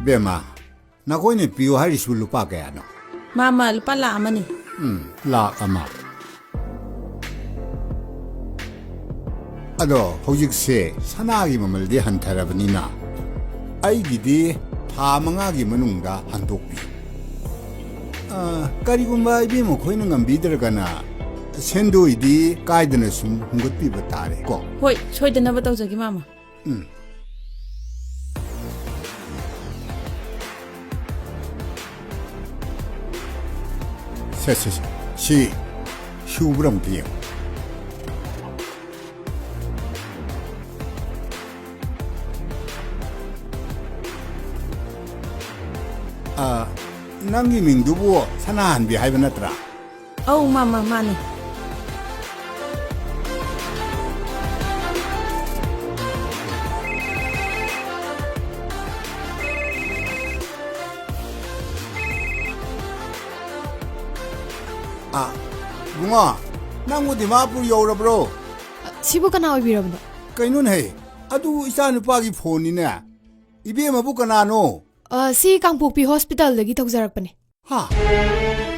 Bema, na ko ni piu hari su lupa kaya no. Mama lupa la amani. La ama. Ado hojik se sanagi mamaldi hantarabnina. Ai gidi tha mangagi manungda handokpi. Karigumba ibi mo khoi nangam bidragana sendu idi kaidana sum hungutpi batare ko. Hoi, soidana ba tawjagi mama. Si shubram tiyo. Nangi mingdubo sanahan bi haiba natra. Oh mama mani. Bunga, nangu di mapur yora bro. Sibu kana oibirabno. Kainun hai, adu isa nupagi phone ni na. Ibe mabu kana no. Si Kangpokpi hospital lagi tawjarakpane. Ha.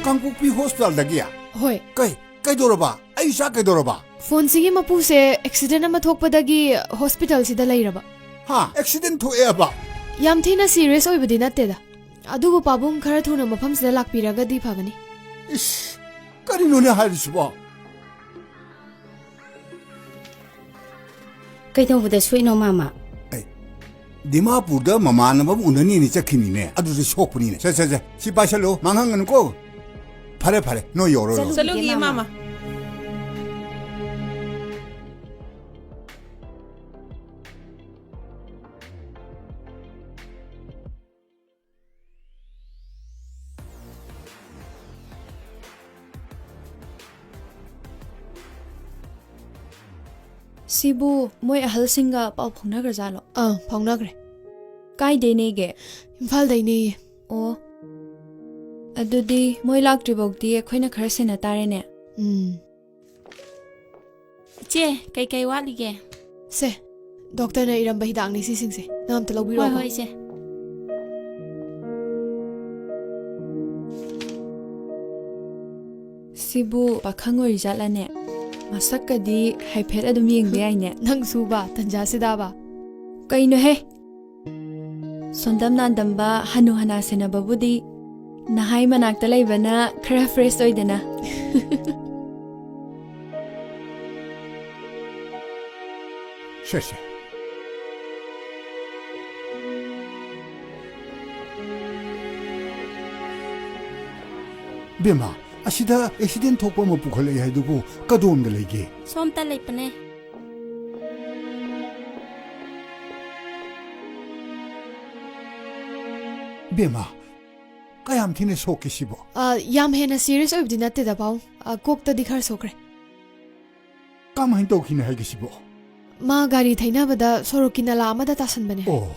Kangpokpi hospital dagiya. Hoi. Kai doraba? Ai sa kai doraba? Phone sigi mapu se accident ama thokpadagi hospital sida lairaba. Ha, accident thoe aba. Yam thina serious oibadi natteda. Adubu pabum khara thuna mafam sida lakpiragadi phagani. Ish. Kari no ne hairisuba. Kai tawbada suino mama. Dimapurda mamanabam unani ni chakhini ne adu se shokpuni ne sa si pasalo manghangan ko phare no yoro no Salugi mama. Sibu moi ahal singa pau phongna gra jalo Phaunagre. kai de ne ge Imphal dai ne. o adudi moi lak tribok di khoina khar sena tare ne Che, kai wali ge. Se. Doctor na iramba hidang ni si sing se. Nam te lobiro. Hoi che. Sibu pakhangoi jala ne masak ka di haiphet adum yeng be ai ne Nang suba tanja sida ba. kai no he sondam nan damba hanu hana sena babudi nahai manak ta leibana khara fresh oidena Sheshe. Bema, asida accident thokpa ma pukhale haidubu kadom da lege. Somta leipane. Bema, kayam thine soke sibo. Yam hena serious oibadi natteda pau. Kokta di khar sokre. Kam hain tokine haige sibo. Ma gari thaina bada sorokina la amada tasan bane. Oh,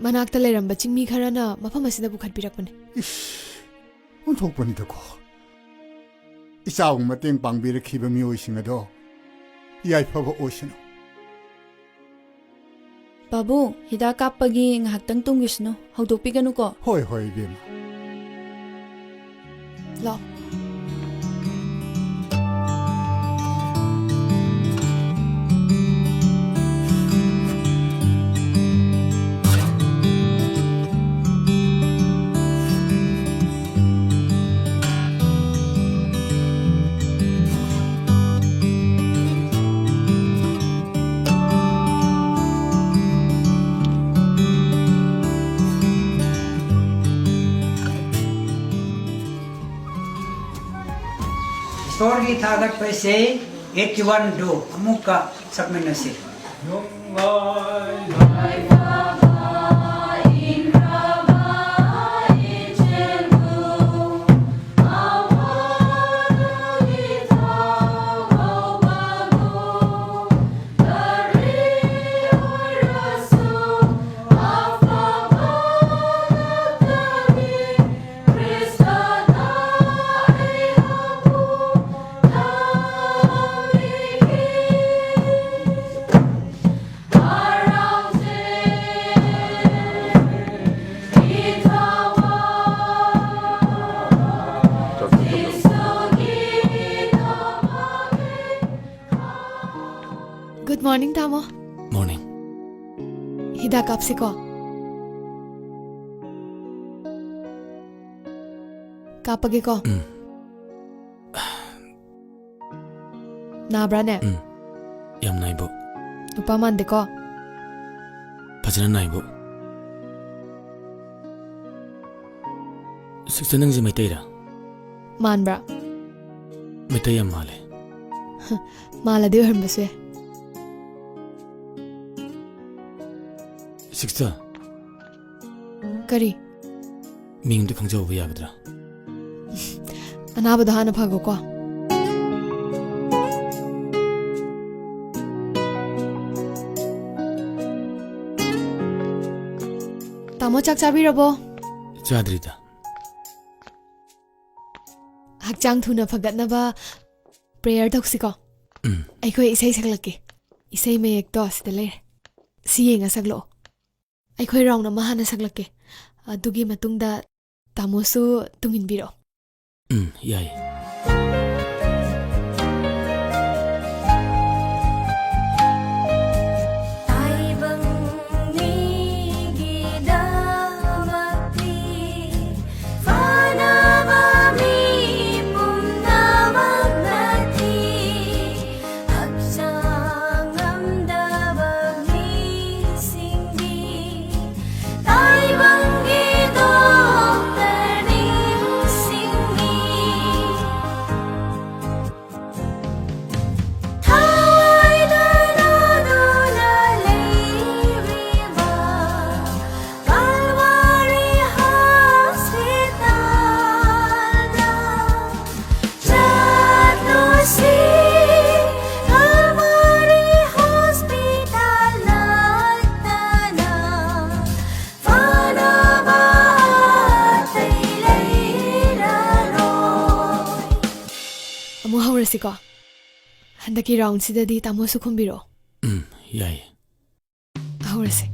Manakta leiramba chingmi kharana mafam asida bukhat pirakpane. ish. Unthokpani da ko. Isaung mateng pangbira khiba mioi singado. Yai phaba oshino. babu hida kapagi ngahaktang tunggisno haudok piganu ko Hoi Bema. Lao. Story thagat paise 81 do amuka subminasi. Good morning, Tamo. Morning. Hidak kapsiko. Kapagi ko. Nabra ne. Yam naibo. Upa mande ko. Fajana naibo. Siksa nang si Maitay ra. Manbra. Maitay yam male. Mala di urmbaswe. Siksa, Kari. ming du khangjaw ba yagadra. Anabado hana phago ko. Tamo chak chabirabo. Chadrida. Hakjang thuna phagatnaba prayer toksiko. Aikoi isai saklake. Isai mayek to asida leire. Siyenga saglo. Aikoi rauna mahana saklake. Adugi matungda tamosu tuminbiro. Yai. Siko. Handaki round sidadi tamosu kumbiro. Yai. Ahorasi.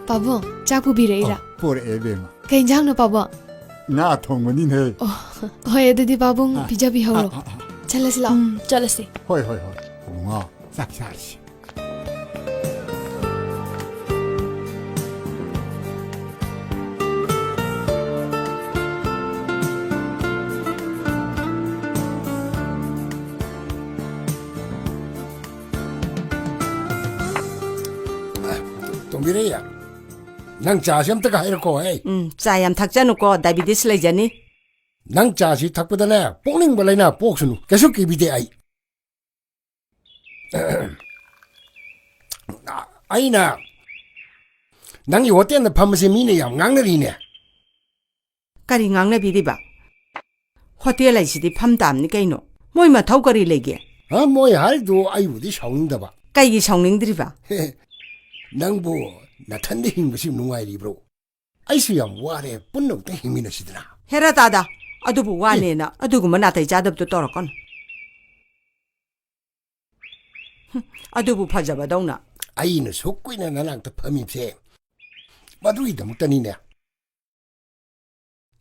Pabo, chaku bireira. Por ebema. Kay jang na pabo. Nga thongmanin he. Hoy adidi babung pija bi horo. Chala sila. Chalasi. Hoi hoi hoi. Nga. Sak sak. 동비래야 낭 자시 함때가 이렇고 해. 짜얌 탁자놓고 다이비디스 레이자니 낭 자시 탁보다네 뽕링 벌레나 복수누 계속 기비대 아이 ꯑꯩꯅ ꯅꯪꯒꯤ ꯍꯣꯇꯦꯜꯗ ꯐꯝꯕꯁꯦ ꯃꯤꯅ ꯌꯥꯝ ꯉꯥꯡꯅꯔꯤꯅꯦ ꯀꯔꯤ ꯉꯥꯡꯅꯕꯤꯔꯤꯕ hotel ꯍꯥꯏꯁꯤꯗꯤ ꯐꯝ ꯇꯥꯕꯅꯤ ꯀꯩꯅꯣ ꯃꯣꯏ ꯃꯊꯧ ꯀꯔꯤ ꯂꯩꯒꯦ ꯃꯣꯏ ꯍꯥꯏꯔꯤꯗꯣ ꯑꯩꯕꯨꯗꯤ ꯁꯥꯎꯅꯤꯡꯗꯕ ꯀꯩꯒꯤ ꯁꯥꯎꯅꯤꯡꯗ꯭ꯔꯤꯕ ꯅꯪꯕꯨ ꯅꯊꯟꯗ ꯍꯤꯡꯕꯁꯤ ꯅꯨꯡꯉꯥꯏꯔꯤꯕ꯭ꯔꯣ ꯑꯩꯁꯨ ꯌꯥꯝ ꯋꯥꯔꯦ ꯄꯨꯟꯅ ꯑꯝꯇ ꯍꯤꯡꯃꯤꯟꯅꯁꯤꯗꯅ ꯍꯦꯔꯥ ꯇꯥꯗ ꯑꯗꯨꯕꯨ ꯋꯥꯅꯦꯅ ꯑꯗꯨꯒꯨꯝꯕ ꯅꯥꯇꯩ ꯆꯥꯗꯕꯗꯣ ꯇꯧꯔꯛꯀꯅꯨ ꯑꯗꯨꯕꯨ ꯐꯖꯕꯗꯧꯅ ꯑꯩꯅ ꯁꯨꯛ ꯀꯨꯏꯅ ꯅꯅꯥꯛꯇ ꯐꯝꯃꯤꯕꯁꯦ ꯃꯗꯨꯒꯤꯗꯃꯛꯇꯅꯤꯅꯦ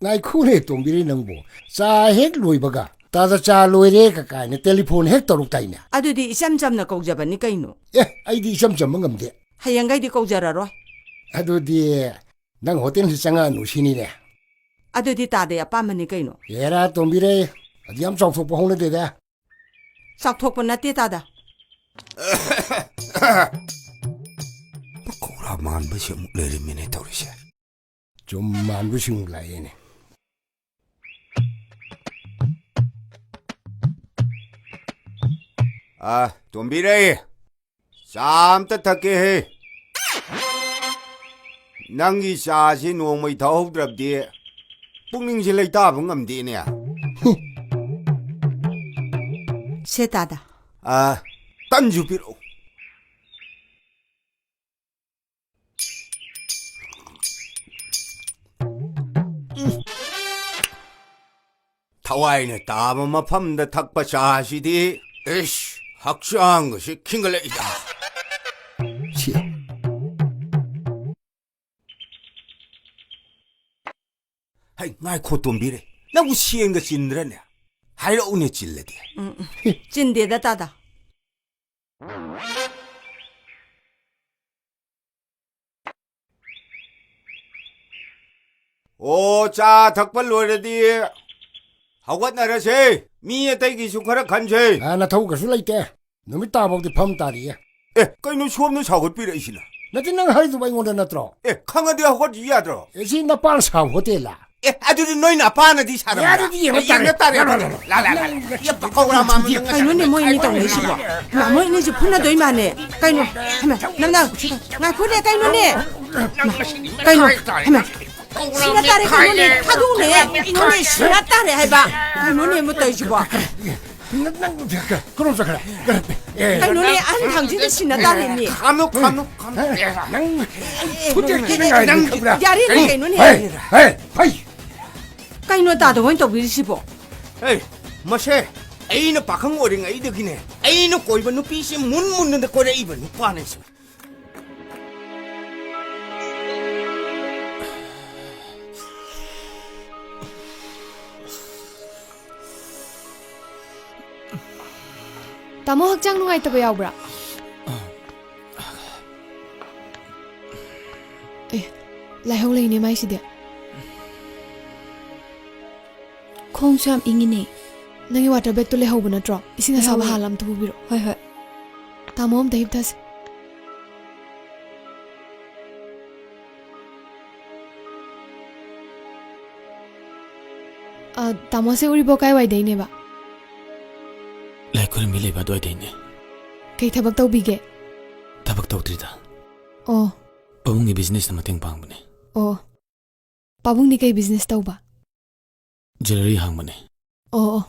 ꯉꯥꯏꯈꯣꯅꯦ ꯇꯣꯝꯕꯤꯔꯦ ꯅꯪꯕꯨ ꯆꯥ ꯍꯦꯛ ꯂꯣꯏꯕꯒ ꯇꯥꯗ ꯆꯥ ꯂꯣꯏꯔꯦ ꯀꯥꯏꯅ ꯇꯦꯂꯤꯐꯣꯟ ꯍꯦꯛ ꯇꯧꯔꯛꯇꯥꯏꯅꯦ ꯑꯗꯨꯗꯤ ꯏꯆꯝ ꯆꯝꯅ ꯀꯧꯖꯕꯅꯤ ꯀꯩꯅꯣ ꯑꯩꯗꯤ ꯏꯆꯝ ꯆꯝꯕ ꯉꯝꯗꯦ ꯍꯌꯦꯡꯒꯩꯗꯤ ꯀꯧꯖꯔꯔꯣꯏ ꯑꯗꯨꯗꯤ ꯅꯪ ꯍꯣꯇꯦꯜꯁꯤ ꯆꯪꯉꯛꯑꯅꯨ ꯁꯤꯅꯤꯅꯦ ꯑꯗꯨꯗꯤ ꯇꯥꯗꯦ ꯑꯄꯥꯝꯕꯅꯤ ꯀꯩꯅꯣ ꯍꯦꯔꯥ ꯇꯣꯝꯕꯤꯔꯦ ꯑꯗꯨ ꯌꯥꯝ ꯆꯥꯎꯊꯣꯛꯄ ꯍꯧꯅꯗꯦꯗ ꯆꯥꯎꯊꯣꯛꯄ ꯅꯠꯇꯦ ꯇꯥꯗ ꯄꯀꯧꯔꯥ ꯃꯥꯟꯕꯁꯤ ꯑꯃꯨꯛ ꯂꯩꯔꯝꯃꯤꯅꯦ ꯇꯧꯔꯤꯁꯦ ꯆꯨꯝ ꯃꯥꯟꯕꯁꯤꯡ ꯂꯥꯛꯑꯦꯅꯦ ꯇꯣꯝꯕꯤꯔꯦ ꯆꯥ ꯑꯝꯇ ꯊꯛꯀꯦꯍꯦ ꯅꯪꯒꯤ ꯆꯥꯁꯤ ꯅꯣꯡꯃꯩ ꯊꯛꯍꯧꯗ꯭ꯔꯕꯗꯤ ꯄꯨꯛꯅꯤꯡꯁꯤ ꯂꯩꯇꯥꯕ ꯉꯝꯗꯦꯅꯦ ꯁꯦ ꯇꯥꯗ ꯇꯟꯁꯨ ꯄꯤꯔꯛꯎ ꯊꯋꯥꯏꯅ ꯇꯥꯕ ꯃꯐꯝꯗ ꯊꯛꯄ ꯆꯥꯁꯤꯗꯤ ꯏꯁ ꯍꯛꯆꯥꯡꯒꯁꯤ ꯈꯤꯡꯒꯠꯂꯛꯏꯗ ꯁꯤ ꯍꯩ ꯉꯥꯏꯈꯣ ꯇꯣꯝꯕꯤꯔꯦ ꯅꯪꯕꯨ ꯁꯦꯡꯒ ꯆꯤꯟꯗ꯭ꯔꯅꯦ ꯍꯥꯏꯔꯛꯎꯅꯦ ꯆꯤꯜꯂꯗꯤ ꯆꯤꯟꯗꯦꯗ ꯇꯥꯗ ꯑꯣ ꯆꯥ ꯊꯛꯄ ꯂꯣꯏꯔꯗꯤ ꯍꯧꯒꯠꯅꯔꯁꯦ ꯃꯤ ꯑꯇꯩꯒꯤꯁꯨ ꯈꯔ ꯈꯟꯁꯦ ꯅꯊꯧ ꯀꯩꯁꯨ ꯂꯩꯇꯦ ꯅꯨꯃꯤꯠ ꯇꯥꯐꯥꯎꯗꯤ ꯐꯝ ꯇꯥꯔꯤꯌꯦ ꯀꯩꯅꯣ ꯁꯣꯝꯅ ꯁꯥꯎꯒꯠꯄꯤꯔꯛꯏꯁꯤꯅ ꯅꯠꯇꯦ ꯅꯪ ꯍꯥꯏꯗꯨꯕ ꯑꯩꯉꯣꯟꯗ ꯅꯠꯇ꯭ꯔꯣ ꯈꯪꯉꯗꯤ ꯍꯧꯒꯠꯁꯤ ꯌꯥꯗ꯭ꯔꯣ ꯁꯤ ꯅꯄꯥꯟ ꯁꯥꯕ ꯍꯣꯇꯦꯜꯂ ꯑꯗꯨꯗꯤ ꯅꯣꯏꯅ ꯑꯄꯥꯅꯗꯤ ꯁꯥꯔꯝꯕ꯭ꯔꯥ ꯑꯗꯨꯗꯤ ꯌꯦꯡꯕ ꯇꯥꯔꯦ. ꯀꯩꯅꯣꯅꯦ ꯃꯣꯏ ꯑꯅꯤ ꯇꯧꯅꯩꯁꯤꯕꯣ ꯃꯣꯏ ꯑꯅꯤꯁꯨ ꯐꯨꯅꯗꯣꯏ ꯃꯥꯅꯦ ꯀꯩꯅꯣ ꯅꯪꯅ ꯉꯥꯏꯈꯣꯅꯦ ꯀꯩꯅꯣꯅꯦ ꯀꯩꯅꯣ ꯁꯤꯅ ꯇꯥꯔꯦ ꯀꯩꯅꯣꯅꯦ ꯊꯥꯗꯣꯛꯅꯦ ꯀꯩꯅꯣꯅꯦ ꯁꯤꯅ ꯇꯥꯔꯦ ꯍꯥꯏꯕ ꯀꯩꯅꯣꯅꯦ ꯑꯃ ꯇꯧꯔꯤꯁꯤꯕꯣ 그럼 그래. ꯀꯩꯅꯣꯅꯦ ꯑꯍꯟ ꯊꯥꯡꯁꯤꯗ ꯁꯤꯅ ꯇꯥꯔꯦꯅꯦ ꯈꯥꯝꯅꯨ ꯌꯥꯔꯦꯅꯦ ꯀꯩꯅꯣꯅꯦ ꯀꯩꯅꯣ ꯇꯥꯗ ꯍꯣꯏ ꯇꯧꯕꯤꯔꯤꯁꯤꯕꯣ ꯃꯁꯦ ꯑꯩꯅ ꯄꯥꯈꯪ ꯑꯣꯏꯔꯤꯉꯩꯗꯒꯤꯅꯦ ꯑꯩꯅ ꯀꯣꯏꯕ ꯅꯨꯄꯤꯁꯤ ꯃꯨꯟꯅ ꯀꯣꯏꯔꯛꯏꯕ ꯅꯨꯄꯥꯅꯦ ꯇꯥꯃꯣ ꯍꯛꯆꯥꯡ ꯅꯨꯡꯉꯥꯏꯇꯕ ꯌꯥꯎꯕ꯭ꯔꯥ ꯂꯥꯏꯍꯧ ꯂꯩꯅꯦ ꯃꯥꯏꯁꯤꯗꯤ ꯈꯣꯡꯁꯨ ꯌꯥꯝ ꯏꯪꯉꯤꯅꯦ ꯅꯪꯒꯤ ꯋꯥꯇꯔ ꯕꯦꯒꯇꯣ ꯂꯩꯍꯧꯕ ꯅꯠꯇ꯭ꯔꯣ ꯏꯁꯤꯡ ꯑꯁꯥꯕ ꯍꯥꯜꯂ ꯑꯝꯇ ꯄꯨꯕꯤꯔꯣ ꯍꯣꯏ ꯍꯣꯏ ꯇꯥꯃꯣ ꯑꯝꯇ ꯍꯤꯞꯊꯁꯦ ꯇꯥꯃꯣꯁꯦ ꯎꯔꯤꯕꯣ ꯀꯥꯏꯋꯥꯏꯗꯩꯅꯦꯕ ꯂꯥꯏ ꯈꯨꯔꯨꯝꯕꯤ ꯂꯩꯕ ꯑꯗꯨꯋꯥꯏꯗꯩꯅꯦ ꯀꯩ ꯊꯕꯛ ꯇꯧꯕꯤꯒꯦ ꯊꯕꯛ ꯇꯧꯗ꯭ꯔꯤꯗ ꯑꯣ ꯄꯥꯕꯨꯡꯒꯤ ꯕꯤꯖꯤꯅꯦꯁꯇ ꯃꯇꯦꯡ ꯄꯥꯡꯕꯅꯦ ꯑꯣ ꯄꯥꯕꯨꯡꯗꯤ ꯀꯩ ꯕꯤꯖꯤꯅꯦꯁ ꯇꯧꯕ ꯖꯨꯋꯦꯂꯔꯤ ꯍꯥꯡꯕꯅꯦ ꯑꯣ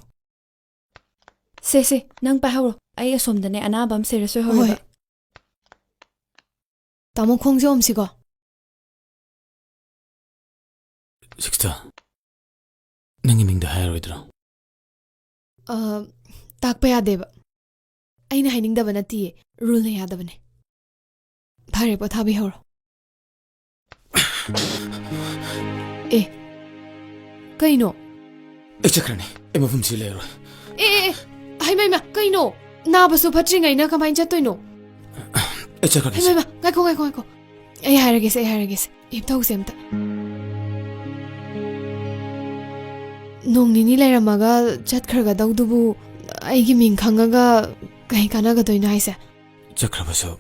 ꯁꯦ ꯅꯪ ꯄꯥꯏꯍꯧꯔꯣ ꯑꯩ ꯑꯁꯣꯝꯗꯅꯦ ꯑꯅꯥꯕ ꯑꯃ ꯁꯦꯔꯤꯌꯁ ꯑꯣꯏꯍꯧꯔꯦꯕ ꯇꯥꯃꯣ ꯈꯣꯡꯁꯦ ꯑꯣꯝꯁꯤꯀꯣ ꯁꯤꯛꯁꯇ ꯅꯪꯒꯤ ꯃꯤꯡꯗ ꯍꯥꯏꯔꯣꯏꯗ꯭ꯔꯣ ꯇꯥꯛꯄ ꯌꯥꯗꯦꯕ ꯑꯩꯅ ꯍꯥꯏꯅꯤꯡꯗꯕ ꯅꯠꯇꯤꯌꯦ ꯔꯨꯜꯅ ꯌꯥꯗꯕꯅꯦ ꯐꯔꯦ ꯄꯣꯊꯥꯕꯤꯍꯧꯔꯣ ꯀꯩꯅꯣ ꯑꯩ ꯆꯠꯈ꯭ꯔꯅꯤ ꯑꯩ ꯃꯐꯝꯁꯤ ꯂꯩꯔꯔꯣꯏ ꯍꯩꯃꯩꯃ ꯀꯩꯅꯣ ꯅꯥꯕꯁꯨ ꯐꯠꯇ꯭ꯔꯤꯉꯩꯅ ꯀꯃꯥꯏꯅ ꯆꯠꯇꯣꯏꯅꯣ ꯑꯩ ꯆꯠꯈ꯭ꯔꯒꯦ ꯍꯩꯃꯩꯃ ꯉꯥꯏꯈꯣ ꯑꯩ ꯍꯥꯏꯔꯒꯦꯁꯦ ꯍꯤꯞꯊꯧꯁꯦ ꯑꯝꯇ ꯅꯣꯡ ꯅꯤꯅꯤ ꯂꯩꯔꯝꯃꯒ ꯆꯠꯈ꯭ꯔꯒꯗꯧꯗꯨꯕꯨ ꯑꯩꯒꯤ ꯃꯤꯡ ꯈꯪꯉꯒ ꯀꯩ ꯀꯥꯟꯅꯒꯗꯣꯏꯅꯣ ꯍꯥꯏꯁꯦ ꯆꯠꯈ꯭ꯔꯕꯁꯨ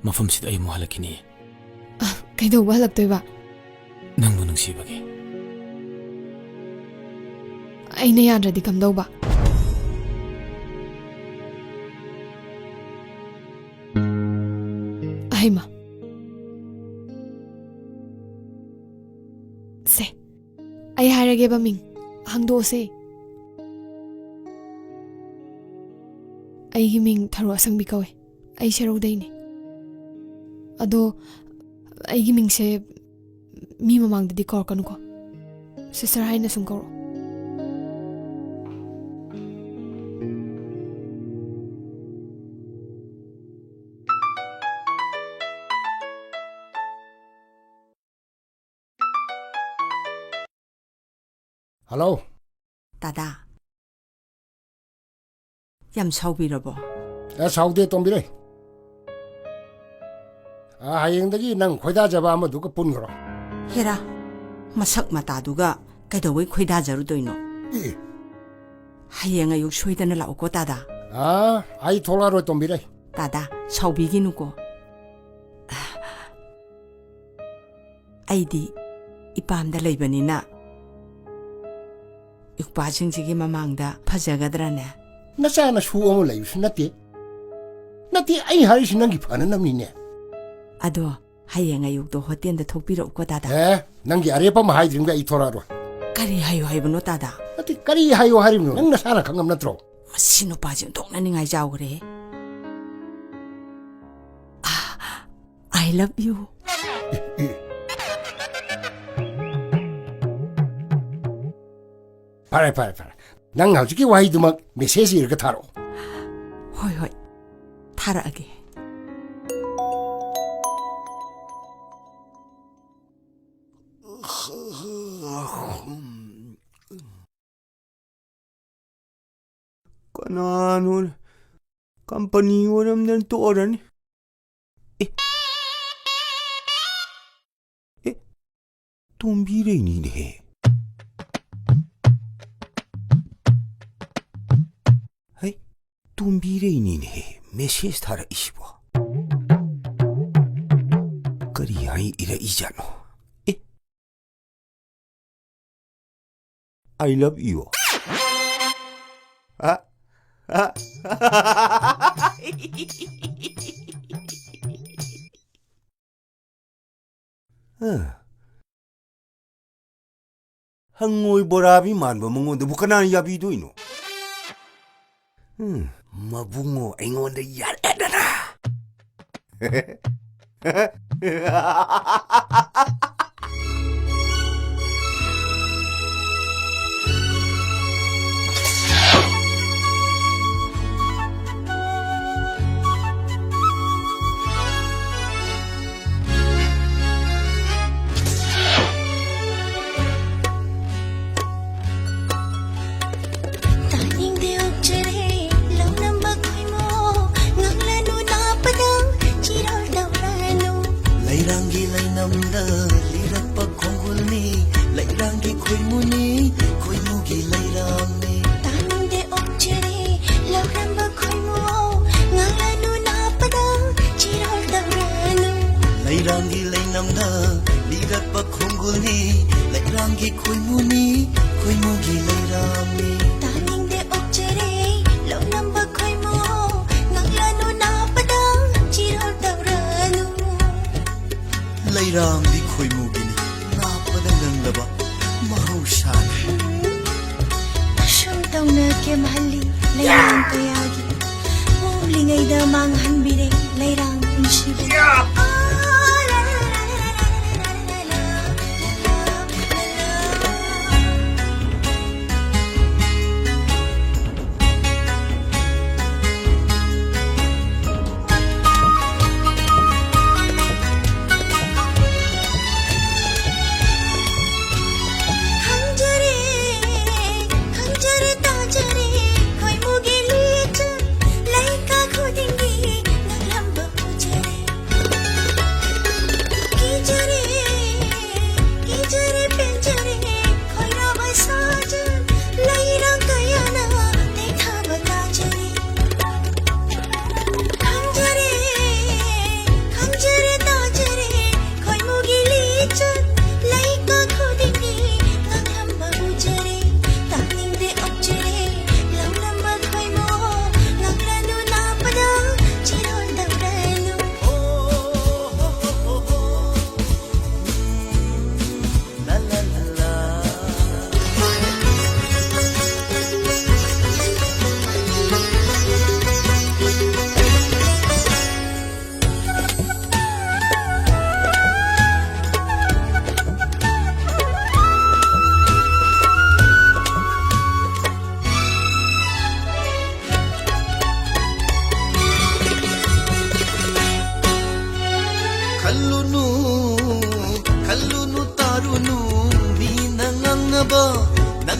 ꯃꯐꯝꯁꯤꯗ ꯑꯩ ꯑꯃꯨꯛ ꯍꯜꯂꯛꯈꯤꯅꯤ ꯀꯩꯗꯧꯕ ꯍꯜꯂꯛꯇꯣꯏꯕ ꯅꯪꯕꯨ ꯅꯨꯡꯁꯤꯕꯒꯤ ꯑꯩꯅ ꯌꯥꯗ꯭ꯔꯗꯤ ꯀꯝꯗꯧꯕ ꯍꯩꯃ ꯁꯦ ꯑꯩ ꯍꯥꯏꯔꯒꯦꯕ ꯃꯤꯡ ꯍꯪꯗꯣꯛꯑꯁꯦ ꯑꯩꯒꯤ ꯃꯤꯡ ꯊꯔꯣ ꯑꯁꯪꯕꯤ ꯀꯧꯋꯦ ꯑꯩ ꯁꯦꯔꯧꯗꯩꯅꯦ ꯑꯗꯣ ꯑꯩꯒꯤ ꯃꯤꯡꯁꯦ ꯃꯤ ꯃꯃꯥꯡꯗꯗꯤ ꯀꯧꯔꯛꯀꯅꯨꯀꯣ ꯁꯤꯁꯇꯔ ꯍꯥꯏꯅ ꯁꯨꯝ ꯀꯧꯔꯛꯑꯣ ꯍꯜꯂꯣ ꯗꯥꯗꯥ ꯌꯥꯝ ꯁꯥꯎꯕꯤꯔꯕꯣ ꯁꯥꯎꯗꯦ ꯇꯣꯝꯕꯤꯔꯩ ꯍꯌꯦꯡꯗꯒꯤ ꯅꯪ ꯈꯣꯏꯗꯥꯖꯕ ꯑꯃꯗꯨꯒ ꯄꯨꯟꯈ꯭ꯔꯣ ꯍꯦꯔꯥ ꯃꯁꯛ ꯃꯇꯥꯗꯨꯒ ꯀꯩꯗꯧꯕꯩ ꯈꯣꯏꯗꯥꯖꯔꯨꯗꯣꯏꯅꯣ ꯍꯌꯦꯡ ꯑꯌꯨꯛ ꯁꯣꯏꯗꯅ ꯂꯥꯛꯎꯀꯣ ꯗꯥꯗꯥ ꯑꯩ ꯊꯣꯛꯂꯛꯑꯔꯣꯏ ꯇꯣꯝꯕꯤꯔꯩ ꯗꯥꯗꯥ ꯁꯥꯎꯕꯤꯒꯤꯅꯨꯀꯣ ꯑꯩꯗꯤ ꯏꯄꯥꯝꯗ ꯂꯩꯕꯅꯤꯅ ꯏꯎꯄꯥꯁꯤꯡꯁꯤꯒꯤ ꯃꯃꯥꯡꯗ ꯐꯖꯒꯗ꯭ꯔꯅꯦ ꯅꯆꯥꯅ ꯁꯨ ꯑꯃ ꯂꯩꯕꯁꯨ ꯅꯠꯇꯦ ꯑꯩ ꯍꯥꯏꯔꯤꯁꯤ ꯅꯪꯒꯤ ꯐꯅꯅꯕꯅꯤꯅꯦ ꯑꯗꯣ ꯍꯌꯦꯡ ꯑꯌꯨꯛꯇꯣ ꯍꯣꯇꯦꯜꯗ ꯊꯣꯛꯄꯤꯔꯛꯎꯀꯣ ꯗꯥꯗꯥ ꯅꯪꯒꯤ ꯑꯔꯦꯞꯄ ꯑꯃ ꯍꯥꯏꯗ꯭ꯔꯤꯉꯩ ꯑꯩ ꯊꯣꯛꯂꯛꯑꯔꯣꯏ ꯀꯔꯤ ꯍꯥꯏꯌꯣ ꯍꯥꯏꯕꯅꯣ ꯗꯥꯗꯥ ꯀꯔꯤ ꯍꯥꯏꯌꯣ ꯍꯥꯏꯔꯤꯕꯅꯣ ꯅꯪ ꯅꯁꯥꯅ ꯈꯪꯉꯝ ꯅꯠꯇ꯭ꯔꯣ ꯃꯁꯤ ꯅꯨꯄꯥꯁꯤ ꯑꯣꯟꯊꯣꯛꯅꯅꯤꯡꯉꯥꯏ ꯆꯥꯎꯈ꯭ꯔꯦ ꯑꯥꯏ ꯂꯚ ꯌꯨ ꯐꯔꯦ ꯅꯪ ꯍꯧꯖꯤꯛꯀꯤ ꯋꯥꯍꯩꯗꯨꯃꯛ ꯃꯦꯁꯦꯖ ꯏꯔꯒ ꯊꯥꯔꯛꯑꯣ ꯍꯣꯏ ꯊꯥꯔꯛꯑꯒꯦ ꯀꯅꯥꯅꯣ ꯀꯝꯄꯅꯤ ꯑꯣꯏꯔꯝꯗꯅ ꯇꯣꯛꯑꯔꯅꯤ ꯇꯣꯝꯕꯤꯔꯩꯅꯤꯅꯦꯍꯦ ꯍꯩ ꯇꯣꯝꯕꯤꯔꯩꯅꯤꯅꯦꯍꯦ ꯃꯦꯁꯦꯖ ꯊꯥꯔꯛꯏꯁꯤꯕꯣ ꯀꯔꯤ ꯍꯥꯏ ꯏꯔꯛꯏꯖꯥꯠꯅꯣ I love you. ꯍꯪꯉꯣꯏ ꯕꯣꯔꯥꯕꯤ ꯃꯥꯟꯕ ꯃꯉꯣꯟꯗꯕꯨ ꯀꯅꯥꯅ ꯌꯥꯕꯤꯗꯣꯏꯅꯣ? ꯃꯕꯨꯡꯉꯣ ꯑꯩꯉꯣꯟꯗ ꯌꯥꯔꯦꯗꯅ.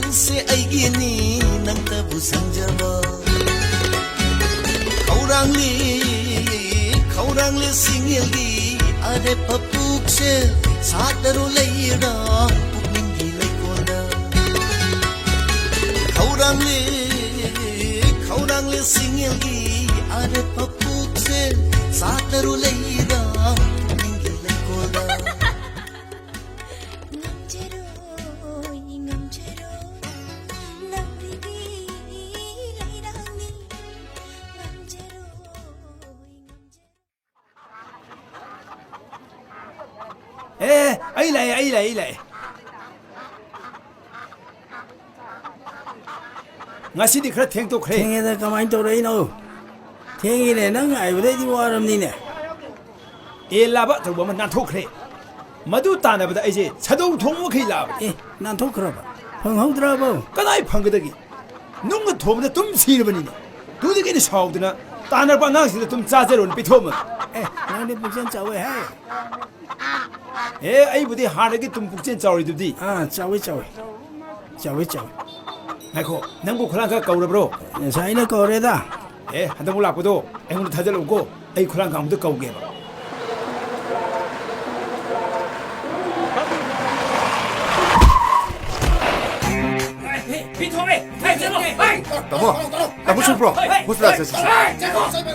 नंसे ऐगिनी नंतबु संजबा खौरांगली सिंगेली अरे पपुक्से सादरु लैरा पुकनिंगी लैकोना खौरांगली सिंगेली अरे पपुक्से सादरु लैरा पुकनिंगी लैकोना ấy lại ngasi khara theng to khre tingeda kamai to rei no tingi ne nang ai bde di waram ni ne e la ba to ba nan tho khre madu ta na ba ai je chadong thong mo khai la e nan thok kra ba phang hau dra ba kanai phang ga gi nung ga thom da tum sir ba ni du de ge ni saw de na ta na ba nang si tum cha je ron pi thom e nang de pukchen chawe hai e ai bu de ha de gi tum pukchen chaw ri du di chawe ngai kho nang bu khlang ka kaw ra bro sai na ko re da e han dang la ko do ai ngun tha jalo ko ai khlang ka mu de kaw ge ba Tamu bro. What's that?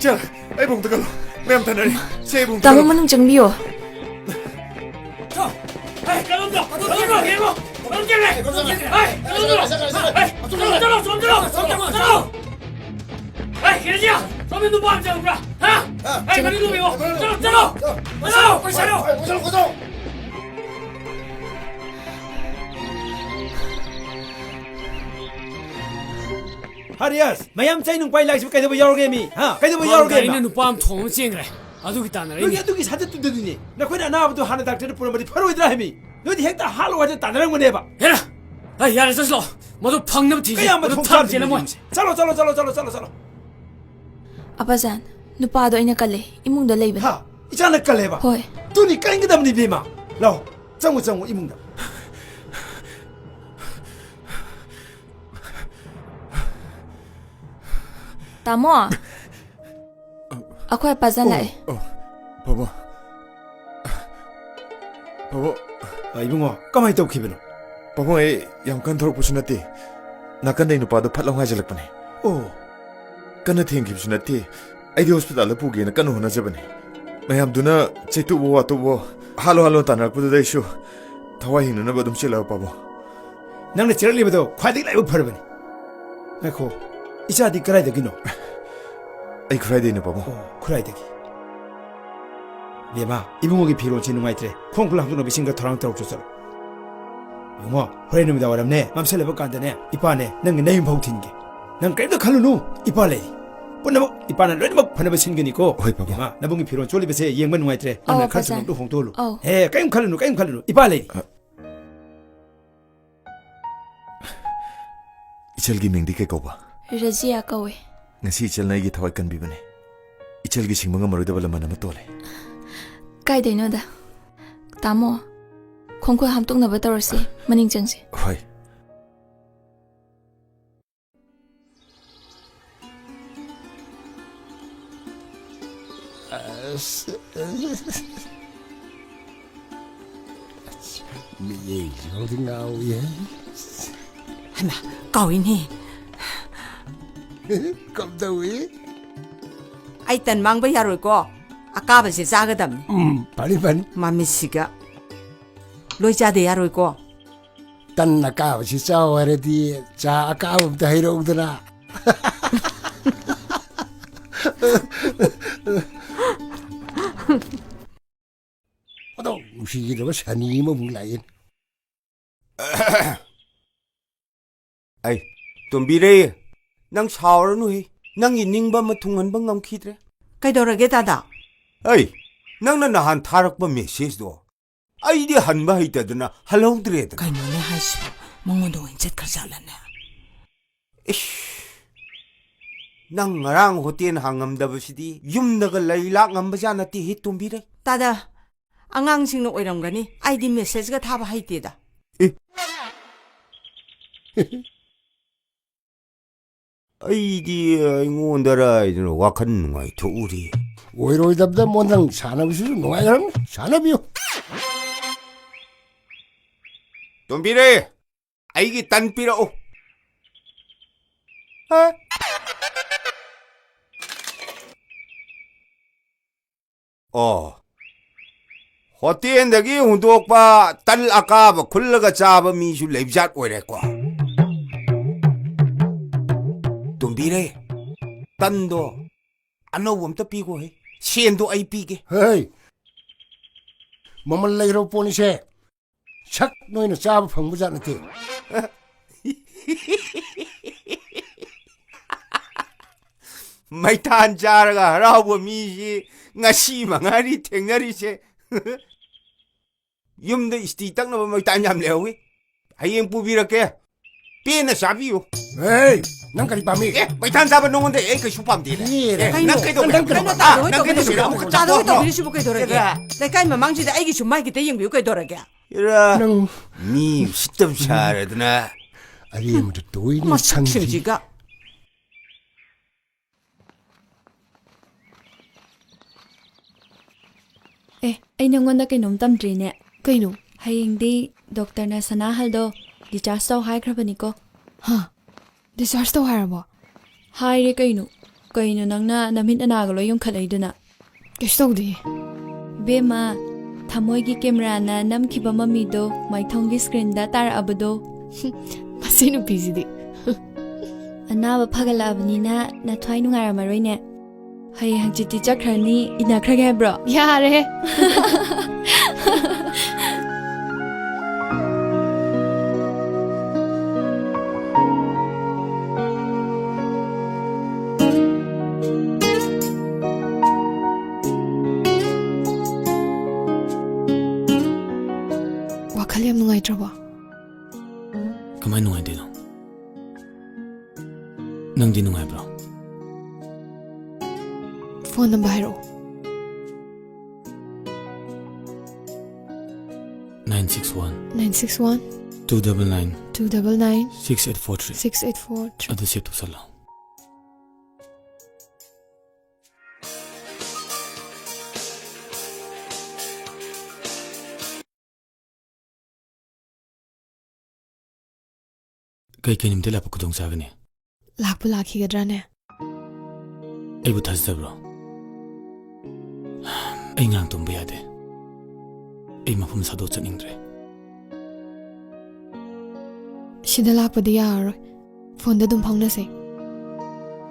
자, 이 봉도 가. 매암 타나리. 세 봉도. Tamo manong jangbiyo. Harias mayam chai nung pai lai su kai do yor ge mi ha kai do yor ge ina nupam thong cheng re adu ki tan Look at this, had to do the na kwena na abdu hana doctor pura bari pharo idra hemi no di hekta halo wa ta darang mone ba Hera ai yar sa lo modu phang nam thi kaya ma thong tham che la mo chalo Abajan, nupado ina kale, imong da leiban. ha ichana kale ba Hoy. tu ni kain ga dam ni be ma lo changwu imung da Tamo. Ako ay pazan lai. Baba. ibungo kamai to khibeno Baba e yam kan thorok pusinati. Nakan dei nupa do phatlaw ngai jalak pane. oh Kana theng khibsinati. Ai di hospital la puge na kan hona jabane. Mayam duna chaitu bo to bo. Halo tanak pu dai shu. Thawai hin na ba dum chela baba. nang na cherli bedo khwadi lai bu pharbani na kho icha di karai da gino Ai Friday na baba. khrai da gi lema ibungo gi phiro chin ngai tre khong khlang no bisinga thorang tor chu sar yungo hore nim da waram ne mam sele ba kan da ne ipa ne nang nei phau thin ge nang kai da khalu nu ipa le punna ipa na loi mak phana ba sin ge ni ko Hoi baba. ma na bungi phiro choli be se yeng ban ngai tre Oh, nang khal Pasan. su du hong to lu Oh. he kai khalu nu ipa le Ichal gi mengdi ke ko ba. Razia kawe. Ngasi ichal nai gi thawai kan bi bane. Ichal gi singmanga maroi da bala mana ma tole. Kai dei no da. Tamo. Khongko hamtung na ba tawrsi, maning jangsi. Hoi. Hama, cậu ini. Cầm đầu ý. Ai tần mang bây giờ rồi cô. Aka ba si sa ga dam. Pani pani. Mami siga. Loi cha de ya rồi cô. Tan na ka si sa ware di cha aka ba da hiro udra. ꯅꯨꯡꯁꯤꯒꯗꯕ ꯁꯅꯤ ꯑꯃꯃꯨꯛ ꯂꯥꯛꯑꯦ ꯑꯩ ꯇꯣꯝꯕꯤꯔꯦ ꯅꯪ ꯁꯥꯎꯔꯅꯨꯍꯦ ꯅꯪꯒꯤ ꯅꯤꯡꯕ ꯑꯃ ꯊꯨꯡꯍꯟꯕ ꯉꯝꯈꯤꯗ꯭ꯔꯦ ꯀꯩꯗꯧꯔꯒꯦ ꯗꯥꯗꯥ ꯑꯩ ꯅꯪꯅ ꯅꯍꯥꯟ ꯊꯥꯔꯛꯄ ꯃꯦꯁꯦꯖꯗꯣ ꯑꯩꯗꯤ ꯍꯟꯕ ꯍꯩꯇꯗꯅ ꯍꯜꯍꯧꯗ꯭ꯔꯦꯗꯅ ꯀꯩꯅꯣꯅꯦ ꯍꯥꯏꯁꯤꯕꯣ ꯃꯉꯣꯟꯗ ꯑꯣꯏꯅ ꯆꯠꯈ꯭ꯔꯖꯥꯠꯂꯅꯦ 이씨, 난 나랑 호텔 항암다부시디 윰다가 레일락 암바자나티 히톰비레. 다다 안강싱노 오이람가니 아이디 메시지가 타바 하이띠다. 아이디 응원다라 이제 와칸 와이 토우리. 오이로이답다 못랑 산업시도 농아이람 산업이요 톰비레, 아이기 딴삐라오. 호텔ꯗꯒꯤ ꯍꯨꯟꯗꯣꯛꯄ ꯇꯜ ꯑꯀꯥꯕ ꯈꯨꯜꯂꯒ ꯆꯥꯕ ꯃꯤꯁꯨ ꯂꯩꯕꯖꯥꯠ ꯑꯣꯏꯔꯦꯀꯣ ꯇꯣꯝꯕꯤꯔꯦ ꯇꯟꯗꯣ ꯑꯅꯧꯕ ꯑꯝꯇ ꯄꯤꯈꯣꯍꯦ ꯁꯦꯟꯗꯣ ꯑꯩ ꯄꯤꯒꯦ ꯍꯦ ꯃꯃꯜ ꯂꯩꯔꯣ ꯄꯣꯠꯅꯤꯁꯦ ꯁꯛ ꯅꯣꯏꯅ ꯆꯥꯕ ꯐꯪꯕꯖꯥꯠ ꯅꯠꯇꯦ ꯃꯩꯊꯥꯟ ꯆꯥꯔꯒ ꯍꯔꯥꯎꯕ ꯃꯤꯁꯤ ꯉꯁꯤ ꯃꯉꯥꯔꯤ ꯊꯦꯡꯅꯔꯤꯁꯦ ꯌꯨꯝꯗ ꯏꯁꯇꯤ ꯇꯛꯅꯕ ꯃꯩꯊꯥꯟ ꯌꯥꯝ ꯂꯩꯍꯧꯏ ꯍꯌꯦꯡ ꯄꯨꯕꯤꯔꯛꯀꯦ ꯄꯦꯟꯅ ꯆꯥꯕꯤꯌꯨ ꯍꯦ ꯅꯪ ꯀꯔꯤ ꯄꯥꯝꯃꯤ ꯃꯩꯊꯥꯟ ꯆꯥꯕ ꯅꯉꯣꯟꯗ ꯑꯩ ꯀꯩꯁꯨ ꯄꯥꯝꯗꯦ ꯅꯪ ꯇꯧꯕꯤꯔꯤꯁꯤꯕꯨ ꯀꯩꯗꯧꯔꯒꯦ ꯂꯩꯀꯥꯏ ꯃꯃꯥꯡꯁꯤꯗ ꯑꯩꯒꯤꯁꯨ ꯃꯥꯏꯒꯤꯇ ꯌꯦꯡꯕꯤꯌꯨ ꯀꯩꯗꯧꯔꯒꯦ ꯅꯪ ꯃꯤ ꯎꯁꯤꯠꯇꯕ ꯁꯥꯔꯗꯅ ꯑꯔꯦꯝꯕꯗ ꯇꯣꯏꯅ ꯃꯁꯛꯁꯤꯡꯁꯤꯒ ꯑꯩ ꯅꯉꯣꯟꯗ ꯀꯩꯅꯣꯝ ꯇꯝꯗ꯭ꯔꯤꯅꯦ ꯀꯩꯅꯣ ꯍꯌꯦꯡꯗꯤ ꯗꯣꯛꯇꯔꯅ ꯁꯅꯥꯍꯜꯗꯣ ꯗꯤꯆꯥꯔꯖ ꯇꯧ ꯍꯥꯏꯈ꯭ꯔꯕꯅꯤꯀꯣ ꯍꯥ ꯗꯤꯆꯥꯔꯖ ꯇꯧ ꯍꯥꯏꯔꯕꯣ ꯍꯥꯏꯔꯦ ꯀꯩꯅꯣ ꯅꯪꯅ ꯅꯃꯤꯠ ꯑꯅꯥꯒ ꯂꯣꯏ ꯌꯨꯝꯈꯠꯂꯛꯏꯗꯨꯅ ꯀꯩꯁꯨ ꯇꯧꯗꯦ ꯕꯦꯝꯃ ꯊꯃꯣꯏꯒꯤ ꯀꯦꯃꯦꯔꯥꯅ ꯅꯝꯈꯤꯕ ꯃꯃꯤꯗꯣ ꯃꯥꯏꯊꯣꯡꯒꯤ ꯁ꯭ꯀ꯭ꯔꯤꯟꯗ ꯇꯥꯔꯛꯑꯕꯗꯣ ꯃꯁꯤ ꯅꯨꯄꯤꯁꯤꯗꯤ ꯑꯅꯥꯕ ꯐꯒꯠꯂꯛꯑꯕꯅꯤꯅ ꯅꯊ꯭ꯋꯥꯏ ꯅꯨꯡꯉꯥꯏꯔꯝꯃꯔꯣꯏꯅꯦ ꯍꯌꯦꯡ ꯍꯪꯆꯤꯠꯇꯤ ꯆꯠꯈ꯭ꯔꯅꯤ ꯏꯟꯅꯈ꯭ꯔꯒꯦ ꯍꯥꯏꯕ꯭ꯔꯣ ꯌꯥꯔꯦ ꯋꯥꯈꯜ ꯌꯥꯝ ꯅꯨꯡꯉꯥꯏꯇ꯭ꯔꯕꯣ ꯀꯃꯥꯏ ꯅꯨꯡꯉꯥꯏꯗꯣꯏꯅꯣ ꯅꯪꯗꯤ ꯅꯨꯡꯉꯥꯏꯕ꯭ꯔꯣ ꯐꯣꯟ ꯅꯝꯕꯔ ꯍꯥꯏꯔꯛꯑꯣ 961 299 6843 6843 ꯑꯗꯨ ꯁꯦꯞ ꯇꯧꯁꯜꯂꯣ ꯀꯩ ꯅꯨꯃꯤꯠꯇ ꯂꯥꯛꯄ ꯈꯨꯗꯣꯡꯆꯥꯒꯅꯤ ꯂꯥꯛꯄꯨ ꯂꯥꯛꯈꯤꯒꯗ꯭ꯔꯥꯅꯦ ꯑꯩꯕꯨ ꯊꯥꯖꯗꯕ꯭ꯔꯣ ꯑꯩ ꯉꯔꯥꯡ ꯇꯨꯝꯕ ꯌꯥꯗꯦ ꯑꯩ ꯃꯐꯝ ꯁꯥꯗꯣꯛ ꯆꯠꯅꯤꯡꯗ꯭ꯔꯦ ꯁꯤꯗ ꯂꯥꯛꯄꯗꯤ ꯌꯥꯔꯔꯣꯏ ꯐꯣꯟꯗ ꯑꯗꯨꯝ ꯐꯥꯎꯅꯁꯦ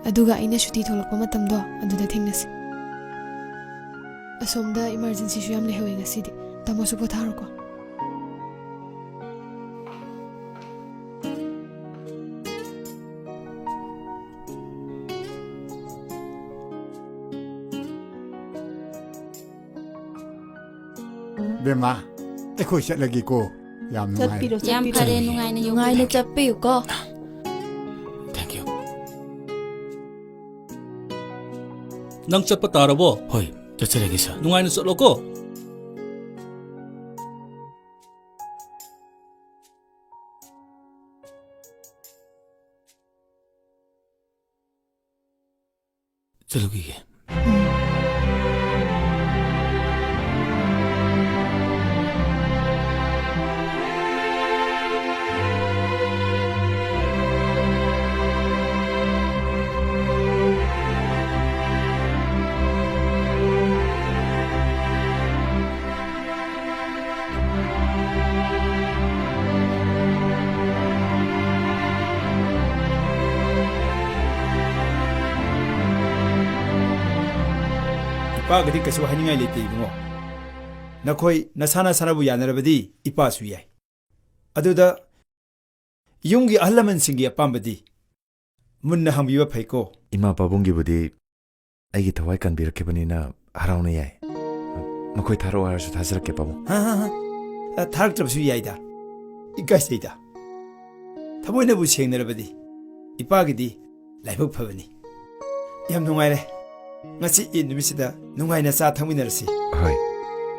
ꯑꯗꯨꯒ ꯑꯩꯅ ꯁꯨꯇꯤ ꯊꯣꯛꯂꯛꯄ ꯃꯇꯝꯗꯣ ꯑꯗꯨꯗ ꯊꯦꯡꯅꯁꯤ ꯑꯁꯣꯝꯗ ꯏꯃꯥꯔꯖꯦꯟꯁꯤꯁꯨ ꯌꯥꯝ ꯂꯩꯍꯧꯋꯦ ꯉꯁꯤꯗꯤ ꯇꯥꯃꯣꯁꯨ ꯄꯣꯊꯥꯔꯣꯀꯣ ꯕꯦꯃꯥ ꯑꯩꯈꯣꯏ ꯆꯠꯂꯒꯦꯀꯣ ꯌꯥꯝ ꯅꯨꯡꯉꯥꯏ ꯌꯥꯝ ꯐꯔꯦ ꯅꯨꯡꯉꯥꯏꯅ ꯅꯨꯡꯉꯥꯏꯅ ꯆꯠꯄꯤꯌꯨꯀꯣ ꯊꯦꯡꯛ ꯌꯨ ꯅꯪ ꯆꯠꯄ ꯇꯥꯔꯕꯣ ꯍꯣꯏ ꯆꯠꯆꯔꯒꯦ ꯁꯥꯔ ꯅꯨꯡꯉꯥꯏꯅ ꯆꯠꯂꯣꯀꯣ ꯆꯠꯂꯨꯈꯤꯒꯦ ꯏꯄꯥꯒꯗꯤ ꯀꯩꯁꯨ ꯍꯥꯏꯅꯤꯡꯉꯥꯏ ꯂꯩꯇꯦ ꯏꯕꯨꯡꯉꯣ ꯅꯈꯣꯏ ꯅꯁꯥꯅ ꯁꯥꯟꯅꯕ ꯌꯥꯅꯔꯕꯗꯤ ꯏꯄꯥꯁꯨ ꯌꯥꯏ ꯑꯗꯨꯗ ꯌꯨꯝꯒꯤ ꯑꯍꯜ ꯂꯃꯟꯁꯤꯡꯒꯤ ꯑꯄꯥꯝꯕꯗꯤ ꯃꯨꯟꯅ ꯍꯪꯕꯤꯕ ꯐꯩꯀꯣ 이마 바봉기부디 아이기 더와이 깐비르케버니나 하라오네 야이 마코이 타로 하라수 다스럽게 바봉 타락잡수 야이다 이까시다 타보이나부 시행내려버디 이빠기디 라이브 파버니 얌 농아이래 ngasi 이 누미시다 농아이나 사 탕미너시 하이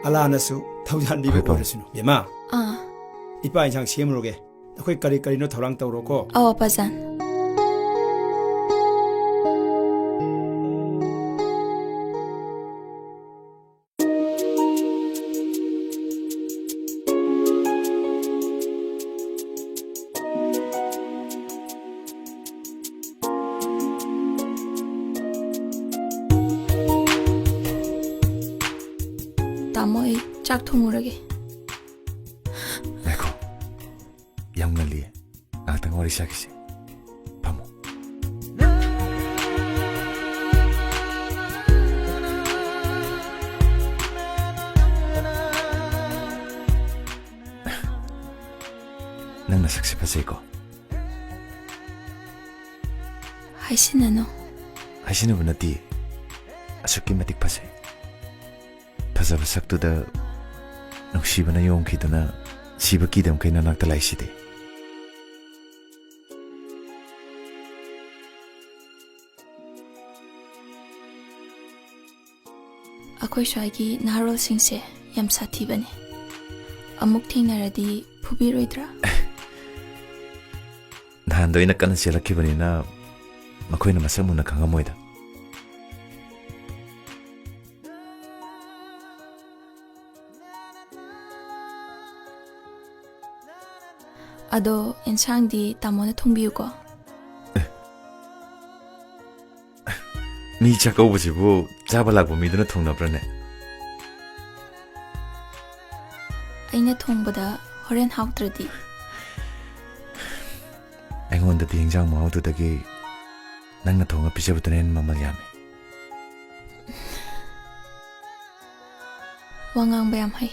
알라나수 타우잔 리브 버스노 예마 이빠 인상 시엠으로게 너희 까리까리노 더랑 떠오르고 아빠잔 तामोई चाक थोमुरगे 내고 양날리에 나땅 와리 시작이지 바모 낭나 삭시파세 이거 하이시나노 하시는 분 어디 아쉽게 마틱 파세 파자바 삭두다 නුක්ෂීවන යෝංකිතන ශීවකීදම් කයින නක්ත ලයිසිදේ अखोई स्वाइगी नारोल सिंसे यम साथी बने अमुक थेंगनरदी फुबिरोइद्रा नहानदो इना कन सेलक्खिबनिना मखोइना मसक मुना खंगमोइदा अदो इंसांगदी तामोना थोंबियुको 미 차가우부지부 자발락부 미드나 통나브라네 아이나 थोंबदा 호렌 हाउट्रदी 앵원다디 행장 마우두다기 낭나 통가 피자부터는 마말야메 वांगांग बयाम है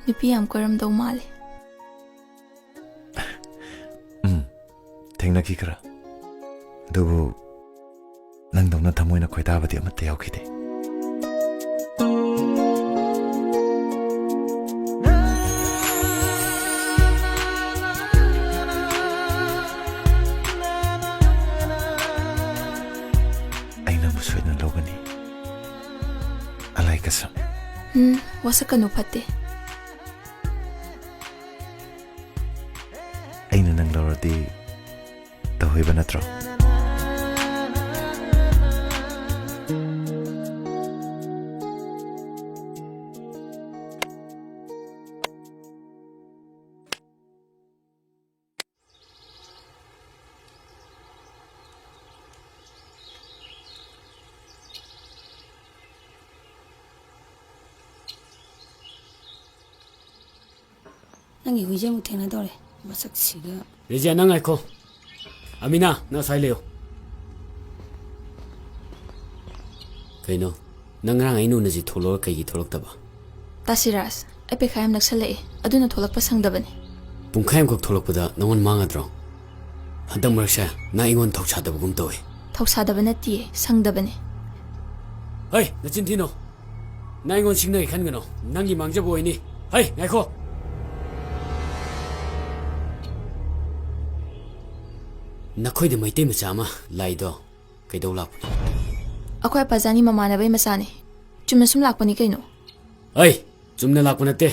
नुपी याम कोरमदो माले 땡나기그라 두부 낭동나 타모이나 코이다바디 아마테 야오키데 아이나 무수이나 로가니 알라이카삼 와사카노 파테 아이나 낭 로라디 더호이바 나트로 नंगी हुइजे मु थेंगना दोरे मसक सिगा 레지야 나 아이코 아미나 나 사일래요 그이노 낭랑 아이노나지 톨로 그이기 톨럭다바 तासिरास ए पेखायम नक्सले अदुना थोलकप संगदबने bunkhayam kok tholokpada nongon mangadro handam marsha na ingon thokchadabugum toy थौसादबने ती संगदबने hei nachin thino na ingon singnai khangano nangi mangjabu oini hei ngaiko nakhoi de maitei macha ma laido kaidau lakpani अखोय पजानी ममानबे मसाने Chumna सुम लाकपनी कइनो hei chumna lakpa natte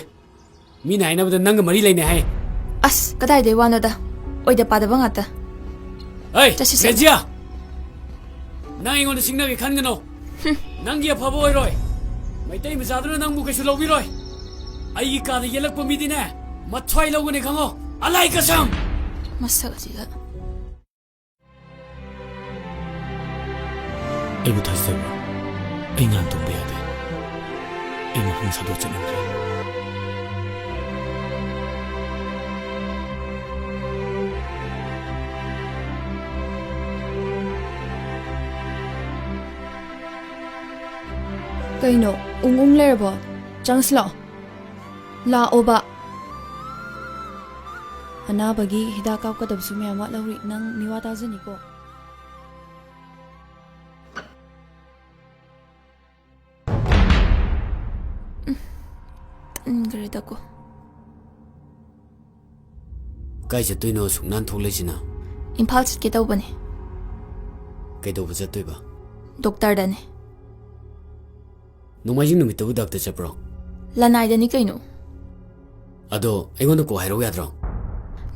mi na hainabada nanga mari laine hai अस कदाय दे वानोदा ओइदा पादबा ngata hei Tasi sa- rejiya na ingon singnai khangano nangi afabo oiroi maitei machaduna nangbu kaisu lobiroi aigi kada yelakpa midine mathwai logane khango alai kasam मसक जिगा ꯑꯩꯕꯨ ꯊꯥꯖꯕ꯭ꯔꯣ ꯑꯩ ꯉꯥꯟ ꯇꯣꯡꯕ ꯌꯥꯗꯦ ꯑꯩ ꯃꯐꯝ ꯁꯥꯗꯣꯛ ꯆꯠꯅꯤꯡꯗ꯭ꯔꯦ ꯀꯩꯅꯣ ꯎꯡ ꯂꯩꯔꯕꯣ ꯆꯪꯁꯂꯣ ꯂꯥꯛꯑꯣꯕ ꯑꯅꯥꯕꯒꯤ ꯍꯤꯗꯥꯛ ꯀꯥꯞꯀꯗꯕꯁꯨ ꯃꯌꯥꯝ ꯋꯥꯠꯂꯧꯔꯤ ꯅꯪ ꯃꯤꯋꯥ ꯇꯥꯖꯅꯤꯀꯣ ꯇꯟꯈ꯭ꯔꯦꯗꯀꯣ ꯀꯥꯏ ꯆꯠꯇꯣꯏꯅꯣ ꯁꯨꯛ ꯅꯥꯟ ꯊꯣꯛꯂꯛꯏꯁꯤꯅ ꯏꯝꯐꯥꯜ ꯆꯠꯀꯦ ꯇꯧꯕꯅꯦ ꯀꯩꯗꯧꯕ ꯆꯠꯇꯣꯏꯕ ꯗꯣꯛꯇꯔꯗꯅꯦ ꯅꯣꯡꯃꯥꯏꯖꯤꯡ ꯅꯨꯃꯤꯠꯇꯕꯨ ꯗꯥꯛꯇꯔ ꯆꯠꯄ꯭ꯔꯣ ꯂꯅꯥꯏꯗꯅꯤ ꯀꯩꯅꯣ ꯑꯗꯣ ꯑꯩꯉꯣꯟꯗ ꯀꯣꯛ ꯍꯥꯏꯔꯛꯎ ꯌꯥꯗ꯭ꯔꯣ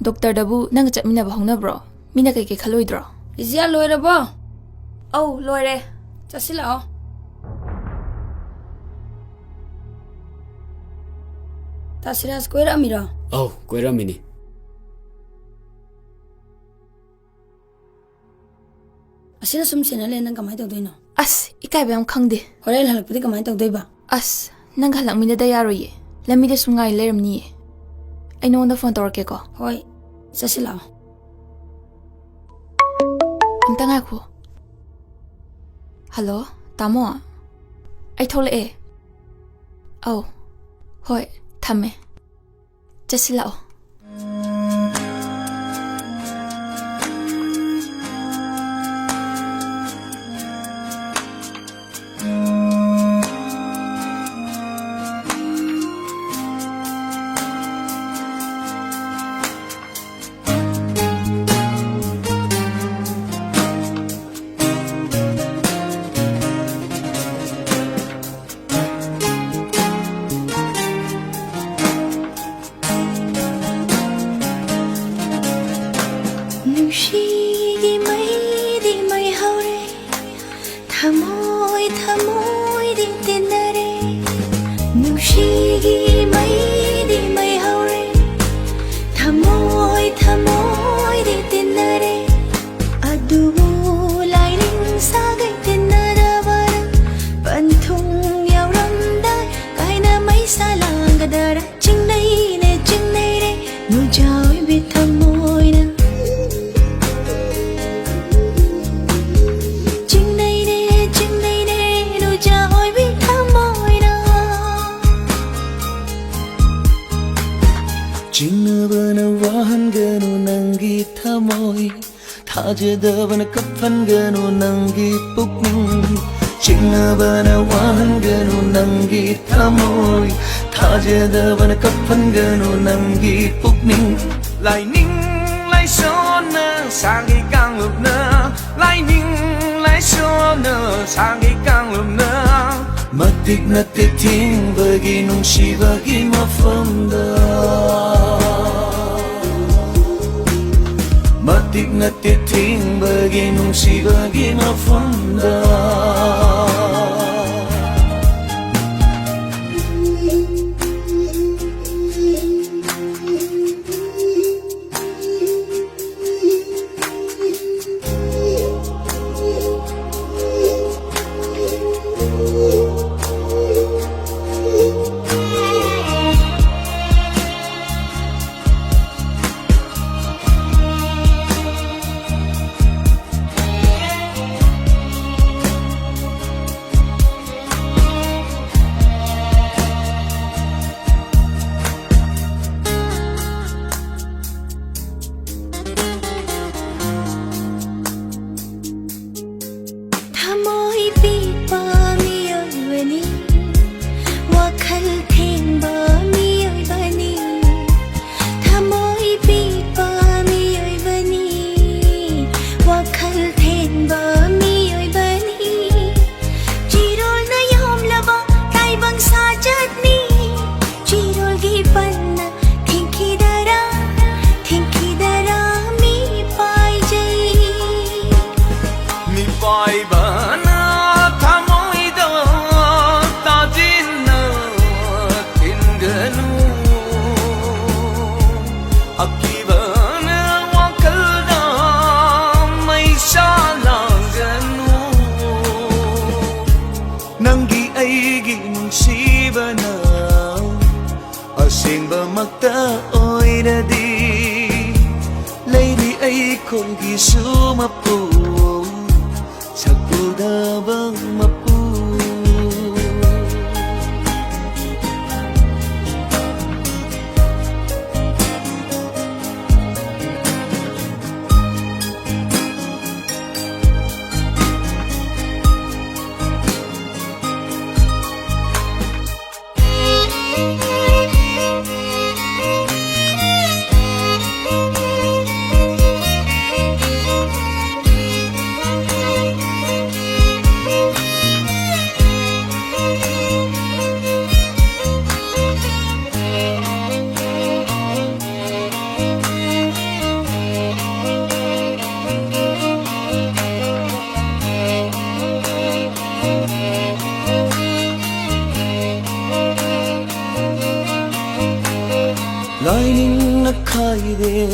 ꯗꯣꯛꯇꯔꯗꯕꯨ ꯅꯪꯒ ꯆꯠꯃꯤꯟꯅꯕ ꯍꯧꯅꯕ꯭ꯔꯣ ꯃꯤꯅ ꯀꯩꯀꯩ ꯈꯜꯂꯣꯏꯗ꯭ꯔꯣ ꯔꯤꯖꯤꯌꯥ ꯂꯣꯏꯔꯕꯣ ꯑꯧ ꯂꯣꯏꯔꯦ ꯆꯠꯁꯤꯜꯂꯛꯑꯣ ꯇꯥꯁꯤꯔꯥꯖ ꯀꯣꯏꯔꯛꯑꯃꯤꯔꯣ ꯑꯧ ꯀꯣꯏꯔꯝꯃꯤꯅꯤ ꯑꯁꯤꯗ ꯁꯨꯝ ꯁꯦꯟꯅ ꯅꯪ ꯀꯃꯥꯏꯅ ꯇꯧꯗꯣꯏꯅꯣ ꯑꯁ ꯏꯀꯥꯏꯕ ꯌꯥꯝ ꯈꯪꯗꯦ ꯍꯣꯔꯦꯟ ꯍꯜꯂꯛꯄꯗꯤ ꯀꯃꯥꯏꯅ ꯇꯧꯗꯣꯏꯕ ꯑꯁ ꯅꯪꯒ ꯍꯜꯂꯛꯃꯤꯟꯅꯗ ꯌꯥꯔꯣꯏꯌꯦ ꯂꯝꯕꯤꯗ ꯁꯨꯝ ꯉꯥꯏ ꯂꯩꯔꯝꯅꯤꯌꯦ ꯑꯩ ꯅꯉꯣꯟꯗ ꯐꯣꯟ ꯇꯧꯔꯛꯀꯦꯀꯣ ꯍꯣꯏ ꯆꯠꯁꯤꯜꯂꯛꯑꯣ ꯑꯝꯇ ꯉꯥꯏꯈꯣ ꯍꯜꯂꯣ ꯇꯥꯃꯣ ꯑꯩ ꯊꯣꯛꯂꯛꯑꯦ ꯑꯧ ꯍꯣꯏ ꯊꯝꯃꯦ ꯆꯠꯁꯤꯜꯂꯛꯑꯣ ꯅꯨꯡꯁꯤꯒꯤ ꯃꯩꯗꯤ ꯃꯩ ꯍꯧꯔꯦ ꯊꯃꯣꯏ ꯊꯃꯣꯏꯗꯤ ꯇꯤꯟꯅꯔꯦ ꯅꯨꯡꯁꯤꯒꯤ ꯃꯩꯗꯤ ꯃꯩ ꯍꯧꯔꯦ ꯊꯃꯣꯏ ꯊꯃꯣꯏꯗꯤ ꯇꯤꯟꯅꯔꯦ ꯑꯗꯨꯕꯨ ꯂꯥꯏꯔꯤꯡ ꯁꯥꯒꯩ ꯇꯤꯟꯅꯔꯕꯔ ꯄꯟꯊꯨꯡ ꯌꯧꯔꯝꯗꯥꯏ ꯀꯥꯏꯅ ꯃꯩꯁꯥ ꯂꯥꯡꯒꯗꯔ ꯆꯤꯡꯅꯩꯅꯦ ꯆꯤꯡꯅꯩꯔꯦ ꯅꯨꯡꯖꯥ ꯑꯣꯏꯕꯤ ꯊꯃꯣꯏꯅ ꯆꯤꯡꯅꯕꯅ ꯋꯥꯍꯟꯒꯅꯨ ꯅꯪꯒꯤ ꯊꯃꯣꯏ ꯊꯥꯖꯗꯕꯅ ꯀꯞꯍꯟꯒꯅꯨ ꯅꯪꯒꯤ ꯄꯨꯛꯅꯤꯡ ꯆꯤꯡꯅꯕꯅ ꯋꯥꯍꯟꯒꯅꯨ ꯅꯪꯒꯤ ꯊꯃꯣꯏ ꯊꯥꯖꯗꯕꯅ ꯀꯞꯍꯟꯒꯅꯨ ꯅꯪꯒꯤ ꯄꯨꯛꯅꯤꯡ ꯂꯥꯏꯅꯤꯡ ꯂꯥꯏꯁꯣꯟꯅ ꯁꯥꯒꯩ ꯀꯥꯡꯂꯨꯞꯅ ꯂꯥꯏꯅꯤꯡ ꯂꯥꯏꯁꯣꯟꯅ ꯁꯥꯒꯩ ꯀꯥꯡꯂꯨꯞꯅ ꯃꯇꯤꯛ ꯅꯠꯇꯦ ꯊꯤꯡꯕꯒꯤ ꯅꯨꯡꯁꯤꯕꯒꯤ ꯃꯐꯝꯗ ꯃꯇꯤꯛ ꯅꯠꯇꯦ ꯊꯤꯡꯕꯒꯤ ꯅꯨꯡꯁꯤꯕꯒꯤ ꯃꯐꯝꯗ ꯊꯃꯣꯏ ꯄꯤꯛꯄ ꯃꯤꯑꯣꯏꯕꯅꯤ ꯋꯥꯈꯜ ꯊꯦꯡꯕ ꯃꯤꯑꯣꯏꯕꯅꯤ ꯊꯃꯣꯏ ꯄꯤꯛꯄ ꯃꯤꯑꯣꯏꯕꯅꯤ ꯋꯥꯈꯜ ꯊꯦꯡꯕ ꯃꯤꯑꯣꯏꯕꯅꯤ ꯆꯤꯔꯣꯜꯅ ꯌꯣꯝꯂꯕ ꯇꯥꯏꯕꯪ ꯁꯥꯖꯠꯅꯤ ꯆꯤꯔꯣꯜꯒꯤ ꯄꯟꯅ ꯊꯦꯡꯈꯤꯗꯔꯥ ꯊꯦꯡꯈꯤꯗꯔꯥ ꯃꯤ ꯄꯥꯏꯖꯩ ꯃꯤꯄꯥꯏꯕꯅ ꯊꯃꯣꯏꯗ ꯇꯥꯖꯤꯟꯅ ꯊꯤꯟꯒꯅꯨ ꯑꯀꯤꯕꯅ ꯋꯥꯈꯜꯗ ꯃꯩꯁꯥ ꯂꯥꯡꯒꯅꯨ ꯅꯪꯒꯤ ꯑꯩꯒꯤ ꯅꯨꯡꯁꯤꯕꯅ ꯑꯁꯦꯡꯕꯃꯛꯇ ꯑꯣꯏꯔꯗꯤ ꯂꯩꯔꯤ ꯑꯩꯈꯣꯏꯒꯤꯁꯨ ꯃꯄꯨ ꯁꯛꯎꯗꯕ ꯃꯄꯨ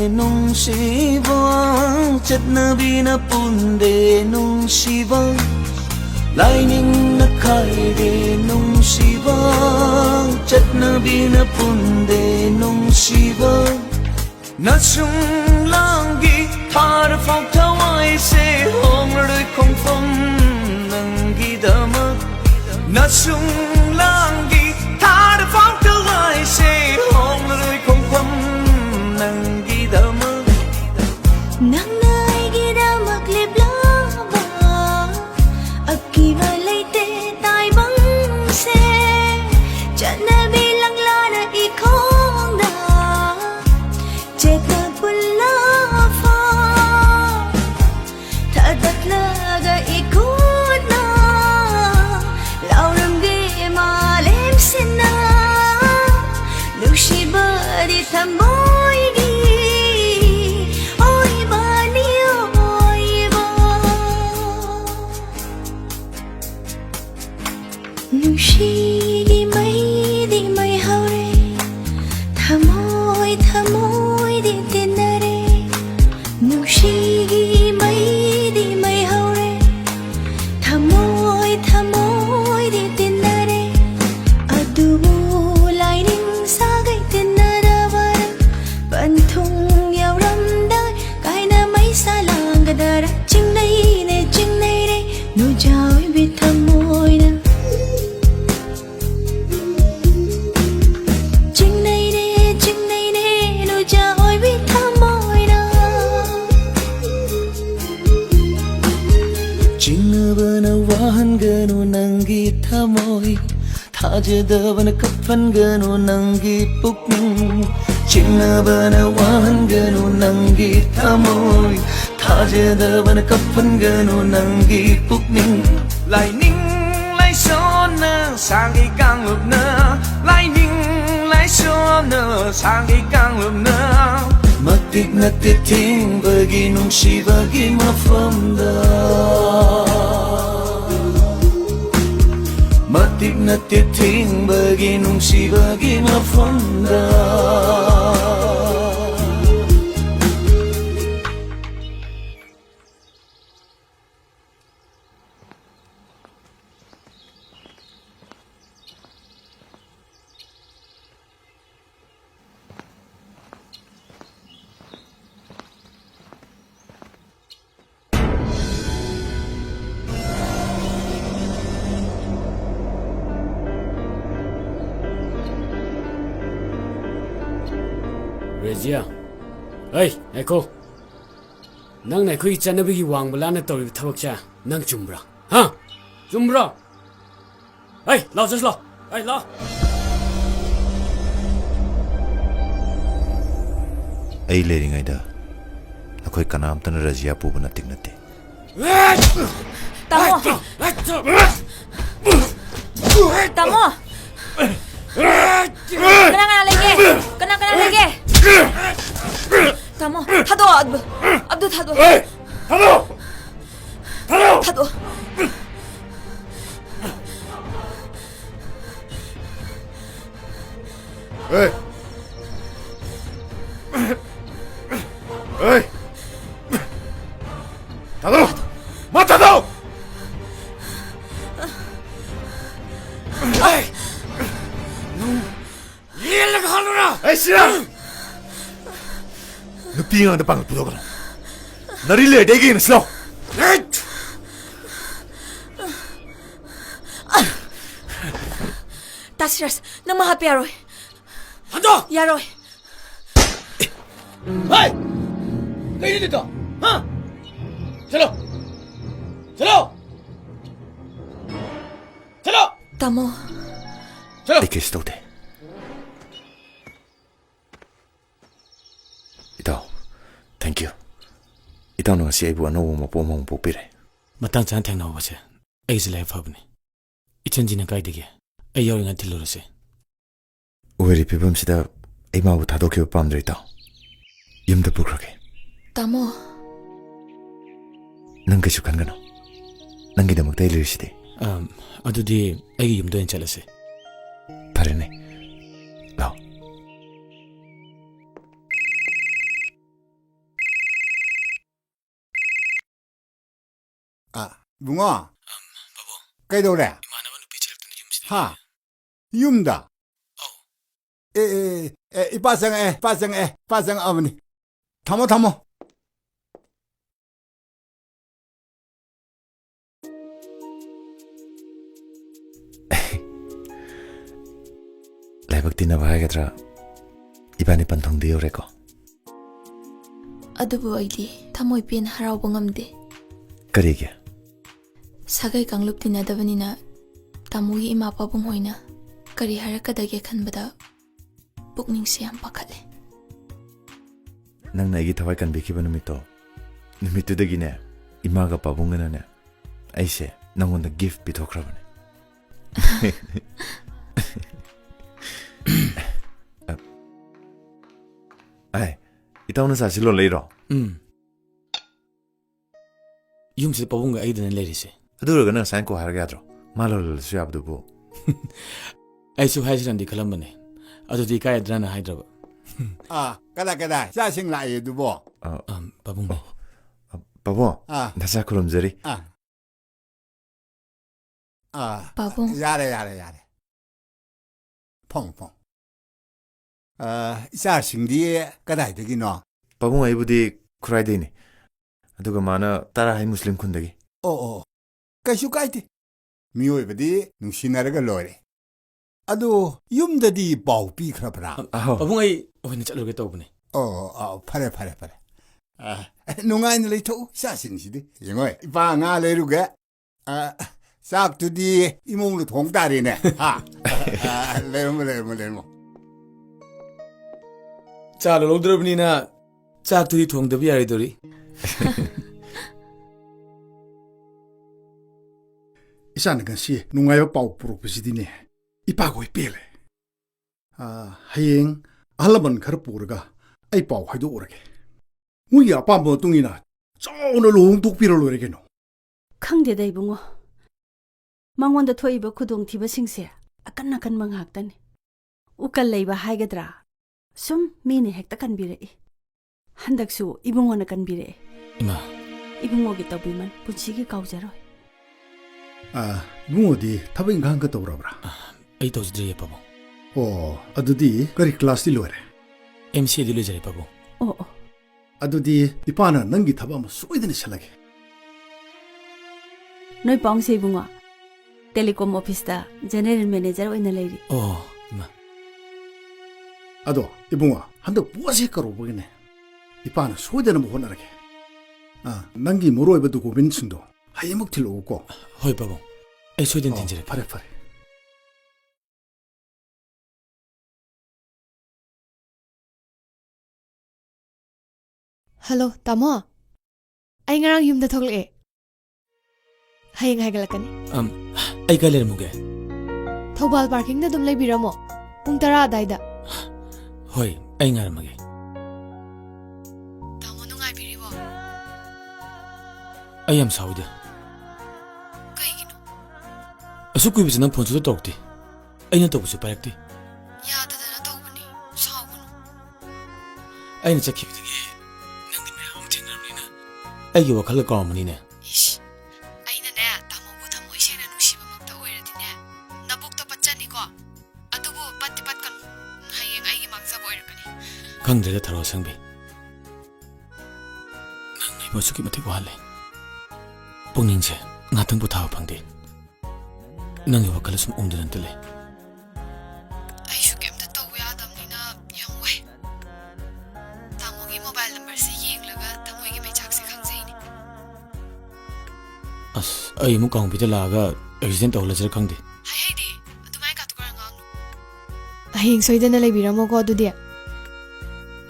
nungsiba Chatnabi na punde nungsiba Lining na kaide nungsiba Chatnabi na punde nungsiba Nasung langi thar phong thawai se hong roi khong phong nangi dama Nasung langi thar phong thawai se hong roi khong phong nangi dama Nang naigidamak liblaba Akiba laite tai bang se Janabi lang lana ikong da Cheta pulafa Tadat laga ikut na Lauram di malim sina Lushi badi tamoy gi Oy bani oy ba Lushi di may haure Tamoy tamoy di tinare Lushi di may haure Tamoy tamoy di tinare Adubo lining sagay tinarabar Pantung yaw ramday Kay na may salang gadara Chingnay ne No jawi bitamoy na Chingnay ne No jawi bitamoy na Chinabana wahan ganu nangi thamoy Thajadabana kapan ganu nangi pukning Chinabana wahan ganu nangi thamoy Thajadabana kapan ganu nangi pukning Lining lai sona sangi kanglub na Lining lai sona sangi kanglub na Matik na titing bagi nungsi bagi mafamda Matik na titing bagi nungsi bagi mafamda Rezia, hey, Echo. Nang na kui chanabi ki wang bala na tori thawak cha. Nang chumbra. Ha? Chumbra. Hey, lao just lao. Hey, lao. Ay leringayda. Ako'y kanamtan na Razia po ba nating nati? Tamo! Tamo! Kena lagi! Kena lagi! Tamo! Hado! Abdul hado! Hado! Hado! Hey! Hey! Hado! Matado! Hey! Yelag halura! Hey, sila! Nupi nga napang pulo ka na. Narile, degi na slow! Tasiras, namahapi Yaroy. Hando! Yaroy. Hey! Kayo dito! Ha? Chalo! Chalo! Chalo! Tamo. Chalo! Ikistote. Itaw, thank you. Itaw na kasi ay buwan na umapumang pupire. Matang chan thang na wase. Ay sila fabni. Ichanji na kai dige. Ay yaw nga tilurase. Uweri pibam sida ay mabu tadoke pamdre itaw. Yumda pukrake. Tamo. Nang kasu kan gano. Nangi damak tay liriside. Adudi ay yumdo en chalase. Parene. Lao. ꯕꯨꯡꯉꯣ ꯀꯩꯗꯧꯔꯦ ꯍꯥ ꯌꯨꯝꯗ 이빠 ꯆꯪꯉꯛꯑꯦ 어머니ꯊꯝꯃꯣ ꯂꯥꯏꯕꯛ ꯇꯤꯟꯅꯕ ꯍꯥꯏꯒꯗ꯭ꯔꯥ 이반이 ꯄꯟꯊꯨꯡꯗ ꯌꯧꯔꯦꯀꯣ ꯑꯗꯨꯕꯨ ꯑꯩꯗꯤ ꯊꯃꯣꯏ ꯄꯦꯟꯅ ꯍꯔꯥꯎꯕ ꯉꯝꯗꯦ ꯀꯔꯤꯒꯤ ꯁꯥꯒꯩ ꯀꯥꯡꯂꯨꯞ ꯇꯤꯟꯅꯗꯕꯅꯤꯅ ꯇꯥꯃꯣꯒꯤ ꯏꯃꯥ ꯄꯥꯕꯨꯡ ꯍꯣꯏꯅ ꯀꯔꯤ ꯍꯥꯏꯔꯛꯀꯗꯒꯦ ꯈꯟꯕꯗ ꯄꯨꯛꯅꯤꯡꯁꯦ ꯌꯥꯝ ꯄꯥꯈꯠꯂꯦ ꯅꯪꯅ ꯑꯩꯒꯤ ꯊꯋꯥꯏ ꯀꯟꯕꯤꯈꯤꯕ ꯅꯨꯃꯤꯠꯇꯨꯗꯒꯤꯅꯦ 이마가 ꯄꯥꯕꯨꯡꯒꯅꯅꯦ ꯑꯩꯁꯦ ꯅꯪꯉꯣꯟꯗ ꯒꯤꯐꯠ ꯄꯤꯊꯣꯛꯈ꯭ꯔꯕꯅꯦ ꯑꯩ 이따오는 사실로 레이로 ꯌꯨꯝꯁꯤꯗ ꯄꯥꯕꯨꯡꯒ ꯑꯩꯗꯅ ꯂꯩꯔꯤꯁꯦ ꯑꯗꯨ ꯑꯣꯏꯔꯒ ꯅꯪ ꯉꯁꯥꯏ ꯀꯣ ꯍꯥꯏꯔꯒ ꯌꯥꯗ꯭ꯔꯣ ꯃꯥ ꯂꯣꯜꯂꯁꯨ ꯌꯥꯕꯗꯨꯕꯨ ꯑꯩꯁꯨ ꯍꯥꯏꯁꯤꯔꯅꯗꯤ ꯈꯜꯂꯝꯕꯅꯦ ꯑꯗꯨꯗꯤ ꯏꯀꯥꯏꯗ꯭ꯔꯅ ꯍꯥꯏꯗ꯭ꯔꯕ 그다 짜증 나요 두보 ꯄꯥꯕꯨꯡ ꯄꯥꯕꯨꯡ ꯅꯆꯥ ꯈꯨꯔꯨꯝꯖꯔꯤ ꯄꯥꯕꯨꯡ 야래 펑 이사싱디 그다이더기노 ꯄꯥꯕꯨꯡ ꯑꯩꯕꯨꯗꯤ ꯈꯨꯔꯥꯏꯗꯩꯅꯤ ꯑꯗꯨꯒ ꯃꯥꯅ 따라하이 무슬림 ꯈꯨꯟꯗꯒꯤ 그ꯩꯁꯨ 까이데 미오이버디 누시나르가 로레 아도 윰다디 바우 삐크라브라 ꯄꯥꯕꯨꯡ ꯑꯩ ꯑꯣꯏꯅ ꯆꯠꯂꯨꯒꯦ ꯇꯧꯕꯅꯦ 파레 농아인 레이토 샤싱시디 영어에 이방아 레루게 싹두디 이몽로 동다리네 레르모 ꯆꯥ ꯂꯧꯗ꯭ꯔꯕꯅꯤꯅ ꯆꯥꯛꯇꯨꯗꯤ ꯊꯣꯡꯗꯕ ꯌꯥꯔꯣꯏꯗꯧꯔꯤ 이사는 것이 농아여 빠우 부르고시디네 이빠고이 삐래 하행 알라번 가르뿌르가 아이 빠우 하이도 오르게 우리 아빠 뭐 뚱이나 쪼는 롱독비를 노래게노 ꯈꯪꯗꯦꯗ ꯏꯕꯨꯡꯉꯣ ꯃꯉꯣꯟꯗ ꯊꯣꯛꯏꯕ ꯈꯨꯗꯣꯡꯊꯤꯕꯁꯤꯡꯁꯦ ꯑꯀꯟ ꯉꯥꯛꯇꯅꯤ ꯎꯀꯜ ꯂꯩꯕ ꯍꯥꯏꯒꯗ꯭ꯔꯥ ꯁꯨꯝ ꯃꯤꯅ ꯍꯦꯛꯇ ꯀꯟꯕꯤꯔꯛꯏ ꯍꯟꯗꯛꯁꯨ ꯏꯕꯨꯡꯉꯣꯅ ꯀꯟꯕꯤꯔꯛꯏ 이마 이붕어기 떠불만 부치기 가우자로이 붕어디 타버 인간 거 떠오라브라 ꯑꯩ ꯇꯧꯖꯗ꯭ꯔꯤꯌꯦ ꯄꯥꯕꯨꯡ 어두디 거리 클래스디 로레 MCAꯗꯤ ꯂꯣꯏꯖꯔꯦ ꯄꯥꯕꯨꯡ 어두디 이빠는 능기 타버 뭐 쏘이드니 샬라게 너희 뻥세 이붕어 텔레콤 오피스다 제너럴 매니저 오이나 레이리 이마 아도 이붕어 한덕 무엇이 거로 보겠네 이빠는 쏘이드는 뭐 혼나라게 난기 모로에버도 고빈층도 하이먹틸로 오고 ꯍꯣꯏ ꯄꯥꯕꯨꯡ ꯑꯩ ꯁꯣꯏꯗꯅ ꯊꯤꯟꯖꯔꯛꯀꯦ 파레 ꯍꯜꯂꯣ ꯇꯥꯃꯣ ꯑꯩ ꯉꯔꯥꯡ ꯌꯨꯝꯗ ꯊꯣꯛꯂꯛꯑꯦ ꯍꯌꯦꯡ ꯍꯥꯏꯒꯠꯂꯛꯀꯅꯤ ꯑꯩ ꯀꯥꯏ ꯂꯩꯔꯝꯃꯨꯒꯦ ꯊꯧꯕꯥꯜ ꯄꯥꯔꯀꯤꯡꯗ ꯑꯗꯨꯝ ꯂꯩꯕꯤꯔꯝꯃꯣ ꯄꯨꯡ 10 ꯑꯗꯥꯏꯗ ꯍꯣꯏ ꯑꯩ ꯉꯥꯏꯔꯝꯃꯒꯦ ꯇꯥꯃꯣ ꯅꯨꯡꯉꯥꯏꯕꯤꯔꯤꯕꯣ ꯑꯩ ꯌꯥꯝ ꯁꯥꯎꯏꯗ ꯀꯩꯒꯤꯅꯣ ꯑꯁꯨꯛ ꯀꯨꯏꯕꯁꯦ ꯅꯪ ꯐꯣꯟ ꯁꯨꯡꯇꯧ ꯇꯧꯔꯛꯇꯦ ꯑꯩꯅ ꯇꯧꯕꯁꯨ ꯄꯥꯏꯔꯛꯇꯦ ꯌꯥꯗꯗꯅ ꯇꯧꯕꯅꯤ ꯁꯥꯎꯒꯅꯨ ꯑꯩꯅ ꯆꯠꯈꯤꯕꯗꯒꯤ ꯅꯪꯗꯤ ꯃꯌꯥꯝ ꯑꯃ ꯊꯦꯡꯅꯔꯕꯅꯤꯅ ꯑꯩꯒꯤ ꯋꯥꯈꯜꯒ ꯀꯥꯎꯔꯝꯃꯅꯤꯅꯦ 이씨 ꯑꯩꯅꯅꯦ ꯇꯥꯃꯣꯕꯨ ꯊꯃꯣꯏ ꯁꯦꯡꯅ ꯅꯨꯡꯁꯤꯕꯃꯛꯇ ꯑꯣꯏꯔꯗꯤꯅꯦ ꯅꯕꯨꯛꯇ ꯄꯠꯆꯅꯤꯀꯣ ꯑꯗꯨꯕꯨ ꯄꯠꯇꯤ ꯄꯠꯀꯅꯨ ꯍꯌꯦꯡ ꯑꯩꯒꯤ ꯃꯥꯡꯖꯕ ꯑꯣꯏꯔꯛꯀꯅꯤ ꯈꯪꯗ꯭ꯔꯦꯗ ꯊꯔꯣ ꯑꯁꯪꯕꯤ ꯅꯪ ꯑꯩꯕꯨ ꯑꯁꯨꯛꯀꯤ ꯃꯇꯤꯛ ꯋꯥꯍꯜꯂꯦ ꯄꯨꯛꯅꯤꯡꯁꯦ ꯉꯥꯛꯇꯪ ꯄꯣꯊꯥꯕ ꯐꯪꯗꯦ ꯅꯪꯒꯤ ꯋꯥꯈꯜ ꯁꯨꯝ ꯎꯝꯗꯅꯇ ꯂꯩ ꯑꯩꯁꯨ ꯀꯩꯝꯇ ꯇꯧꯕ ꯌꯥꯗꯕꯅꯤꯅ ꯌꯥꯝ ꯋꯥꯏ ꯇꯥꯃꯣꯒꯤ ꯃꯣꯕꯥꯏꯜ ꯅꯝꯕꯔꯁꯦ ꯌꯦꯡꯂꯒ ꯊꯃꯣꯏꯒꯤ ꯃꯩꯆꯥꯛꯁꯦ ꯈꯪꯖꯩꯅꯦ ꯑꯁ ꯑꯩ ꯑꯃꯨꯛ ꯀꯥꯡꯕꯤꯗ ꯂꯥꯛꯑꯒ ꯑꯦꯛꯁꯤꯗꯦꯟ ꯇꯧꯍꯜꯂꯁꯤꯔ ꯈꯪꯗꯦ ꯍꯥꯏꯗꯤ ꯑꯗꯨꯃꯥꯏꯅ ꯀꯥꯇꯨ ꯀꯔ ꯉꯥꯡꯅꯨ ꯍꯌꯦꯡ ꯁꯣꯏꯗꯅ ꯂꯩꯕꯤꯔꯝꯃꯣꯀꯣ ꯑꯗꯨꯗꯤ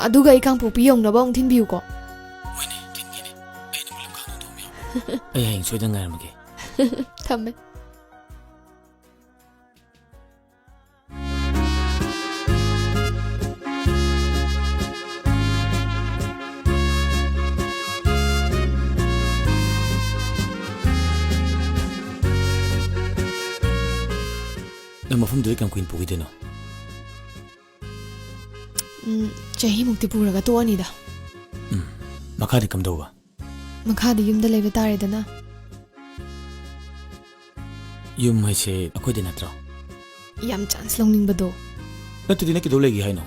ꯑꯗꯨꯒ ꯑꯩ ꯀꯥꯡꯄꯣꯛꯄꯤ ꯌꯧꯅꯕ ꯑꯃꯨꯛ ꯊꯤꯟꯕꯤꯌꯨꯀꯣ ꯍꯣꯏꯅꯦ ꯊꯤꯟꯒꯦꯅꯦ ꯑꯩ ꯅꯪ ꯂꯝ ꯈꯥꯡꯗꯧ ꯃꯌꯥꯝ ꯑꯩ ꯍꯌꯦꯡ ꯁꯣꯏꯗꯅ ꯉꯥꯏꯔꯝꯃꯒꯦ ꯊꯝꯃꯦ ꯅꯪ ꯃꯐꯝꯗꯨꯗ ꯀꯌꯥꯝ ꯀꯨꯏꯅ ꯄꯨꯈꯤꯗꯣꯏꯅꯣ ꯆꯍꯤꯃꯨꯛꯇꯤ ꯄꯨꯔꯒ ꯇꯣꯛꯑꯅꯤꯗ ꯃꯈꯥꯗꯤ ꯀꯝꯗꯧꯕ ꯃꯈꯥꯗꯤ ꯌꯨꯝꯗ ꯂꯩꯕ ꯇꯥꯔꯦꯗꯅ ꯌꯨꯝ ꯍꯥꯏꯁꯦ ꯑꯩꯈꯣꯏꯗꯤ ꯅꯠꯇ꯭ꯔꯣ ꯌꯥꯝ ꯆꯥꯟꯁ ꯂꯧꯅꯤꯡꯕꯗꯣ ꯅꯠꯇ꯭ꯔꯗꯤ ꯅꯪ ꯀꯩꯗꯧ ꯂꯩꯒꯦ ꯍꯥꯏꯅꯣ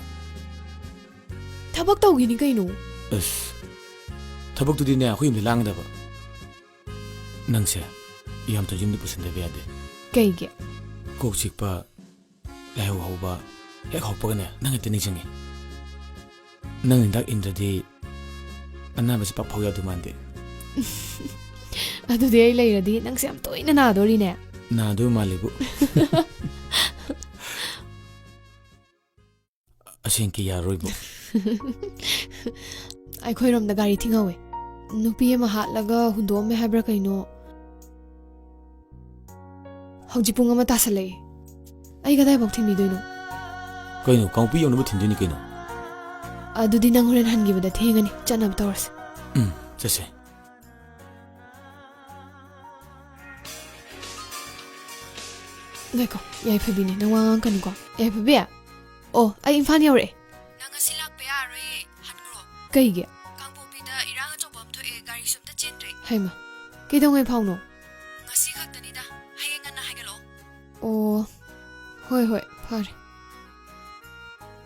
ꯊꯕꯛ ꯇꯧꯈꯤꯅꯤ ꯀꯩꯅꯣ ꯑꯁ ꯊꯕꯛꯇꯨꯗꯤꯅꯦ ꯑꯩꯈꯣꯏ ꯌꯨꯝꯗ ꯂꯥꯡꯒꯗꯕ ꯅꯪꯁꯦ ꯌꯥꯝꯇ ꯌꯨꯝꯗ ꯄꯨꯁꯤꯟꯗꯕ ꯌꯥꯗꯦ ꯀꯩꯒꯤ ꯀꯣꯛ ꯆꯤꯛꯄ ꯂꯥꯏꯍꯧ ꯍꯧꯕ ꯍꯦꯛ ꯍꯧꯔꯛꯄꯒꯅꯦ ꯅꯪ ꯍꯦꯛꯇ ꯅꯤꯡꯁꯤꯡꯉꯤ ꯅꯪ ꯍꯤꯗꯥꯛ ꯏꯟꯗ꯭ꯔꯗꯤ ꯑꯅꯥꯕꯁꯤ ꯄꯥꯛ ꯐꯥꯎ ꯌꯥꯗꯧ ꯃꯥꯟꯗꯦ ꯑꯗꯨꯗꯤ ꯑꯩ ꯂꯩꯔꯗꯤ ꯅꯪꯁꯦ ꯌꯥꯝ ꯇꯣꯏꯅ ꯅꯥꯗꯣꯔꯤꯅꯦ ꯅꯥꯗꯣꯏ ꯃꯥꯜꯂꯤꯕꯨ ꯑꯁꯦꯡꯀꯤ ꯌꯥꯔꯣꯏꯕꯨ ꯑꯩꯈꯣꯏꯔꯣꯝꯗ ꯒꯥꯔꯤ ꯊꯤꯡꯍꯧꯋꯦ ꯅꯨꯄꯤ ꯑꯃ ꯍꯥꯠꯂꯒ ꯍꯨꯟꯗꯣꯛꯑꯝꯃꯦ ꯍꯥꯏꯕ꯭ꯔꯥ ꯀꯩꯅꯣ ꯍꯧꯖꯤꯛ ꯄꯨꯡ 1 ꯇꯥꯁꯜꯂꯛꯑꯦ ꯑꯩ ꯀꯗꯥꯏꯐꯥꯎ ꯊꯤꯟꯕꯤꯗꯣꯏꯅꯣ ꯀꯩꯅꯣ ꯀꯥꯡꯄꯤ ꯌꯧꯅꯕ ꯊꯤꯟꯗꯣꯏꯅꯤ ꯀꯩꯅꯣ ꯑꯗꯨꯗꯤ ꯅꯪ ꯍꯣꯔꯦꯟ ꯍꯟꯈꯤꯕꯗ ꯊꯦꯡꯉꯅꯤ ꯆꯠꯅꯕ ꯇꯧꯔꯁꯤ ꯆꯠꯁꯦ ꯉꯥꯏꯈꯣ ꯌꯥꯏꯐꯕꯤꯅꯦ ꯅꯪ ꯋꯥ ꯉꯥꯡꯀꯅꯨꯀꯣ ꯌꯥꯏꯐꯕꯤ ꯑꯣ ꯑꯩ ꯏꯝꯐꯥꯜ ꯌꯧꯔꯛꯑꯦ ꯅꯪ ꯉꯁꯤ ꯂꯥꯛꯄ ꯌꯥꯔꯣꯏꯌꯦ ꯍꯟꯈ꯭ꯔꯣ ꯀꯩꯒꯤ ꯀꯥꯡꯄꯣꯛꯄꯤꯗ ꯏꯔꯥꯡ ꯑꯆꯧꯕ ꯑꯃ ꯊꯣꯛꯑꯦ ꯒꯥꯔꯤꯁꯨ ꯑꯝꯇ ꯆꯦꯟꯗ꯭ꯔꯦ ꯍꯩꯃ ꯀꯩꯗꯧꯉꯩ ꯐꯥꯎꯅꯣ ꯉꯁꯤ ꯈꯛꯇꯅꯤꯗ ꯍꯌꯦꯡ ꯉꯟꯅ ꯍꯥꯏꯒꯠꯂꯛꯑꯣ ꯑꯣ ꯍꯣꯏ ꯍꯣꯏ ꯐꯔꯦ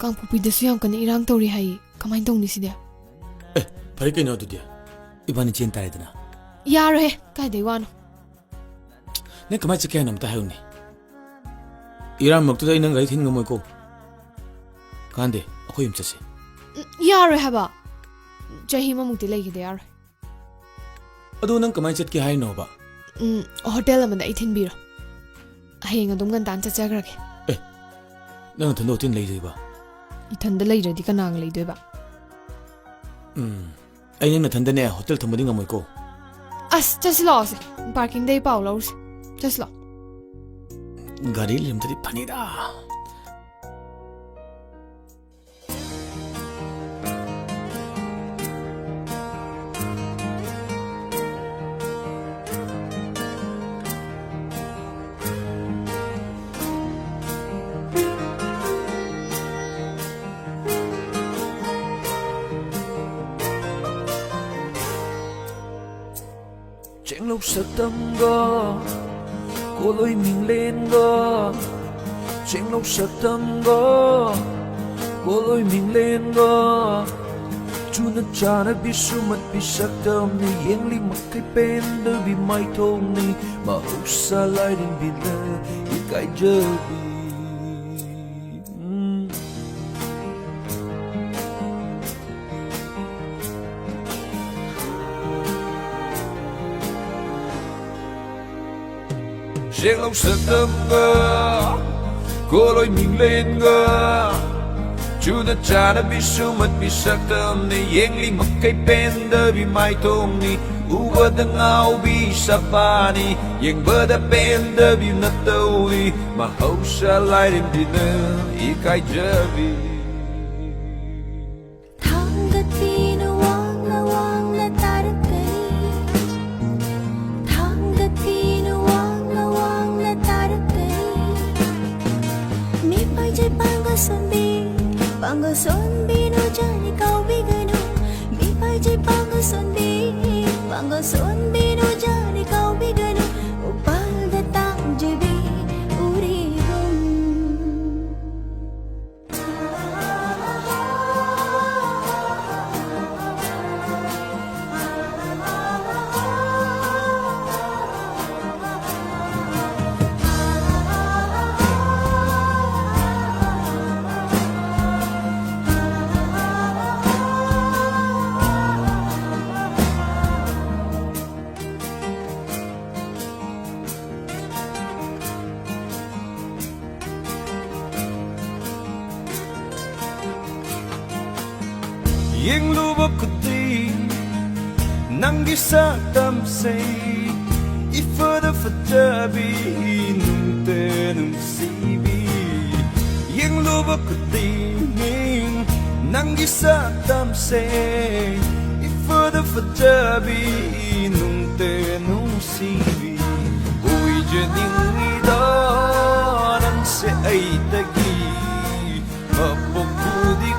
ꯀꯥꯡꯄꯣꯛꯄꯤꯗꯁꯨ ꯌꯥꯝ ꯀꯟꯅ ꯏꯔꯥꯡ ꯇꯧꯔꯤ ꯍꯥꯏꯌꯦ ꯀꯃꯥꯏꯅ ꯇꯧꯅꯤ ꯁꯤꯗꯤ ꯐꯔꯦ ꯀꯩꯅꯣ ꯑꯗꯨꯗꯤ ꯏꯕꯥꯅꯤ ꯆꯦꯟ ꯇꯥꯔꯦꯗꯅ ꯌꯥꯔꯣꯏꯍꯦ ꯀꯥꯏꯗꯩ ꯋꯥꯅꯣ ꯅꯪ ꯀꯃꯥꯏꯅ ꯆꯠꯀꯦ ꯍꯥꯏꯅꯣ ꯑꯝꯇ ꯍꯥꯏꯌꯨꯅꯦ ꯏꯔꯥꯡ ꯃꯔꯛꯇꯨꯗ ꯑꯩ ꯅꯪ ꯒꯥꯔꯤ ꯊꯤꯟ ꯉꯝꯃꯣꯏꯀꯣ ꯀꯥꯟꯗꯦ ꯑꯩꯈꯣꯏ ꯌꯨꯝ ꯆꯠꯁꯦ ꯌꯥꯔꯣꯏ ꯍꯥꯏꯕ ꯆꯍꯤ ꯑꯃꯃꯨꯛꯇꯤ ꯂꯩꯈꯤꯗ ꯌꯥꯔꯣꯏ ꯑꯗꯣ ꯅꯪ ꯀꯃꯥꯏꯅ ꯆꯠꯀꯦ ꯍꯥꯏꯅꯣꯕ ꯍꯣꯇꯦꯜ ꯑꯃꯗ ꯑꯩ ꯊꯤꯟꯕꯤꯔꯣ ꯍꯌꯦꯡ ꯑꯗꯨꯝ ꯉꯟꯇꯥꯅ ꯆꯠꯆꯈ꯭ꯔꯒꯦ ꯅꯪ ꯅꯊꯟꯗ ꯍꯣꯇꯦꯜ ꯂꯩꯗꯣꯏꯕ ꯏꯊꯟꯗ ꯂꯩꯗ꯭ꯔꯗꯤ ꯀꯅꯥꯒ ꯂꯩꯗꯣꯏꯕ ꯑꯩ ꯅꯪ ꯅꯊꯟꯗꯅꯦ ꯍꯣꯇꯦꯜ ꯊꯝꯕꯗꯤ ꯉꯝꯃꯣꯏꯀꯣ ꯑꯁ ꯆꯠꯁꯤ ꯂꯥꯛꯑꯣꯁꯦ ꯄꯥꯔꯀꯤꯡꯗꯩ ꯄꯥꯎ ꯂꯧꯔꯨꯁꯦ ꯆꯠꯁꯤ ꯂꯥꯛꯑꯣ ꯒꯥꯔꯤ ꯂꯩꯔꯝꯗꯗꯤ ꯐꯅꯤꯗ Chuyện lúc sợ tâm go cô lối mình lên go Chuyện lúc sợ tâm go cô lối mình lên go Chú nó cha nó biết số mất biết sắc tâm Ni yên li mặc cái bên đôi bị mai thông ni Mà hút xa lại đến bị lơ Ý cái dơ bị Riêng lòng sợ tâm ngờ cô lối mình lên ngờ chú đã cha đã biết số mất biết sắc tâm này yên li mặc cái bên đời bị mai thông ni u vợ đang ngao bị sắp ba ni yên vợ đã bên đời bị nát tàu ni mà hậu xa lại đến đi nữa ý cái giờ bị Bangga son bi no jani kau bi gano mi pai jai bangga son bi bangga son bi no jani kau bi gano upal datang je bi uri hum Yang lupa kuti Nanggi sa tam say Ifada fatabi Nung te nung sibi Yang lupa kuti Nanggi sa tam say Ifada fatabi Nung te nung sibi Uy janing ida Nang se ay tagi Mapapudik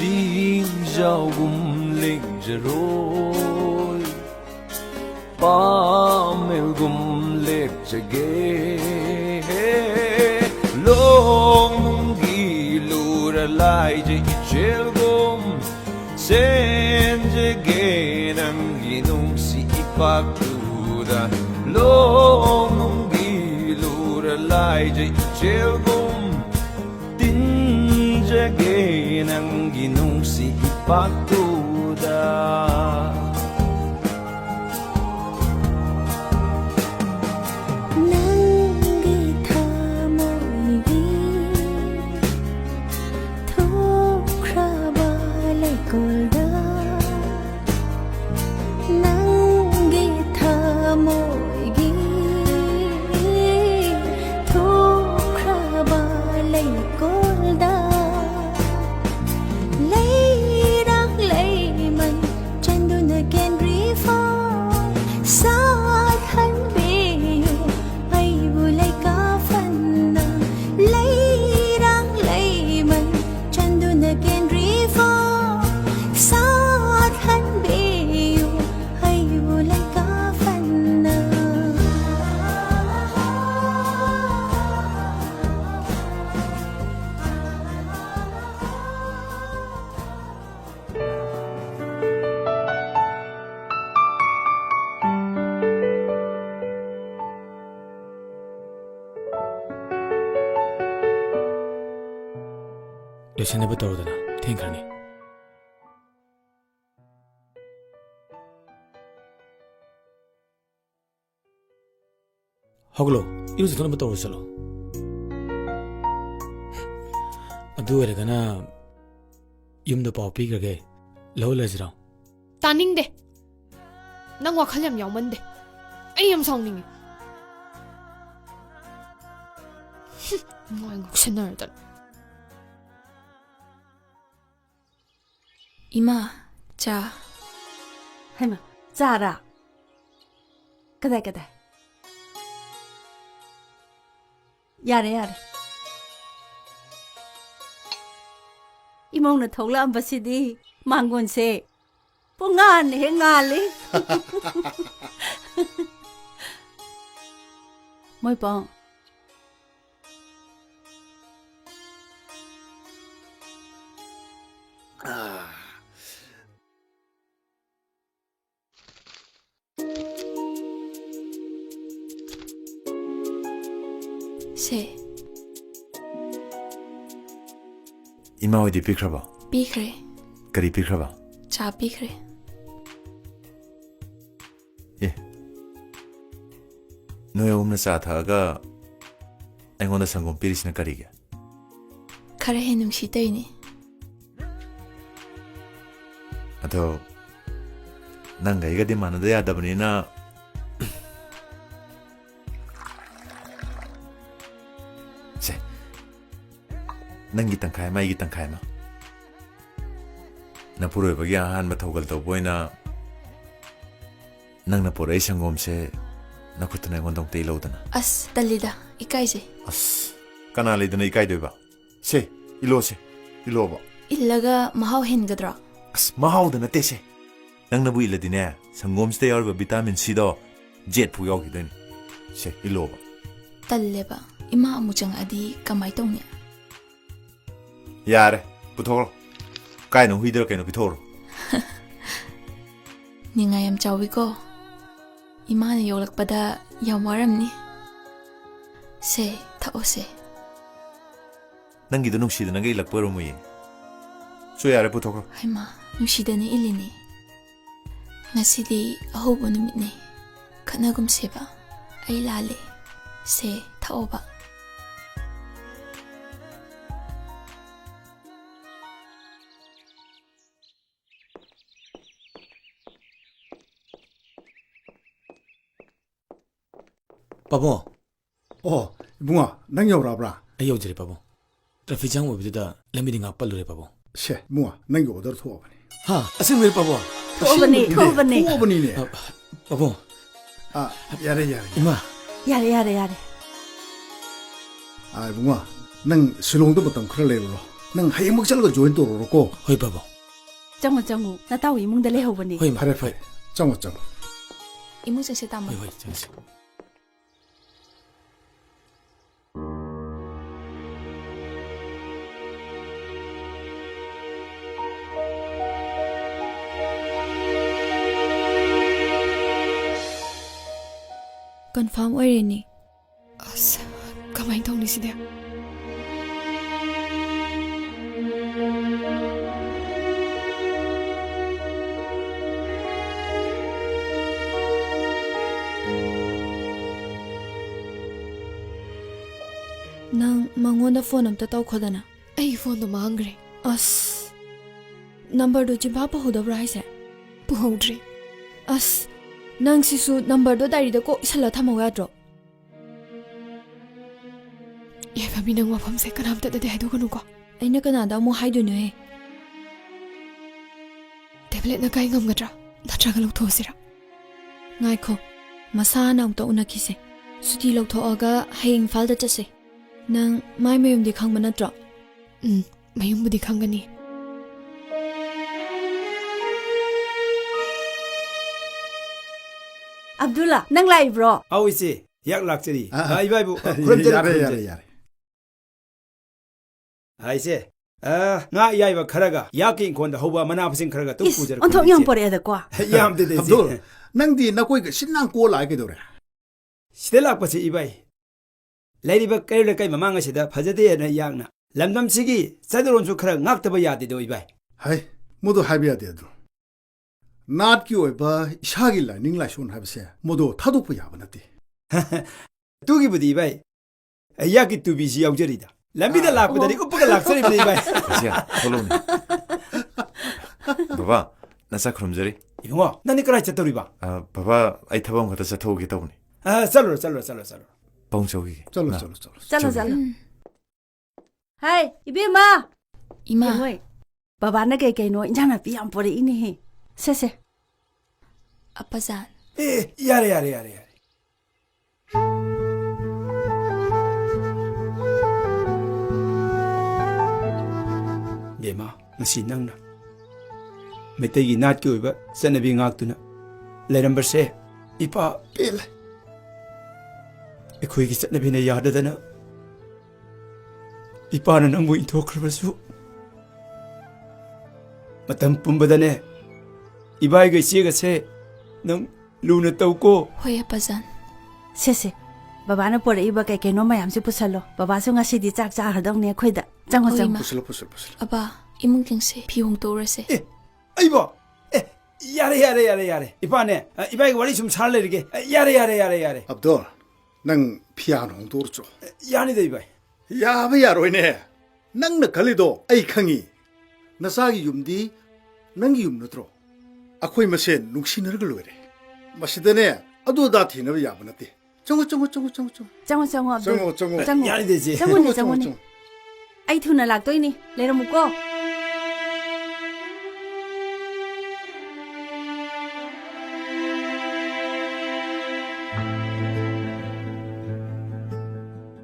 chim giao gum linh rồi ba mel gum lek chage long gi lura lai je chel gum sen je nang gi nung si ipak tura long gi lura lai je chel gum tin je nang gi nung si ipak tura loisanaba tꯧrodana thengkrani hoglo irujathonaba tawro chalo adu eragana yumda paw pigrage law lajra तानिंग दे नंग वाखल यम यावमन दे आई यम sounding मोय गक्सनर the इमा चा हेमा चारा कदाई कदाई यारे यारे इमौना थौलांबसिदी मांगोनसे पुंगान हे ngaली मोय पांग से इमा होइदि पिख्रबा पिख्रे करी पिख्रबा चा पिख्रे नोय उमना चा थागा ऐंगोंदा संगोम पिरिसना करिगे खरे हे नुंगसितैनि अदो नंगा इगदि मानदा यादबनिना से नंगी तंखाय माइगी तंखाय मा नपुरोयबगी अहानबा थौगल तौबोयना नंगना पोरई संगोम से नखुतना ऐंगोंदों ते लौदना अस तल्लिदा इकाइजे अस कना लेदना इकाइदोयबा से इलोबा इल्लगा महाव हेनगद्रा अस महावदा नते से नंगना बु इलदिने संगोम से यारबा विटामिन सी दो जेट फु यावगिदोनि से इलोबा तल्लेबा इमा अमुचंग अदी कमाई तौने यारे पुथोर काइनो हुइदर काइनो पिथोर निंगाय यम चाविको इमा ने योलकपदा यम वारमनी से थाओ से नंगी नुंगसिद नंगी लकपरो मुई सो यारे पुथोर Haima नुंसिदने इलिनी ngasidi ahobo numitne khanagum seba ai lale se thaoba पाबो ओ इबुंगा नंग यौराब्रा आई यौजरे पाबो ट्रैफिक जाम ओबिदा लंबी दिंगा पल्लुरे पाबो शे मुआ नंग ऑर्डर थोबनी हा असिंग मेरे पाबो थोबनी ने पाबो यारे इमा यारे इबुंगा नंग शिलोंग तो मतम खरा लेरो ꯅꯪ ꯍꯌꯦꯡꯃꯛ ꯆꯠꯂꯒ ꯖꯣꯏꯟ ꯇꯧꯔꯣꯀꯣ. ꯍꯣꯏ ꯄꯥꯕꯨꯡ. ꯆꯪꯉꯣ ꯅꯇꯥꯎ ꯏꯃꯨꯡꯗ ꯂꯩꯍꯧꯕꯅꯤ. ꯍꯣꯏ ꯐꯔꯦ ꯆꯪꯉꯣ. 이모생세 따모. ꯍꯣꯏ ꯆꯪꯁꯤ. ꯀꯟꯐꯥꯔꯝ ꯑꯣꯏꯔꯦꯅꯤ. ꯑꯁ ꯀꯃꯥꯏꯅ ꯇꯧꯅꯤ ꯁꯤꯗꯤ? ꯅꯪ ꯃꯉꯣꯟꯗ ꯐꯣꯟ ꯑꯝꯇ ꯇꯧꯈꯣꯗꯅ. ꯑꯩ ꯐꯣꯟꯗꯣ ꯃꯥꯡꯈ꯭ꯔꯦ. ꯑꯁ ꯅꯝꯕꯔꯗꯣ ꯆꯤꯟꯐꯥ ꯄꯨꯍꯧꯗꯕ꯭ꯔꯥ ꯍꯥꯏꯁꯦ? ꯄꯨꯍꯧꯗ꯭ꯔꯤ. ꯑꯁ ꯅꯪ ꯁꯤꯁꯨ ꯅꯝꯕꯔꯗꯣ ꯗꯥꯏꯔꯤꯗ ꯀꯣꯛ ꯏꯁꯜꯂ ꯊꯝꯃꯧ ꯌꯥꯗ꯭ꯔꯣ? ꯌꯥꯏꯐꯕꯤ ꯅꯪ ꯋꯥꯐꯝꯁꯦ ꯀꯅꯥꯝꯇꯗꯗꯤ ꯍꯥꯏꯗꯣꯛꯀꯅꯨꯀꯣ. ꯑꯩꯅ ꯀꯅꯥꯗ ꯑꯃꯨꯛ ꯍꯥꯏꯗꯣꯏꯅꯣꯍꯦ? ꯇꯦꯕ꯭ꯂꯦꯠꯅ ꯀꯥꯏ ꯉꯝꯒꯗ꯭ꯔꯥ? ꯅꯠꯇ꯭ꯔꯒ ꯂꯧꯊꯣꯛꯑꯁꯤꯔꯥ? ꯉꯥꯏꯈꯣ ꯃꯁꯥꯅ ꯑꯃꯨꯛꯇ ꯎꯅꯈꯤꯁꯦ. ꯁꯨꯇꯤ ꯂꯧꯊꯣꯛꯑꯒ ꯍꯌꯦꯡ ꯏꯝꯐꯥꯜꯗ ꯆꯠꯁꯦ. ꯅꯪ ꯃꯥꯏ ꯃꯌꯨꯝꯗꯤ ꯈꯪꯕ ꯅꯠꯇ꯭ꯔꯣ? ꯃꯌꯨꯝꯕꯨꯗꯤ ꯈꯪꯒꯅꯤ. ꯑꯕꯗꯨꯜꯂꯥ ꯅꯪ ꯂꯥꯛꯏꯕ꯭ꯔꯣ? ꯑꯧ ꯏꯆꯦ ꯌꯥꯛ ꯂꯥꯛꯆꯔꯤ. ꯏꯕꯥꯏꯕꯨ ꯌꯥꯔꯦ. ꯏꯆꯦ ꯉꯥ ꯑꯌꯥꯏꯕ ꯈꯔꯒ ꯌꯥꯛꯀꯤ ꯏꯪꯈꯣꯜꯗ ꯍꯧꯕ ꯃꯅꯥ ꯃꯁꯤꯡ ꯈꯔꯒ ꯇꯨꯝ ꯄꯨꯖꯔꯛꯄꯅꯤ. ꯑꯣꯟꯊꯣꯛ ꯌꯥꯝ ꯄꯣꯔꯛꯑꯦꯗꯀꯣ. ꯌꯥꯝꯗꯦꯗ ꯏꯆꯦ. ꯑꯕꯗꯨꯜ ꯅꯪꯗꯤ ꯅꯀꯣꯏꯒ ꯁꯤꯟꯅꯥꯡ ꯀꯣ ꯂꯥꯛꯑꯦ ꯀꯩꯗꯧꯔꯦ? ꯁꯤꯗ ꯂꯥꯛꯄꯁꯤ ꯏꯕꯥꯏ ꯂꯩꯔꯤꯕ ꯀꯩꯔꯣꯜ ꯂꯩꯀꯥꯏ ꯃꯃꯥꯡ ꯑꯁꯤꯗ ꯐꯖꯗꯦꯅ ꯌꯥꯛꯅ ꯂꯝꯗꯝꯁꯤꯒꯤ ꯆꯠꯅꯔꯣꯟꯁꯨ ꯈꯔ ꯉꯥꯛꯇꯕ ꯌꯥꯗꯦꯗꯣ ꯏꯕꯥꯏ. ꯍꯥꯏ ꯃꯗꯨ ꯍꯥꯏꯕ ꯌꯥꯗꯦ ꯑꯗꯨ. ꯅꯥꯠꯀꯤ ꯑꯣꯏꯕ ꯏꯁꯥꯒꯤ ꯂꯥꯏꯅꯤꯡ ꯂꯥꯏꯁꯣꯟ ꯍꯥꯏꯕꯁꯦ ꯃꯗꯨ ꯊꯥꯗꯣꯛꯄ ꯌꯥꯕ ꯅꯠꯇꯦ. ꯇꯨꯒꯤꯕꯨꯗꯤ ꯏꯕꯥꯏ ꯌꯥꯛꯀꯤ ꯇꯨꯕꯤꯁꯤ ꯌꯥꯎꯖꯔꯤꯗ. ꯂꯝꯕꯤꯗ ꯂꯥꯛꯄꯗꯗꯤ ꯎꯞꯄꯒ ꯂꯥꯛꯆꯔꯤꯕꯅꯤ ꯏꯕꯥꯏ. ꯊꯣꯛꯂꯛꯎꯅꯦ. ꯕꯕꯥ ꯅꯆꯥ ꯈꯨꯔꯨꯝꯖꯔꯤ. ꯏꯕꯨꯡꯉꯣ ꯅꯪꯗꯤ ꯀꯗꯥꯏ ꯆꯠꯇꯧꯔꯤꯕ? ꯕꯕꯥ ꯑꯩ ꯊꯕꯛ ꯑꯃꯈꯛꯇ ꯆꯠꯊꯣꯛꯎꯒꯦ ꯇꯧꯕꯅꯤ. ꯆꯠꯂꯨꯔꯣ. ꯄꯥꯎꯡ ꯆꯧꯈꯤꯒꯦ. ꯆꯠꯂꯣ. ꯍꯥꯏ 이베마. 이마. ꯍꯣꯏ ꯕꯕꯥꯅ ꯀꯩꯅꯣ ꯏꯟꯖꯥꯡ ꯅꯥꯄꯤ ꯌꯥꯝ ꯄꯣꯔꯛꯏꯅꯦꯍꯦ. ꯁꯦ. 아빠잔. ꯌꯥꯔꯦ. ꯕꯦꯃꯥ ꯉꯁꯤ ꯅꯪꯅ ꯃꯩꯇꯩꯒꯤ ꯅꯥꯠꯀꯤ ꯑꯣꯏꯕ ꯆꯠꯅꯕꯤ ꯉꯥꯛꯇꯨꯅ ꯂꯩꯔꯝꯕꯁꯦ ꯏꯄꯥ ꯄꯦꯜꯂꯦ. ꯑꯩꯈꯣꯏꯒꯤ ꯆꯠꯅꯕꯤꯅ ꯌꯥꯗꯗꯅ ꯏꯄꯥꯅ ꯅꯪꯕꯨ ꯏꯟꯊꯣꯛꯈ꯭ꯔꯕꯁꯨ ꯃꯇꯝ ꯄꯨꯝꯕꯗꯅꯦ 이바이가 이씨가세 능 루나 떠고 ꯍꯣꯏ 아빠잔. ꯁꯦ ꯕꯕꯥꯅ ꯄꯣꯔꯛꯏꯕ ꯀꯩꯅꯣ ꯃꯌꯥꯝꯁꯦ ꯄꯨꯁꯜꯂꯣ. ꯕꯕꯥꯁꯨ ꯉꯁꯤꯗꯤ ꯆꯥꯛ ꯆꯥꯔꯗꯧꯅꯦ ꯑꯩꯈꯣꯏꯗ. ꯆꯪꯉꯣ. ꯄꯨꯁꯜꯂꯣ. 아빠 이문경씨 비용 떠오르세. 아이고 야래 이빠네 이바이가 와리 좀 살래리게 야래 abdul nang piano hong tur cho 야니데 이바이 ya ba ya roi ne nang na khali do ai khangi nasagi yumdi nang yum natro akhoi masen nungsinar ga loire masidane adu da thina ba ya banate chongo abdul 야니데 지 chongo ai thuna laktoini leiramuko.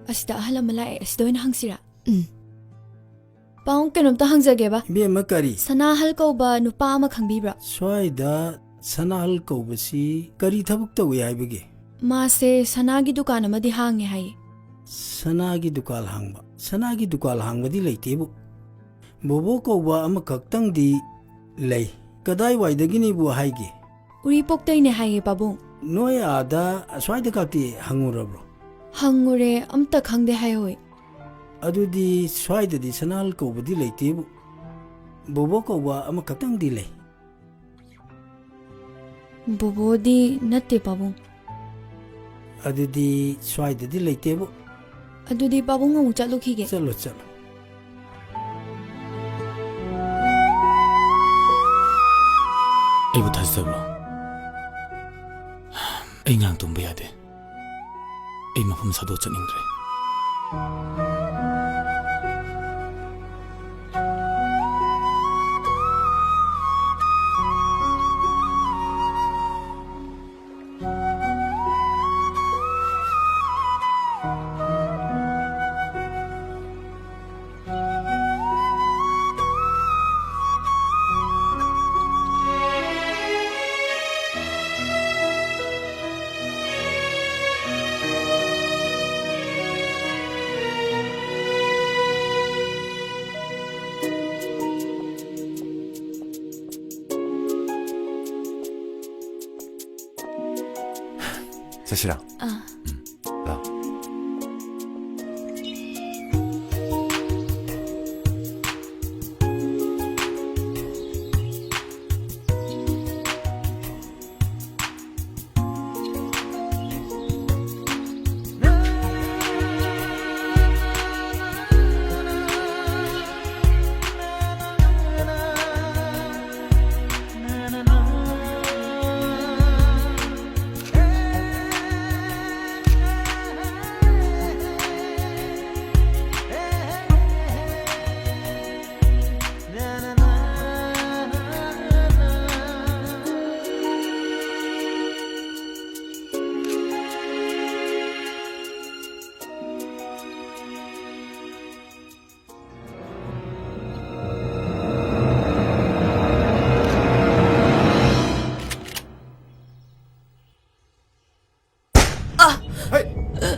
ꯑꯁꯤꯗ ꯑꯍꯜ ꯑꯃ ꯂꯥꯛꯑꯦ. ꯑꯁꯤꯗ ꯑꯣꯏꯅ ꯍꯪꯁꯤꯔꯥ? ꯄꯥꯎꯡ ꯀꯩꯅꯣꯝꯇ ꯍꯪꯖꯒꯦꯕ. ꯏꯕꯦꯝꯃ ꯀꯔꯤ? ꯁꯅꯥꯍꯜ ꯀꯧꯕ ꯅꯨꯄꯥ ꯑꯃ ꯈꯪꯕꯤꯕ꯭ꯔꯥ? ꯁ꯭ꯋꯥꯏꯗ ꯁꯅꯥꯍꯜ ꯀꯧꯕꯁꯤ ꯀꯔꯤ ꯊꯕꯛ ꯇꯧꯏ ꯍꯥꯏꯕꯒꯦ? ꯃꯥꯁꯦ ꯁꯅꯥꯒꯤ ꯗꯨꯀꯥꯟ ꯑꯃꯗꯤ ꯍꯥꯡꯉꯦ ꯍꯥꯏꯌꯦ. ꯁꯅꯥꯒꯤ ꯗꯨꯀꯥꯟ ꯍꯥꯡꯕ? ꯁꯅꯥꯒꯤ ꯗꯨꯀꯥꯟ ꯍꯥꯡꯕꯗꯤ ꯂꯩꯇꯦꯕꯨ. ꯕꯣꯕꯣ ꯀꯧꯕ ꯑꯃꯈꯛꯇꯪꯗꯤ ꯂꯩ. ꯀꯗꯥꯏꯋꯥꯏꯗꯒꯤꯅꯤꯕꯨ ꯍꯥꯏꯒꯦ? ꯎꯔꯤꯄꯣꯛꯇꯩꯅꯦ ꯍꯥꯏꯌꯦ ꯄꯥꯕꯨꯡ. ꯅꯣꯏ ꯑꯥꯗ ꯑꯁ꯭ꯋꯥꯏꯗ ꯀꯥꯇꯤ ꯍꯪꯉꯨꯔꯕ꯭ꯔꯣ? ꯍꯪꯉꯨꯔꯦ ꯑꯝꯇ ꯈꯪꯗꯦ ꯍꯥꯏꯍꯣꯏ. ꯑꯗꯨꯗꯤ ꯁ꯭ꯋꯥꯏꯗꯗꯤ ꯁꯅꯥꯍꯜ ꯀꯧꯕꯗꯤ ꯂꯩꯇꯦꯕꯨ. ꯕꯣꯕꯣ ꯀꯧꯕ ꯑꯃꯈꯛꯇꯪꯗꯤ ꯂꯩ. ꯕꯣꯕꯣꯗꯤ ꯅꯠꯇꯦ ꯄꯥꯕꯨꯡ. ꯑꯗꯨꯗꯤ ꯁ꯭ꯋꯥꯏꯗꯗꯤ ꯂꯩꯇꯦꯕꯨ. ꯑꯗꯨꯗꯤ ꯄꯥꯕꯨꯡ ꯑꯃꯨꯛ ꯆꯠꯂꯨꯈꯤꯒꯦ. ꯆꯠꯂꯣ. ꯑꯩꯕꯨ ꯊꯥꯖꯗꯕ꯭ꯔꯣ? ꯑꯩ ꯉꯥꯡ ꯇꯨꯝꯕ ꯌꯥꯗꯦ. ꯑꯩ ꯃꯐꯝ ꯁꯥꯗꯣꯛ ꯆꯠꯅꯤꯡꯗ꯭ꯔꯦ. 사실아. 나.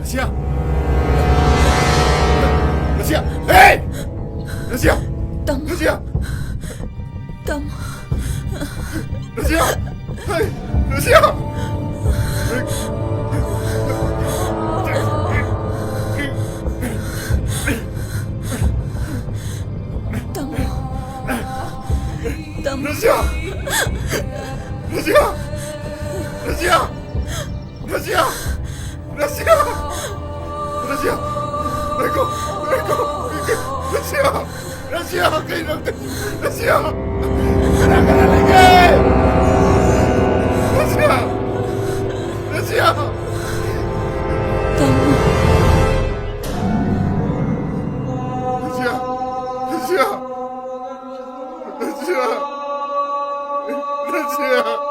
러시아! 러시아! 에이! 러시아! 러시아! 러시아! 에이! 러시아! 러시아! 러시아! 러시아! 러시아! 러시아! 러시아! 아이고! 아이고! 러시아! 러시아! 그이런데 러시아! 가라 러시아! 러시아! 러시아! 러시아! 러시아!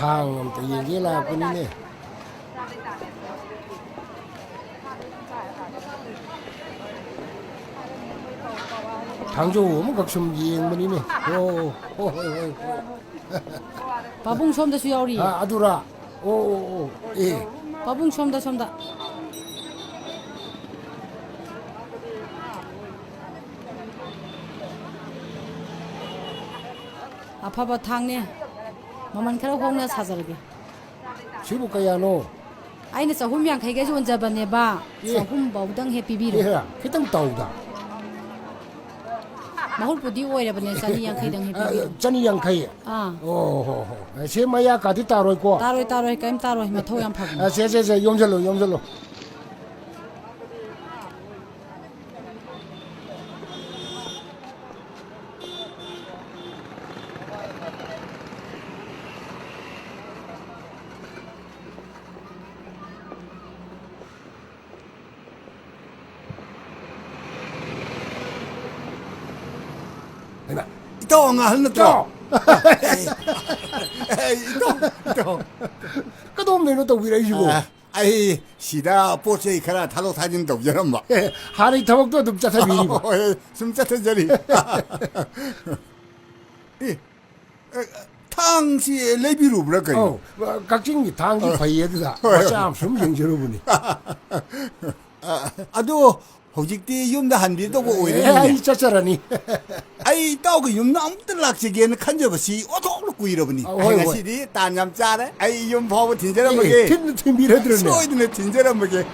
thang tự nhiên cái là cái này thằng chú uống một sum giềng bên này ô 바봉 솜다 수야우리. 아두라 오 예. 바봉 솜다. 아파봐 탕네. 마만 khá 홍나 사자르게. 시부 까야노 아이는 저 훈명 가게 좋은 자반네 봐. 저훈 바우당 해피비로. 예. 그땅 따우다 마홀부디 오이라버네 자니 양카이당 해피비로. 짠이 양카이 오 세마야 가디 따로 있고 따로 까임 따로 해 토 양파고. 세세세 용절로 ito nga hal na to. ito. 그도 메뉴 또 위라이시고 ay sida poche ikara thalo thajin to jaram ba. 하리 타먹도 dum짜타 비리고 숨짜타 자리. 탕시 레비루 브라카. 각진이 당기 파이에다 와참 숨정지로 보니 아도 hojikti yumda hanbi to ko oire ai chacharani ai taw ko yumna amta lakse gen khanjabasi othok kuirabani ai sidi tanyam chare ai yum phaw thinjara mage tin biradrone soidne thinjara mage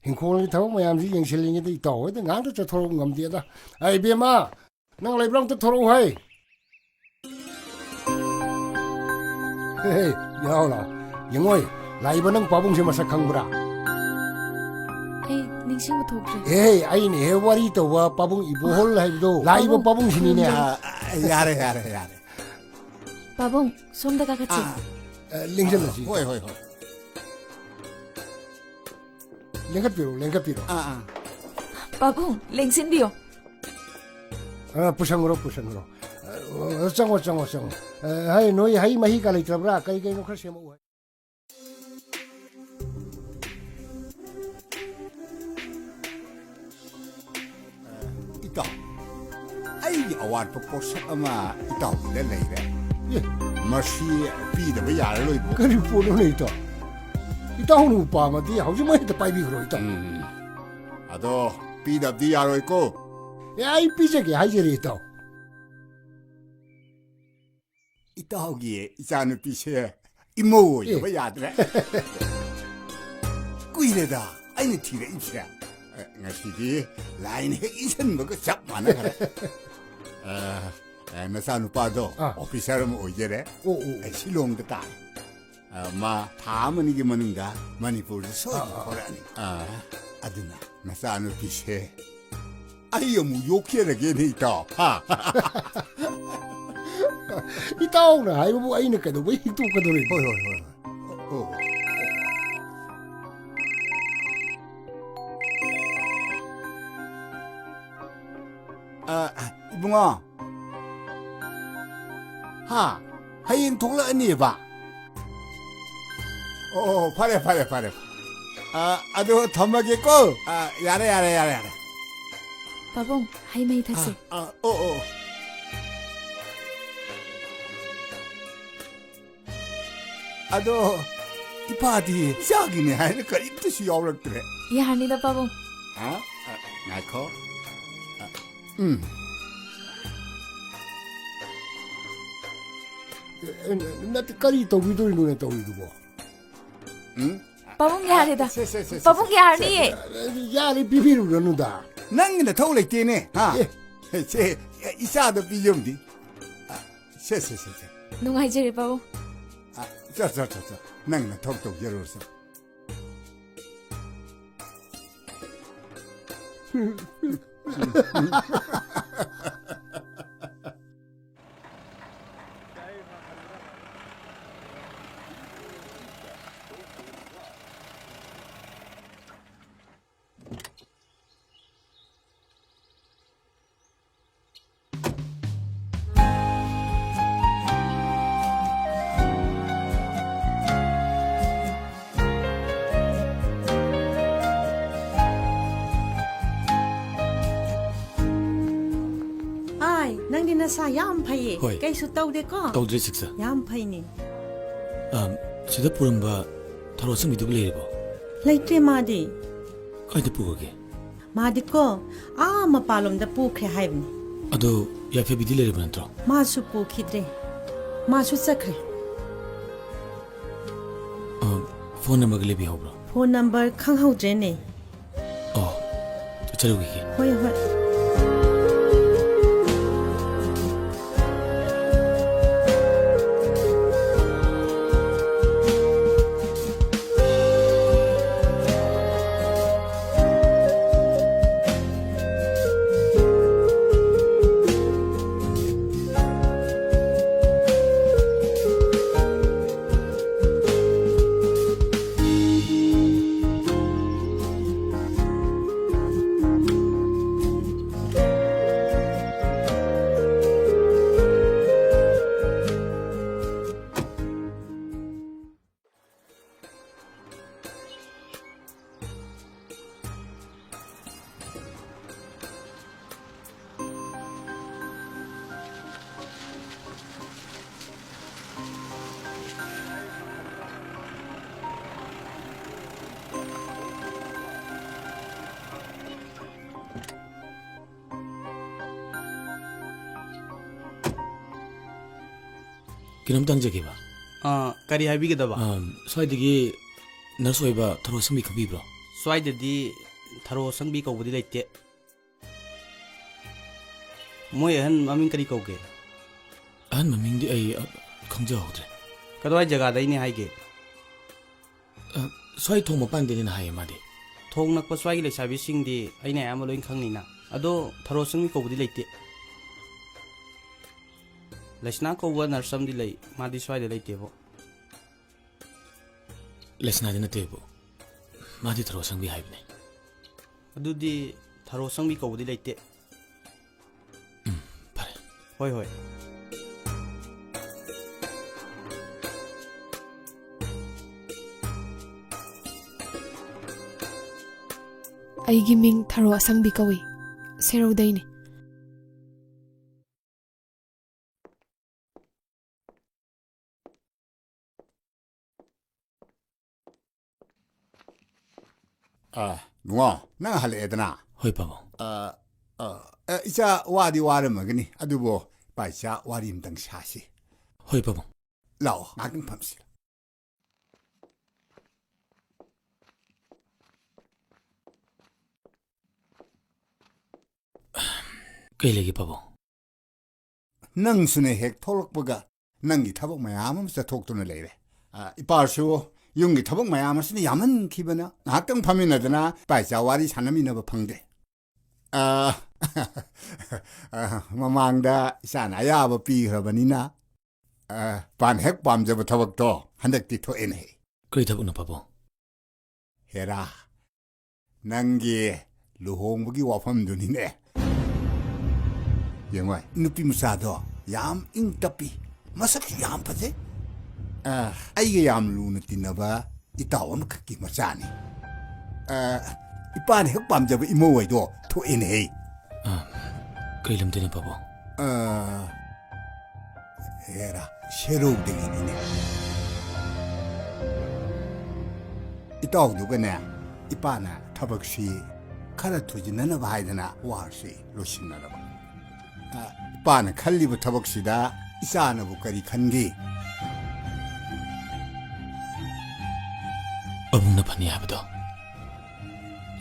hinkhol thaw mayam ji yengsiling de taw de ngang to thoro ngam dia da ai bema nang leibrang to thoro hai 야오라 영어이 라이브는 바봉시 마사 강부라 에이 닝싱부터 그래 에이 아이니 해와리 또와 바봉 이보홀 해도 라이브 바봉신이네 야래 바봉 솜다가 같이 링절라지 호이 랭카피로 바봉 랭신비요 부상으로 짱어 하이 너희 하이 마히 갈이 잡라 까이 놓고 세모 ꯑꯩꯒꯤ ꯑꯋꯥꯠꯄ ꯄꯣꯠꯁꯛ ꯑꯃ ꯏꯇꯥꯎꯒꯤꯗ ꯂꯩꯔꯦ ꯃꯁꯤ ꯄꯤꯗꯕ ꯌꯥꯔꯔꯣꯏꯕꯣ ꯀꯔꯤ ꯄꯣꯠꯅꯣꯅꯦ ꯏꯇꯥꯎ ꯏꯇꯥꯎꯅ ꯄꯥꯝꯃꯗꯤ ꯍꯧꯖꯤꯛꯃꯛ ꯍꯦꯛꯇ ꯄꯥꯏꯕꯤꯈ꯭ꯔꯣ ꯏꯇꯥꯎ ꯑꯗꯣ ꯄꯤꯗꯕꯗꯤ ꯌꯥꯔꯣꯏꯀꯣ ꯑꯩ ꯄꯤꯖꯒꯦ ꯍꯥꯏꯖꯔꯤ ꯏꯇꯥꯎ ꯏꯇꯥꯎꯒꯤ ꯏꯆꯥꯅꯨꯄꯤꯁꯦ ꯏꯃꯧ ꯑꯣꯏꯗꯕ ꯌꯥꯗ꯭ꯔꯦ ꯀꯨꯏꯔꯦꯗ ꯑꯩꯅ ꯊꯤꯔꯛꯏꯁꯦ ꯉꯁꯤꯗꯤ ꯂꯥꯏꯅ ꯍꯦꯛ ꯏꯁꯟꯕꯒ ꯆꯞ ꯃꯥꯟꯅꯈ꯭ꯔꯦ ꯅꯆꯥꯅꯨꯄꯥꯗꯣ ꯑꯣꯐꯤꯁꯔ ꯑꯃ ꯑꯣꯏꯖꯔꯦ ꯁꯤꯂꯣꯡꯗ ꯇꯥꯏ ꯃꯥ ꯊꯥ ꯑꯃꯅꯤꯒꯤ ꯃꯅꯨꯡꯗ ꯃꯅꯤꯄꯨꯔꯗ ꯁꯣꯏꯗꯅ ꯊꯣꯔꯛꯑꯅꯤ ꯑꯗꯨꯅ ꯅꯆꯥꯅꯨꯄꯤꯁꯦ ꯑꯩ ꯑꯃꯨꯛ ꯌꯣꯛꯈꯤꯔꯒꯦꯅꯦ ꯏꯇꯥꯎ 이따오나 아이고 뭐 아이는 그래도 왜 히토거든. 이봉아. 하. 하인 동라니 봐. 파래. 아주 덤하겠고. 야래. 빠봉, 하이메이 탔어. 아도 이파디 샤기네 하는 거 입듯이 어렵더래. 야하니다 빠봉. 나코. 나 때까지 도기돌이 눈에 떠오르고. 빠봉 야하니다. 빠봉 야하니. 야리 비비를 넣는다. 낭이나 더울래 때네. 제 이사도 비좀디. 세. 농아이제리 빠봉. 자. 낭나 톡톡 열어서. ꯅꯪꯗꯤ ꯅꯁꯥ ꯌꯥꯝ ꯐꯩꯌꯦ ꯍꯣꯏ ꯀꯩꯁꯨ ꯇꯧꯗꯦꯀꯣ ꯇꯧꯗ꯭ꯔꯤ ꯁꯤꯛꯁ ꯌꯥꯝ ꯐꯩꯅꯦ ꯁꯤꯗ ꯄꯨꯔꯝꯕ ꯊꯔꯣ ꯑꯁꯪꯕꯤꯗꯨꯕꯨ ꯂꯩꯔꯤꯕꯣ ꯂꯩꯇ꯭ꯔꯦ ꯃꯥꯗꯤ ꯀꯥꯏꯗ ꯄꯨꯒꯒꯦ ꯃꯥꯗꯤꯀꯣ ꯃꯄꯥꯟꯂꯣꯝꯗ ꯄꯨꯈ꯭ꯔꯦ ꯍꯥꯏꯕꯅꯤ ꯑꯗꯣ ꯌꯥꯏꯐꯕꯤꯗꯤ ꯂꯩꯔꯤꯕ ꯅꯠꯇ꯭ꯔꯣ ꯃꯥꯁꯨ ꯄꯨꯈꯤꯗ꯭ꯔꯦ ꯃꯥꯁꯨ ꯆꯠꯈ꯭ꯔꯦ ꯐꯣꯟ ꯅꯝꯕꯔꯒ ꯂꯩꯕꯤꯍꯧꯕ꯭ꯔꯣ ꯐꯣꯟ ꯅꯝꯕꯔ ꯈꯪꯍꯧꯗ꯭ꯔꯦꯅꯦ ꯆꯠꯆꯔꯨꯈꯤꯒꯦ ꯍꯣꯏ ꯀꯩꯅꯣꯝꯇ ꯍꯪꯖꯒꯦꯕ ꯀꯔꯤ ꯍꯥꯏꯕꯤꯒꯗꯕ ꯁ꯭ꯋꯥꯏꯗꯒꯤ ꯅꯔꯁ ꯑꯣꯏꯕ ꯊꯔꯣ ꯑꯁꯪꯕꯤ ꯈꯪꯕꯤꯕ꯭ꯔꯣ ꯁ꯭ꯋꯥꯏꯗꯗꯤ ꯊꯔꯣ ꯑꯁꯪꯕꯤ ꯀꯧꯕꯗꯤ ꯂꯩꯇꯦ ꯃꯣꯏ ꯑꯍꯟ ꯃꯃꯤꯡ ꯀꯔꯤ ꯀꯧꯒꯦ ꯑꯍꯟ ꯃꯃꯤꯡꯗꯤ ꯑꯩ ꯈꯪꯖꯍꯧꯗ꯭ꯔꯦ ꯀꯗꯥꯏ ꯖꯒꯥꯗꯩꯅꯤ ꯍꯥꯏꯒꯦ ꯁ꯭ꯋꯥꯏ ꯊꯣꯡ ꯃꯄꯥꯟꯗꯩꯅꯦꯅ ꯍꯥꯏꯌꯦ ꯃꯥꯗꯤ ꯊꯣꯡ ꯅꯛꯄ ꯁ꯭ꯋꯥꯏꯒꯤ ꯂꯩꯁꯥꯕꯤꯁꯤꯡꯗꯤ ꯑꯩꯅ ꯑꯌꯥꯝꯕ ꯂꯣꯏ ꯈꯪꯅꯤꯅ ꯑꯗꯣ ꯊꯔꯣ ꯑꯁꯪꯕꯤ ꯀꯧꯕꯗꯤ ꯂꯩꯇꯦ ꯂꯩꯁꯅꯥ ꯀꯧꯕ ꯅꯔꯁ ꯑꯃꯗꯤ ꯂꯩ ꯃꯥꯗꯤ ꯁ꯭ꯋꯥꯏꯗ ꯂꯩꯇꯦꯕꯣ ꯂꯩꯁꯅꯥꯗꯤ ꯅꯠꯇꯦꯕꯣ ꯃꯥꯗꯤ ꯊꯔꯣ ꯑꯁꯪꯕꯤ ꯍꯥꯏꯕꯅꯦ ꯑꯗꯨꯗꯤ ꯊꯔꯣ ꯑꯁꯪꯕꯤ ꯀꯧꯕꯗꯤ ꯂꯩꯇꯦ ꯐꯔꯦ ꯍꯣꯏ ꯑꯩꯒꯤ ꯃꯤꯡ ꯊꯔꯣ ꯑꯁꯪꯕꯤ ꯀꯧꯏ ꯁꯦꯔꯧꯗꯩꯅꯤ ꯅꯨꯡꯉꯣ ꯅꯪ ꯍꯜꯂꯛꯑꯦꯗꯅ ꯍꯣꯏ ꯄꯥꯕꯨꯡ 이자 와디 와르먹으니 아두보 바이자 와리 임당 샤시 ꯍꯣꯏ ꯄꯥꯕꯨꯡ 라오 나경 팜시 ꯀꯩ ꯂꯩꯒꯦ ꯄꯥꯕꯨꯡ ꯅꯪꯁꯨꯅꯦ ꯍꯦꯛ ꯊꯣꯛꯂꯛꯄꯒ ꯅꯪꯒꯤ ꯊꯕꯛ ꯃꯌꯥꯝ ꯑꯃ ꯆꯠꯊꯣꯛꯇꯨꯅ ꯂꯩꯔꯦ 이빠ꯔꯁꯨ ꯌꯨꯝꯒꯤ ꯊꯕꯛ ꯃꯌꯥꯝ ꯑꯁꯤꯅ ꯌꯥꯝꯍꯟꯈꯤꯕꯅ ꯉꯥꯏꯍꯥꯛꯇꯪ ꯐꯝꯃꯤꯟꯅꯗꯅ ꯏꯄꯥ ꯋꯥꯔꯤ ꯁꯥꯟꯅꯃꯤꯟꯅꯕ ꯐꯪꯗꯦ ꯃꯃꯥꯡꯗ 이사ꯅ ꯑꯌꯥꯕ ꯄꯤꯈ꯭ꯔꯕꯅꯤ나 ꯄꯥꯟ ꯍꯦꯛ ꯄꯥꯝꯖꯕ ꯊꯕꯛꯇꯣ ꯍꯟꯗꯛꯇꯤ ꯊꯣꯛꯑꯦꯅꯦ ꯀꯔꯤ ꯊꯕꯛꯅꯣ ꯄꯥꯕꯨꯡ ꯍꯦꯔꯥ ꯅꯪꯒꯤ ꯂꯨꯍꯣꯡꯕꯒꯤ ꯋꯥꯐꯝꯗꯨꯅꯤꯅꯦ ꯌꯦꯡꯉꯣ ꯅꯨꯄꯤ ꯃꯆꯥꯗꯣ ꯌꯥꯝ ꯏꯪ ꯇꯞꯄꯤ ꯃꯁꯛꯁꯨ ꯌꯥꯝ ꯐꯖꯩ ꯑꯩꯒ ꯌꯥꯝ ꯂꯨꯅ ꯇꯤꯟꯅꯕ ꯏꯇꯥꯎ ꯑꯃꯈꯛꯀꯤ ꯃꯆꯥꯅꯤ ꯏꯄꯥꯅ ꯍꯦꯛ ꯄꯥꯝꯖꯕ ꯏꯃꯧꯍꯣꯏꯗꯣ ꯊꯣꯛꯑꯦꯅꯦ ꯀꯩ ꯂꯝꯗꯩꯅꯣ ꯄꯥꯕꯨꯡ ꯍꯦꯔꯥ ꯁꯦꯔꯧꯗꯒꯤꯅꯤꯅꯦ ꯏꯇꯥꯎꯗꯨꯒꯅꯦ ꯏꯄꯥꯅ ꯊꯕꯛꯁꯤ ꯈꯔ ꯊꯨꯖꯤꯟꯅꯅꯕ ꯍꯥꯏꯗꯅ ꯋꯥꯔꯁꯤ ꯂꯣꯏꯁꯤꯟꯅꯔꯕ ꯏꯄꯥꯅ ꯈꯜꯂꯤꯕ ꯊꯕꯛꯁꯤꯗ 이사ꯅꯕꯨ ꯀꯔꯤ ꯈꯟꯒꯦ ꯄꯥꯕꯨꯡꯅ ꯐꯅꯤ ꯍꯥꯏꯕꯗꯣ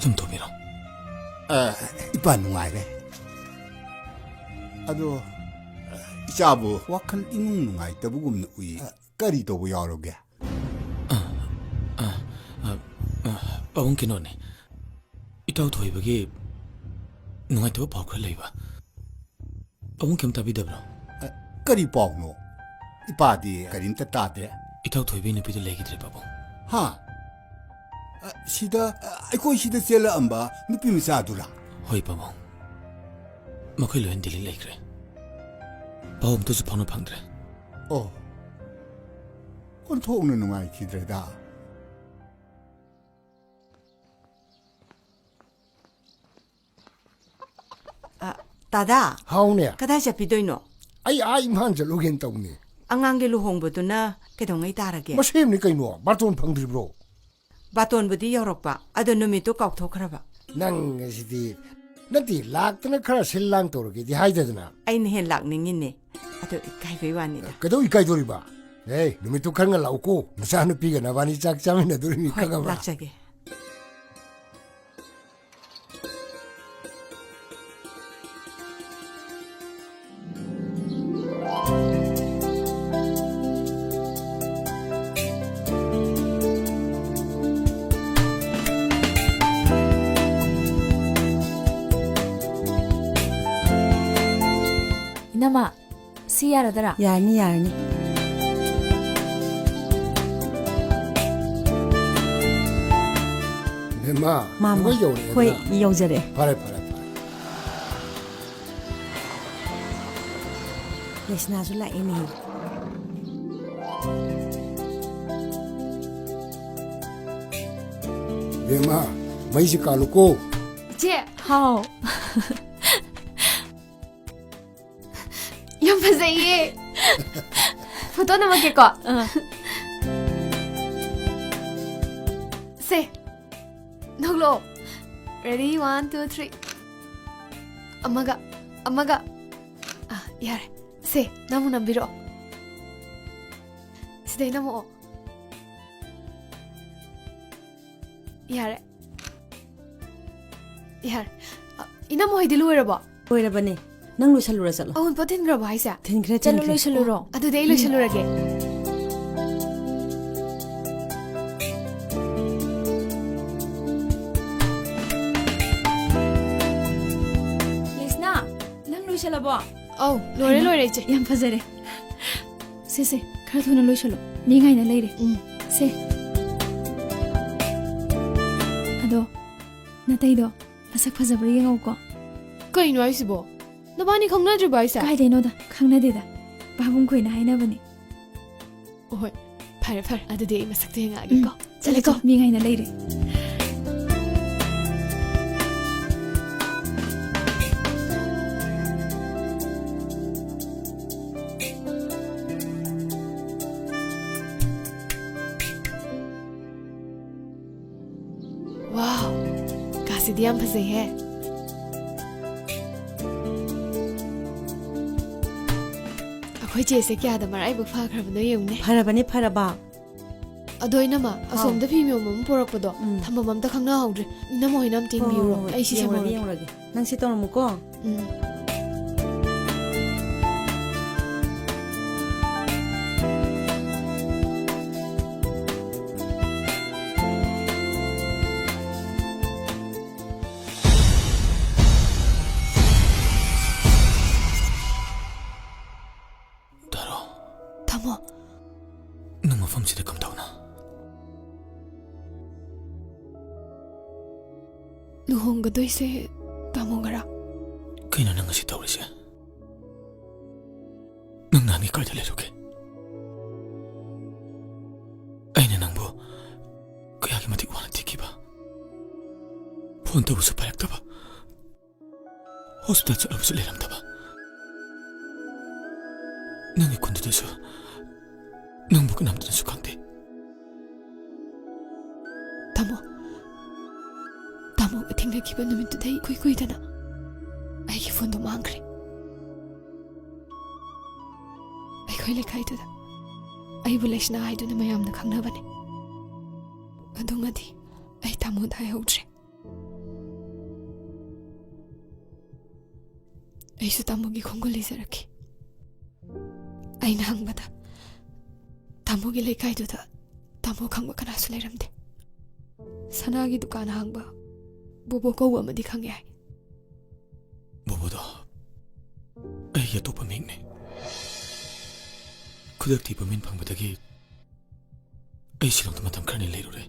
ꯁꯨꯝ ꯇꯧꯕꯤꯔꯣ 이빠 ꯅꯨꯡꯉꯥꯏꯔꯦ ꯑꯗꯣ 이사ꯕꯨ 와ꯈꯜ 이nung ꯅꯨꯡꯉꯥꯏꯇꯕꯒꯨꯝꯅ ꯎꯏ ꯀꯔꯤ ꯇꯧꯕ ꯌꯥꯎꯔꯒꯦ ꯄꯥꯕꯨꯡ ꯀꯩꯅꯣꯅꯦ ꯏꯇꯥꯎ ꯊꯣꯏꯕꯒꯤ ꯅꯨꯡꯉꯥꯏꯇꯕ ꯄꯥꯎ ꯈꯔ ꯂꯩꯕ ꯄꯥꯕꯨꯡ ꯀꯩꯝ ꯇꯥꯕꯤꯗꯕ꯭ꯔꯣ ꯀꯔꯤ ꯄꯥꯎꯅꯣ 이빠ꯗꯤ ꯀꯔꯤꯝꯇ ꯇꯥꯗꯦ ꯏꯇꯥꯎ ꯊꯣꯏꯕꯒꯤ ꯅꯨꯄꯤꯗꯣ ꯂꯩꯈꯤꯗ꯭ꯔꯦ ꯄꯥꯕꯨꯡ ꯍꯥ ꯁꯤꯗ ꯑꯩꯈꯣꯏ ꯁꯤꯗ ꯆꯦꯜꯂꯛꯑꯝꯕ ꯅꯨꯄꯤ ꯃꯆꯥꯗꯨꯔꯥ ꯍꯣꯏ ꯄꯥꯕꯨꯡ ꯃꯈꯣꯏ ꯂꯣꯏꯅ ꯗꯤꯜꯂꯤ ꯂꯩꯈ꯭ꯔꯦ ꯄꯥꯎ ꯑꯝꯇꯁꯨ ꯐꯥꯎꯅ ꯐꯪꯗ꯭ꯔꯦ ꯑꯣ ꯑꯣꯟꯊꯣꯛꯅ ꯅꯨꯡꯉꯥꯏꯈꯤꯗ꯭ꯔꯦꯗ ꯇꯥꯗꯥ ꯍꯥꯎꯅꯦ ꯀꯗꯥꯏ ꯆꯠꯄꯤꯗꯣꯏꯅꯣ ꯑꯩ ꯏꯝꯐꯥꯜ ꯆꯠꯂꯨꯒꯦꯅ ꯇꯧꯅꯤ ꯑꯉꯥꯡꯒꯤ ꯂꯨꯍꯣꯡꯕꯗꯨꯅ ꯀꯩꯗꯧꯉꯩ ꯇꯥꯔꯒꯦ ꯃꯁꯦꯝꯅꯤ ꯀꯩꯅꯣ ꯕꯥꯔꯇꯣꯟ ꯐꯪꯗ꯭ꯔꯤꯕ꯭ꯔꯣ ꯕꯥꯇꯣꯟꯕꯨꯗꯤ ꯌꯧꯔꯛꯄ ꯑꯗꯣ ꯅꯨꯃꯤꯠꯇꯣ ꯀꯥꯎꯊꯣꯛꯈ꯭ꯔꯕ ꯅꯪ ꯑꯁꯤꯗꯤ ꯅꯠꯇꯦ ꯂꯥꯛꯇꯅ ꯈꯔ ꯁꯤꯜ ꯂꯥꯡ ꯇꯧꯔꯒꯦꯗꯤ ꯍꯥꯏꯗꯗꯅ ꯑꯩꯅ ꯍꯦꯟ ꯂꯥꯛꯅꯤꯡꯉꯤꯅꯦ ꯑꯗꯣ ꯏꯀꯥꯏꯕꯩ ꯋꯥꯅꯤꯗ ꯀꯩꯗꯧ ꯏꯀꯥꯏꯗꯣꯔꯤꯕ ꯅꯨꯃꯤꯠꯇꯨ ꯈꯔ ꯉꯟꯅ ꯂꯥꯛꯎꯀꯣ ꯅꯆꯥꯅꯨꯄꯤꯒ ꯅꯕꯥꯅꯤ ꯆꯥꯛ ꯆꯥꯃꯤꯟꯅꯗꯣꯔꯤꯅꯤ ꯍꯣꯏ ꯈꯪꯉꯕ ꯂꯥꯛꯆꯒꯦ 이나마 시야라더라. 야니 야니. 마 마마. 거의 이용자래. 바래. 레스나줄 라이니. 마 마이지 깔고. 제 하오. ꯌꯥꯝ ꯐꯖꯩꯌꯦ ꯐꯣꯇꯣ ꯅꯝꯃꯛꯀꯦꯀꯣ ꯁꯦ ꯅꯣꯛꯂꯣ ꯔꯦꯗꯤ 1 2 3 ꯑꯃꯒ ꯌꯥꯔꯦ ꯁꯦ ꯅꯝꯃꯨ ꯅꯝꯕꯤꯔꯛꯑꯣ ꯁꯤꯗꯩ ꯅꯝꯃꯛꯑꯣ ꯌꯥꯔꯦ 이나모 ꯍꯣꯏꯗꯤ ꯂꯣꯏꯔꯕꯣ ꯂꯣꯏꯔꯕꯅꯦ ꯅꯪ ꯂꯣꯏꯁꯜꯂꯨꯔ ꯆꯠꯂꯣ ꯑꯋꯨꯟꯄꯣꯠ ꯊꯤꯟꯈ꯭ꯔꯕꯣ ꯍꯥꯏꯁꯦ ꯊꯤꯟꯈ꯭ꯔꯦ ꯆꯠꯂꯣ ꯂꯣꯏꯁꯜꯂꯨꯔꯣ ꯑꯗꯨꯗꯤ ꯑꯩ ꯂꯣꯏꯁꯜꯂꯨꯔꯒꯦ 예스나, ꯅꯪ ꯂꯣꯏꯁꯜꯂꯕꯣ? ꯑꯧ ꯂꯣꯏꯔꯦ 이제 ꯌꯥꯝ ꯐꯖꯔꯦ. ꯁꯦ ꯈꯔ ꯊꯨꯅ ꯂꯣꯏꯁꯜꯂꯣ. ꯃꯤ ꯉꯥꯏꯅ ꯂꯩꯔꯦ. ꯁꯦ. ꯑꯗꯣ ꯅꯇꯩꯗꯣ ꯃꯁꯛ ꯐꯖꯕ꯭ꯔꯥ ꯌꯦꯡꯉꯧꯀꯣ. ꯀꯩꯅꯣ ꯍꯥꯏꯁꯤꯕꯣ ꯅꯕꯥꯅꯤ ꯈꯪꯅꯗ꯭ꯔꯤꯕ ꯍꯥꯏꯁꯦ ꯀꯥꯏꯗꯩꯅꯣꯗ ꯈꯪꯅꯗꯦꯗ ꯄꯥꯕꯨꯡ ꯈꯣꯏꯅ ꯍꯥꯏꯅꯕꯅꯦ. ꯍꯣꯏ ꯐꯔꯦ ꯑꯗꯨꯗꯤ ꯑꯩ ꯃꯁꯛꯇꯣ ꯌꯦꯡꯉꯛꯑꯒꯦꯀꯣ ꯆꯠꯂꯦꯀꯣ ꯃꯤ ꯉꯥꯏꯅ ꯂꯩꯔꯦ. 와우 ꯀꯥꯁꯤꯗꯤ ꯌꯥꯝ ꯐꯖꯩꯍꯦ ꯑꯩꯈꯣꯏ ꯆꯦꯁꯦ ꯀꯌꯥꯗ ꯃꯔꯥꯏꯕꯛ ꯐꯈ꯭ꯔꯕꯅꯣ ꯌꯦꯡꯉꯨꯅꯦ ꯐꯔꯕꯅꯤ ꯐꯔꯕ ꯑꯗꯣ ꯏꯅꯝꯃ ꯑꯁꯣꯝꯗ ꯐꯤ ꯃꯌꯣꯝ ꯑꯃ ꯄꯣꯔꯛꯄꯗꯣ ꯊꯝꯐꯝ ꯑꯝꯇ ꯈꯪꯅꯍꯧꯗ꯭ꯔꯦ ꯏꯅꯝꯃ ꯍꯣꯏꯅ ꯑꯝꯇ ꯌꯦꯡꯕꯤꯌꯨꯔꯣ ꯑꯩ ꯁꯤ ꯌꯦꯡꯉꯨꯔꯒꯦ ꯅꯪ ꯁꯤ ꯇꯧꯔꯝꯃꯨꯀꯣ ꯊꯝꯃꯣ ꯅꯪ ꯃꯐꯝꯁꯤꯗ ꯀꯝꯗꯧꯅ ꯂꯨꯍꯣꯡꯒꯗꯣꯏꯁꯦ ꯇꯥꯃꯣꯒꯔꯥ ꯀꯩꯅꯣ ꯅꯪ ꯉꯁꯤ ꯇꯧꯔꯤꯁꯦ ꯅꯪ ꯅꯍꯥꯟꯒꯤ ꯀꯥꯏꯗ ꯂꯩꯔꯨꯒꯦ ꯑꯩꯅ ꯅꯪꯕꯨ ꯀꯌꯥꯒꯤ ꯃꯇꯤꯛ ꯋꯥꯅ ꯊꯤꯈꯤꯕ ꯐꯣꯟ ꯇꯧꯕꯁꯨ ꯄꯥꯏꯔꯛꯇꯕ ꯍꯣꯁꯄꯤꯇꯥꯜ ꯆꯠꯂꯕꯁꯨ ꯂꯩꯔꯝꯗꯕ ꯅꯪꯒꯤ ꯈꯨꯟꯗꯨꯗꯁꯨ ꯅꯪꯕꯨ ꯀꯅꯥꯝꯇꯅꯁꯨ ꯈꯪꯗꯦ ꯇꯥꯃꯣꯒ ꯊꯦꯡꯅꯈꯤꯕ ꯅꯨꯃꯤꯠꯇꯨꯗꯩ ꯏꯀꯨꯏ ꯀꯨꯏꯗꯅ ꯑꯩꯒꯤ ꯐꯣꯟꯗꯣ ꯃꯥꯡꯈ꯭ꯔꯦ ꯑꯩꯈꯣꯏ ꯂꯩꯀꯥꯏꯗꯨꯗ ꯑꯩꯕꯨ ꯂꯩꯁꯅꯥ ꯍꯥꯏꯗꯨꯅ ꯃꯌꯥꯝꯅ ꯈꯪꯅꯕꯅꯦ ꯑꯗꯨꯃꯗꯤ ꯑꯩ ꯇꯥꯃꯣꯗ ꯍꯥꯏꯍꯧꯗ꯭ꯔꯦ ꯑꯩꯁꯨ ꯇꯥꯃꯣꯒꯤ ꯈꯣꯡꯒꯨꯜ ꯂꯤꯖꯔꯛꯈꯤ ꯑꯩꯅ ꯍꯪꯕꯗ ꯇꯥꯃꯣꯒꯤ ꯂꯩꯀꯥꯏꯗꯨꯗ ꯇꯥꯃꯣ ꯈꯪꯕ ꯀꯅꯥꯁꯨ ꯂꯩꯔꯝꯗꯦ ꯁꯅꯥꯒꯤ ꯗꯨꯀꯥꯟ ꯍꯥꯡꯕ ꯕꯣꯕꯣ ꯀꯧꯕ ꯑꯃꯗꯤ ꯈꯪꯉꯦ ꯍꯥꯏ ꯕꯣꯕꯣꯗꯣ ꯑꯩꯒꯤ ꯑꯇꯣꯞꯄ ꯃꯤꯡꯅꯦ ꯈꯨꯗꯛ ꯊꯤꯕ ꯃꯤꯟ ꯐꯪꯕꯗꯒꯤ ꯑꯩ ꯁꯤꯂꯣꯡꯗ ꯃꯇꯝ ꯈꯔꯅꯤ ꯂꯩꯔꯨꯔꯦ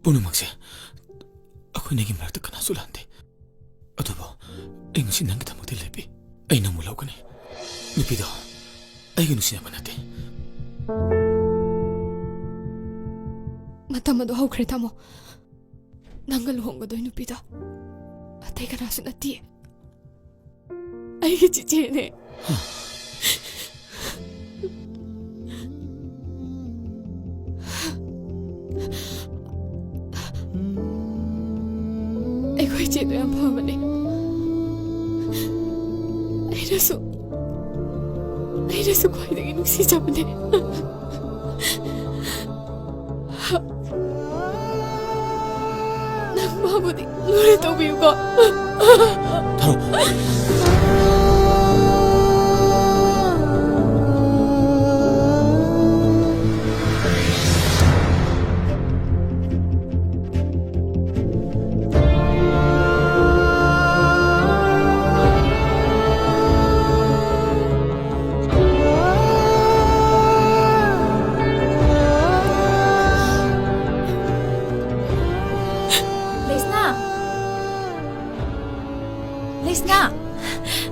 ꯄꯨꯝꯅꯃꯛꯁꯦ ꯑꯩꯈꯣꯏꯅꯤꯒꯤ ꯃꯔꯛꯇ ꯀꯅꯥꯁꯨ ꯂꯥꯟꯗꯦ ꯑꯗꯨꯕꯨ ꯑꯩ ꯉꯁꯤ ꯅꯪꯒꯤꯗꯃꯛꯇ ꯂꯦꯞꯄꯤ ꯑꯩ ꯅꯪꯕꯨ ꯂꯧꯒꯅꯤ ꯅꯨꯄꯤꯗꯣ ꯑꯩꯒ ꯅꯨꯡꯁꯤꯅꯕ ꯅꯠꯇꯦ ꯃꯇꯝ ꯑꯗꯨ ꯍꯧꯈ꯭ꯔꯦ ꯇꯥꯃꯣ ꯅꯪꯒ ꯂꯨꯍꯣꯡꯒꯗꯣꯏ ꯅꯨꯄꯤꯗꯣ ꯑꯇꯩ ꯀꯅꯥꯁꯨ ꯅꯠꯇꯦ ꯑꯩꯒꯤ ꯆꯤꯆꯦꯅꯦ ꯑꯩꯈꯣꯏ ꯆꯦꯗꯣ ꯌꯥꯝ ꯐꯕꯅꯦ ꯑꯩꯅꯁꯨ ꯈ꯭ꯋꯥꯏꯗꯒꯤ ꯅꯨꯡꯁꯤꯖꯕꯅꯦ ꯅꯪ ꯃꯥꯕꯨꯗꯤ ꯂꯨꯅ ꯇꯧꯕꯤꯌꯨꯀꯣ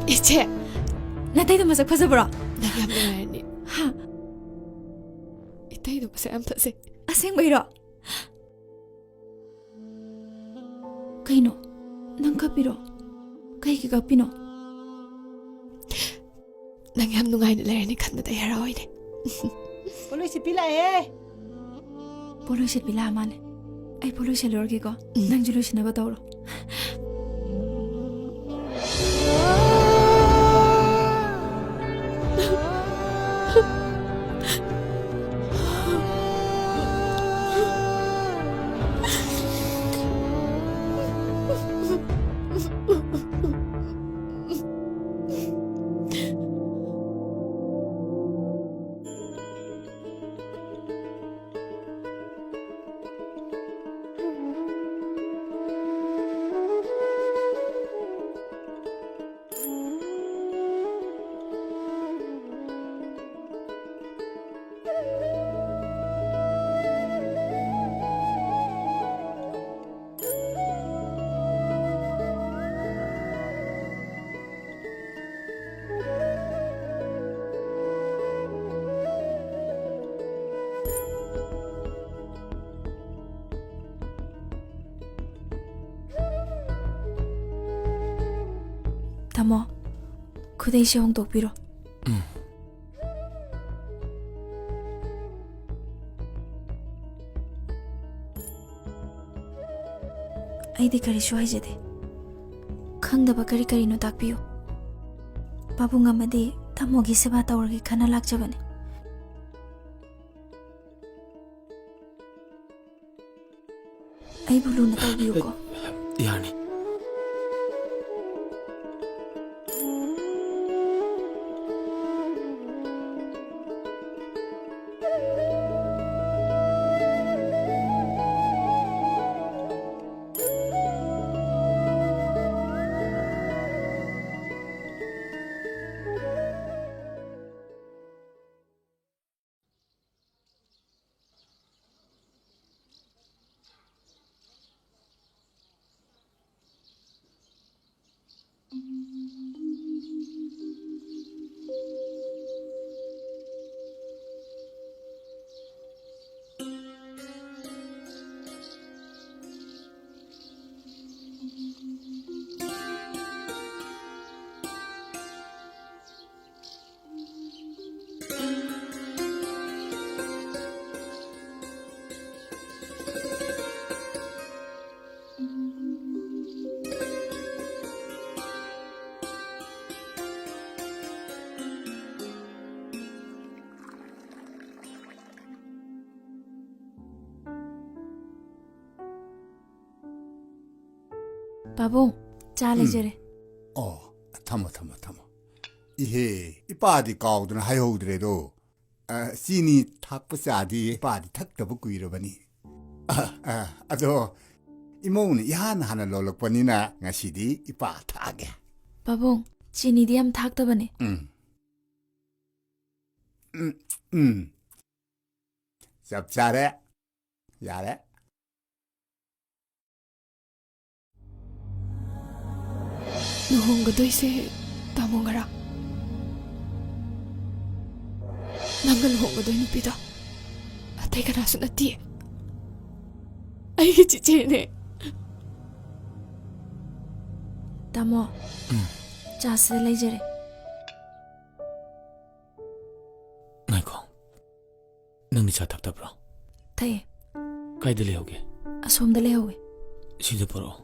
이제 나타이도 마sak 파서보라. 나 얌나라니. 하. 이타이도 마sak 안 파세. ꯑꯁꯦꯡꯕꯩꯔꯣ ꯀꯩꯅꯣ ꯅꯪ ꯀꯞꯄꯤꯔꯣ ꯀꯩꯒꯤ ꯀꯞꯄꯤꯅꯣ ꯅꯪ ꯌꯥꯝ ꯅꯨꯡꯉꯥꯏꯅ ꯂꯩꯔꯅꯤ ꯈꯟꯕꯗ ꯑꯩ ꯍꯔꯥꯎꯏꯅꯦ ꯄꯣꯂꯣꯏ ꯁꯤꯠꯄꯤ ꯂꯥꯛꯑꯦ ꯄꯣꯂꯣꯏ ꯁꯤꯠꯄꯤ ꯂꯥꯛꯑ ꯃꯥꯜꯂꯦ ꯑꯩ ꯄꯣꯂꯣꯏ ꯁꯤꯠꯂꯨꯔꯒꯦꯀꯣ ꯅꯪꯁꯨ ꯂꯣꯏꯁꯤꯟꯅꯕ ꯇꯧꯔꯣ ꯇꯥꯃꯣ ꯈꯨꯗꯩꯁꯦ ꯍꯣꯡꯗꯣꯛꯄꯤꯔꯣ ꯑꯩꯗꯤ ꯀꯔꯤꯁꯨ ꯍꯥꯏꯖꯗꯦ ꯈꯪꯗꯕ ꯀꯔꯤ ꯀꯔꯤꯅꯣ ꯇꯥꯛꯄꯤꯌꯨ ꯄꯥꯕꯨꯡ ꯑꯃꯗꯤ ꯇꯥꯃꯣꯒꯤ ꯁꯦꯕꯥ ꯇꯧꯔꯒꯦ ꯈꯟꯅ ꯂꯥꯛꯆꯕꯅꯤ ꯑꯩꯕꯨ ꯂꯨꯅ ꯇꯧꯕꯤꯌꯨꯀꯣ ꯌꯥꯔꯅꯤ ꯄꯥꯕꯨꯡ ꯆꯥ ꯂꯩꯖꯔꯦ ꯑꯣ ꯊꯝꯃꯣ 이해 이빠디 가우드는 하여우드래도 찌니 탁부 짜디 이빠디 탁더부 꾸이러버니 아도 이모는 야한 하나 롤럭버니나 nga시디 이빠 타게 ꯄꯥꯕꯨꯡ ꯆꯤꯅꯤꯗꯤ ꯌꯥꯝ ꯊꯥꯛꯇꯕꯅꯦ 짭짜래 야래 ꯂꯨꯍꯣꯡꯒꯗꯣꯏꯁꯦ ꯇꯥꯃꯣꯒꯔꯥ ꯅꯪꯒ ꯂꯨꯍꯣꯡꯒꯗꯣꯏ ꯅꯨꯄꯤꯗꯣ ꯑꯇꯩ ꯀꯅꯥꯁꯨ ꯅꯠꯇꯦ ꯑꯩꯒꯤ ꯆꯤꯆꯦꯅꯦ ꯇꯥꯃꯣ ꯆꯥꯁꯤꯗ ꯂꯩꯖꯔꯦ ꯉꯥꯏꯈꯣ ꯅꯪꯗꯤ ꯆꯥ ꯊꯛꯇꯕ꯭ꯔꯣ ꯊꯛꯑꯦ ꯀꯥꯏꯗ ꯂꯩꯍꯧꯒꯦ ꯑꯁꯣꯝꯗ ꯂꯩꯍꯧꯋꯦ ꯁꯤꯗ ꯄꯨꯔꯛꯑꯣ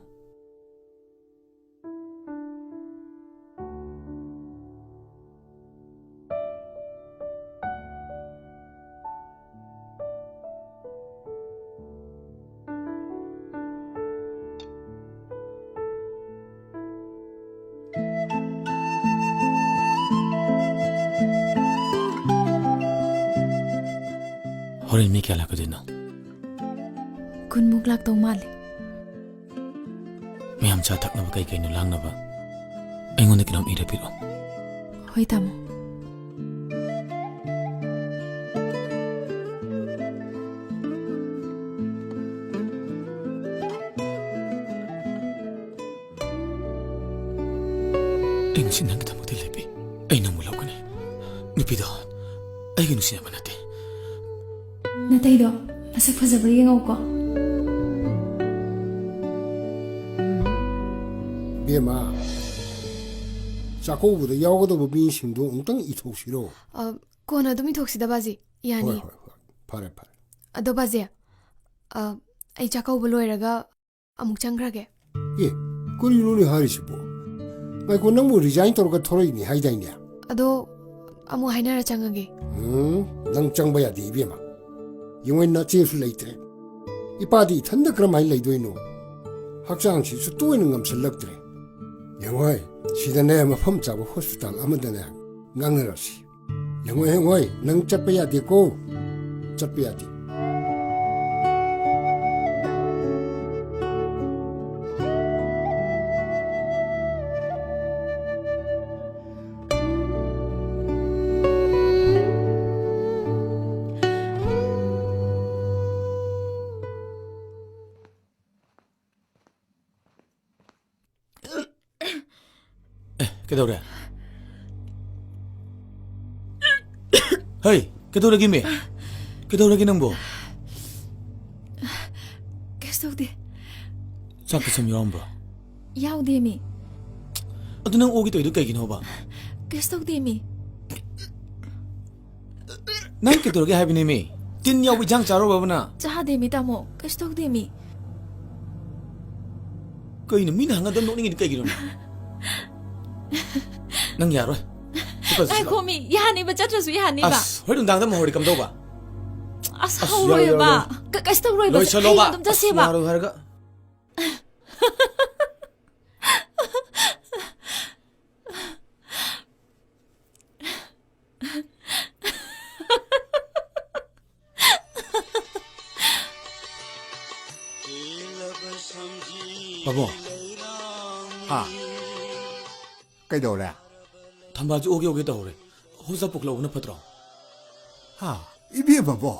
호렌 미 kya lakadino kunmuk laktaw mali mayam cha thaknaba kai kaino langnaba aingonda kinom ira piro hoi tamo ingsi nang kitamukti lepi aina mulakani nupido aigi nusinaba nate nataydo masak fazaba yengawko बेमा चाकोबुद यावगदब बिसिंदो उंतंग इथोसिरो कोना दुमी थोक्सिदा बाजी यानी फारे फारे अदो बाजी आई चाकौब लोइरगा अमुक चंग्रागे ए कुरिनुनि हारिसिबो micro नंबु resign तोरगा थोरइनि हाइदाइने अदो अमु हाइनारा चंगगे नंग चंगबा यादि बेमा यंगैना चेसु लैत्रे इपादी थंदा क्रमाइ लैदोइनो हक्चांगसिसु तोइनो ngам실럭드레 영화이 시대내 मफम चाबो हॉस्पिटल अमदने ngangnarasi 영화이 영화이 능 ꯆꯠꯄ야 되고 ꯆꯠꯄ야 돼 Kedore. Hey, kedore gimi. Kedore ginang bo. Kestawde. Sakit sam yomba. Yawde mi. Adu nang ogi to idu kay ginawa ba? Kestawde mi. Nang kedore ge habi ni mi. Tin yaw bijang charo ba na. Chahade mi tamo. Kestawde mi. ꯀꯩꯅꯣ ꯃꯤꯅ ꯍꯪꯒꯗꯕ ꯅꯣꯛꯅꯤꯡꯉꯤꯗꯤ ꯀꯩꯒꯤꯅꯣ ꯅꯪ ꯌꯥꯔꯣꯏ ꯉꯥꯏꯈꯣ ꯃꯤ ꯌꯥꯅꯤꯕ ꯆꯠꯇ꯭ꯔꯁꯨ ꯌꯥꯅꯤꯕ ꯑꯁ ꯍꯣꯔꯦꯟ ꯅꯨꯡꯗꯥꯡꯗ ꯑꯃꯨꯛ ꯍꯧꯔꯗꯤ ꯀꯝꯗꯧꯕ ꯑꯁ ꯍꯧꯔꯣꯏꯕ ꯀꯩꯁꯨ ꯇꯧꯔꯣꯏꯕ ꯂꯣꯏꯁꯜꯂꯣꯕ ꯍꯌꯦꯡ ꯑꯗꯨꯝ ꯆꯠꯁꯦꯕ ꯌꯥꯔꯣꯏ ꯍꯥꯏꯔꯒ ꯄꯥꯕꯨꯡ ꯍꯥ ꯀꯩꯗꯧꯔꯦ ꯊꯝꯕꯥꯜꯁꯨ 오게 오게 ꯇꯧꯔꯦ ꯍꯣꯁꯇ ꯄꯨꯛꯂꯧꯕꯅ ꯐꯠꯇ꯭ꯔꯣ ꯍꯥ 이비ꯕꯕꯣ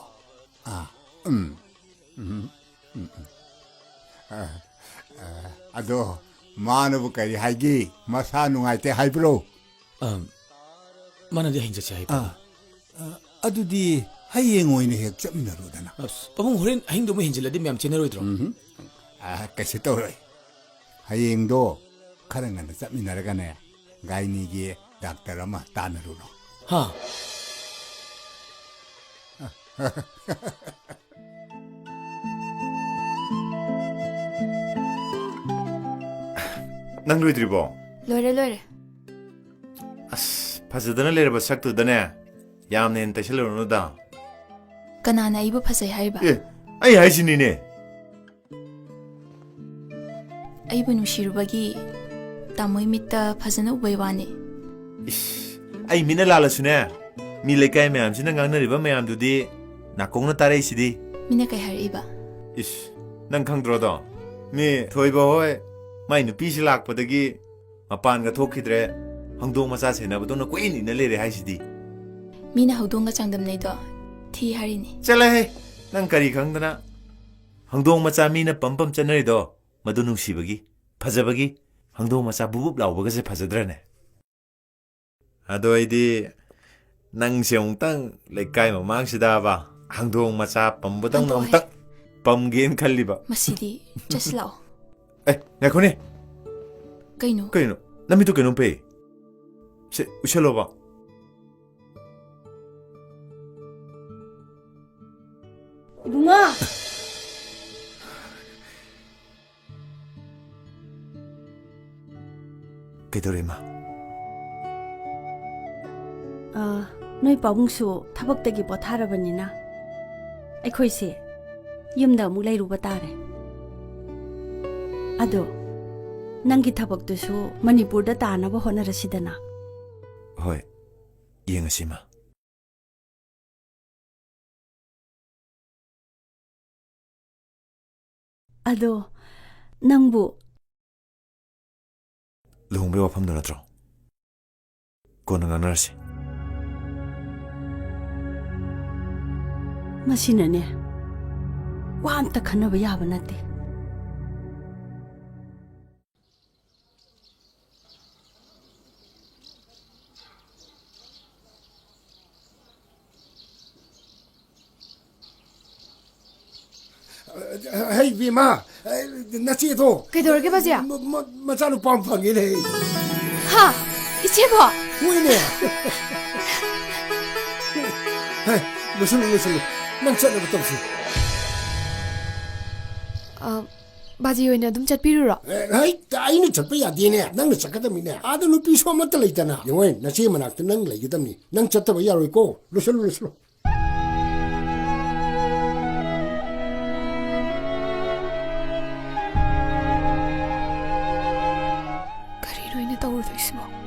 ꯑꯗꯣ ꯃꯥꯅꯕꯨ ꯀꯔꯤ ꯍꯥꯏꯒꯦ ꯃꯁꯥ ꯅꯨꯡꯉꯥꯏꯇꯦ ꯍꯥꯏꯕ꯭ꯔꯣ ꯃꯥꯅꯗꯤ ꯍꯌꯦꯡ ꯆꯠꯁꯦ ꯍꯥꯏꯕ ꯑꯗꯨꯗꯤ ꯍꯌꯦꯡ ꯑꯣꯏꯅ ꯍꯦꯛ ꯆꯠꯃꯤꯟꯅꯔꯣꯗꯅ ꯄꯥꯕꯨꯡ ꯍꯣꯔꯦꯟ ꯑꯍꯤꯡꯗꯣ ꯑꯃꯨꯛ ꯍꯦꯟꯖꯤꯜꯂꯗꯤ ꯃꯌꯥꯝ ꯆꯦꯟꯅꯔꯣꯏꯗ꯭ꯔꯣ ꯀꯩꯁꯨ ꯇꯧꯔꯣꯏ ꯍꯌꯦꯡꯗꯣ ꯈꯔ ꯉꯟꯅ ꯆꯠꯃꯤꯟꯅꯔꯒꯅꯦ ꯒꯥꯏꯅꯤꯒꯤ ꯗꯥꯛꯇꯔ ꯑꯃ ꯇꯥꯟꯅꯔꯨꯔꯣ ꯍꯥ ꯅꯪ ꯂꯣꯏꯗ꯭ꯔꯤꯕꯣ ꯂꯣꯏꯔꯦ ꯂꯣꯏꯔꯦ ꯑꯁ ꯐꯖꯗꯅ ꯂꯩꯔꯕ ꯁꯛꯇꯨꯗꯅꯦ ꯌꯥꯝꯅ ꯍꯦꯟꯅ ꯇꯩꯁꯜꯂꯨꯔꯅꯨꯗ ꯀꯅꯥꯅ ꯑꯩꯕꯨ ꯐꯖꯩ ꯍꯥꯏꯔꯤꯕ ꯑꯩ ꯍꯥꯏꯁꯤꯅꯤꯅꯦ ꯑꯩꯕꯨ ꯅꯨꯡꯁꯤꯔꯨꯕꯒꯤ ꯇꯥꯃꯣꯏ ꯃꯤꯠꯇ ꯐꯖꯅ ꯎꯕꯩ ꯋꯥꯅꯤ ꯑꯩ ꯃꯤꯅ ꯂꯥꯜꯂꯁꯨꯅꯦ ꯃꯤ ꯂꯩꯀꯥꯏ ꯃꯌꯥꯝꯁꯤꯅ ꯉꯥꯡꯅꯔꯤꯕ ꯃꯌꯥꯝꯗꯨꯗꯤ ꯅꯥꯀꯣꯡꯅ ꯇꯥꯔꯛꯏꯁꯤꯗꯤ ꯃꯤꯅ ꯀꯩ ꯍꯥꯏꯔꯛꯏꯕ ꯅꯪ ꯈꯪꯗ꯭ꯔꯣꯗꯣ ꯃꯤ ꯊꯣꯏꯕ ꯍꯣꯏ ꯃꯥꯏ ꯅꯨꯄꯤꯁꯤ ꯂꯥꯛꯄꯗꯒꯤ ꯃꯄꯥꯟꯒ ꯊꯣꯛꯈꯤꯗ꯭ꯔꯦ ꯍꯪꯗꯣꯡ ꯃꯆꯥ ꯁꯦꯟꯅꯕꯗꯧꯅ ꯀꯨꯏꯅ ꯏꯟꯅ ꯂꯩꯔꯦ ꯍꯥꯏꯁꯤꯗꯤ ꯃꯤꯅ ꯍꯧꯗꯣꯡꯒ ꯆꯥꯡꯗꯝꯅꯩꯗꯣ ꯊꯤ ꯍꯥꯏꯔꯤꯅꯤ ꯆꯠꯂꯍꯦ ꯅꯪ ꯀꯔꯤ ꯈꯪꯗꯅ ꯍꯪꯗꯣꯡ ꯃꯆꯥ ꯃꯤꯅ ꯄꯝ ꯆꯠꯅꯔꯤꯗꯣ ꯃꯗꯨ ꯅꯨꯡꯁꯤꯕꯒꯤ ꯐꯖꯕꯒꯤ ꯍꯪꯗꯣꯡ ꯃꯆꯥ ꯕꯨꯕꯨꯞ ꯂꯥꯎꯕꯒꯁꯦ ꯐꯖꯗ꯭ꯔꯅꯦ ꯑꯗꯣ ꯑꯩꯗꯤ ꯅꯪꯁꯦ ꯑꯃꯨꯛꯇꯪ ꯂꯩꯀꯥꯏ ꯃꯃꯥꯡꯁꯤꯗꯕ ꯍꯪꯗꯣꯡ ꯃꯆꯥ ꯄꯝꯕꯗꯧꯅ ꯑꯃꯨꯛꯇꯪ ꯄꯝꯒꯦꯅ ꯈꯜꯂꯤꯕ ꯃꯁꯤꯗꯤ ꯆꯠꯁꯤ ꯂꯥꯛꯑꯣ ꯉꯥꯏꯈꯣꯅꯦ ꯀꯩꯅꯣ ꯅꯃꯤꯠꯇꯨ ꯀꯩꯅꯣꯝ ꯐꯩ ꯁꯦ ꯎꯏꯁꯜꯂꯣꯕ 이붕아! ꯀꯩꯗꯧꯔꯦ ꯏꯃꯥ ꯅꯣꯏ ꯄꯥꯕꯨꯡꯁꯨ ꯊꯕꯛꯇꯒꯤ ꯄꯣꯊꯥꯔꯕꯅꯤꯅ ꯑꯩꯈꯣꯏꯁꯦ ꯌꯨꯝꯗ ꯑꯃꯨꯛ ꯂꯩꯔꯨꯕ ꯇꯥꯔꯦ ꯑꯗꯣ ꯅꯪꯒꯤ ꯊꯕꯛꯇꯨꯁꯨ ꯃꯅꯤꯄꯨꯔꯗ ꯇꯥꯅꯕ ꯍꯣꯠꯅꯔꯁꯤꯗꯅ ꯍꯣꯏ ꯌꯦꯡꯉꯁꯤ ꯏꯃꯥ ꯑꯗꯣ ꯅꯪꯕꯨ ꯂꯨꯍꯣꯡꯕꯩ ꯋꯥꯐꯝꯗꯣ ꯅꯠꯇ꯭ꯔꯣ ꯀꯣꯟꯅ ꯉꯥꯡꯅꯔꯁꯤ ꯃꯁꯤꯅꯅꯦ ꯋꯥ ꯑꯝꯇ ꯈꯟꯅꯕ ꯌꯥꯕ ꯅꯠꯇꯦ Hey, Bima, 나치도. 그래도 바지야? 맞아는 뻔뻔이네. 하, 이제 봐. 뭐이네? Hey, 무슨. 난 찾아봤다 없어. 바지 오이나 좀 잣비루라. Hey, 아이는 찾봐야 되네. 난 찾거든요. 아들 누피 소만 떨어있잖아. 영원 나 지금 나한테 난 얘기다니. 난 찾다봐 야로이고. 루슬. 떠오르고 있으면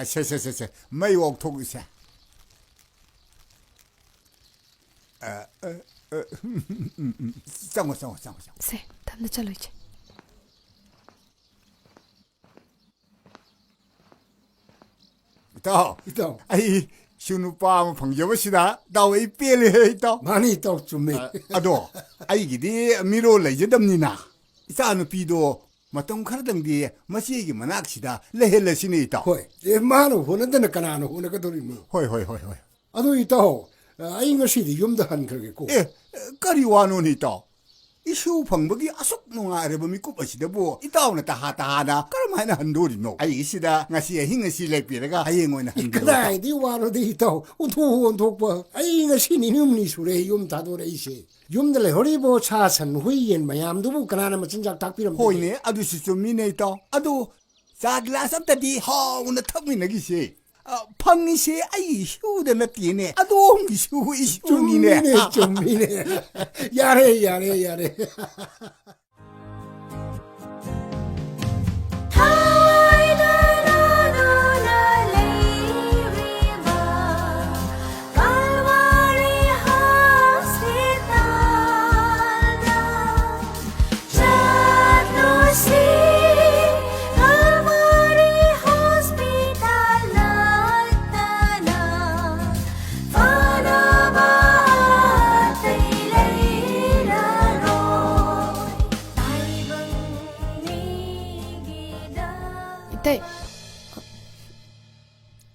세 매일 옥토기세 짱어 세 담나 잘로 이제 ꯏꯇꯥꯎ ꯏꯇꯥꯎ ꯑꯩ ꯁꯨ ꯅꯨꯄꯥ ꯑꯃ ꯐꯪꯖꯕꯁꯤꯗ ꯏꯇꯥꯎ ꯑꯩ ꯄꯦꯜꯂꯦ ꯏꯇꯥꯎ ꯃꯥꯅꯤ ꯏꯇꯥꯎ ꯆꯨꯝꯃꯦ ꯑꯗꯣ ꯑꯩꯒꯤꯗꯤ ꯃꯤꯔꯣꯜ ꯂꯩꯖꯗꯕꯅꯤꯅ ꯏꯆꯥ ꯅꯨꯄꯤꯗꯣ ꯃꯇꯝ ꯈꯔꯗꯪꯗꯤ ꯃꯆꯦꯒꯤ ꯃꯅꯥꯛꯁꯤꯗ ꯂꯩꯍꯜꯂꯁꯤꯅꯦ ꯏꯇꯥꯎ ꯍꯣꯏ ꯃꯥꯅ ꯍꯣꯠꯅꯗꯅ ꯀꯅꯥꯅ ꯍꯣꯠꯅꯒꯗꯧꯔꯤꯅꯣ ꯍꯣꯏ ꯑꯗꯣ ꯏꯇꯥꯎ ꯑꯩ ꯉꯁꯤꯗꯤ ꯌꯨꯝꯗ ꯍꯟꯈ꯭ꯔꯒꯦꯀꯣ ꯀꯔꯤ ꯋꯥꯅꯣꯅꯦ ꯏꯇꯥꯎ 이슈 방법이 아속 농아래범 미국 어시대보 이따오나 따하따하나 그럼하나 한도리노 아이시다 나시 행시 렉비라가 아이행원나 한도 그다이디 와로디 이따오 온토온토빠 아이가 신이님니 수레 욤 다도레이시 욤들레 허리보 차선 후이엔 마얌두부 그나나마 진작 닭비름 호이네 아두시 좀 미네 이따 아두 자글라섭다디 하우나 턱미나기시 펑이시 아이 휴대나 띠네 아동 휴 이슈미네 좀 미네 야래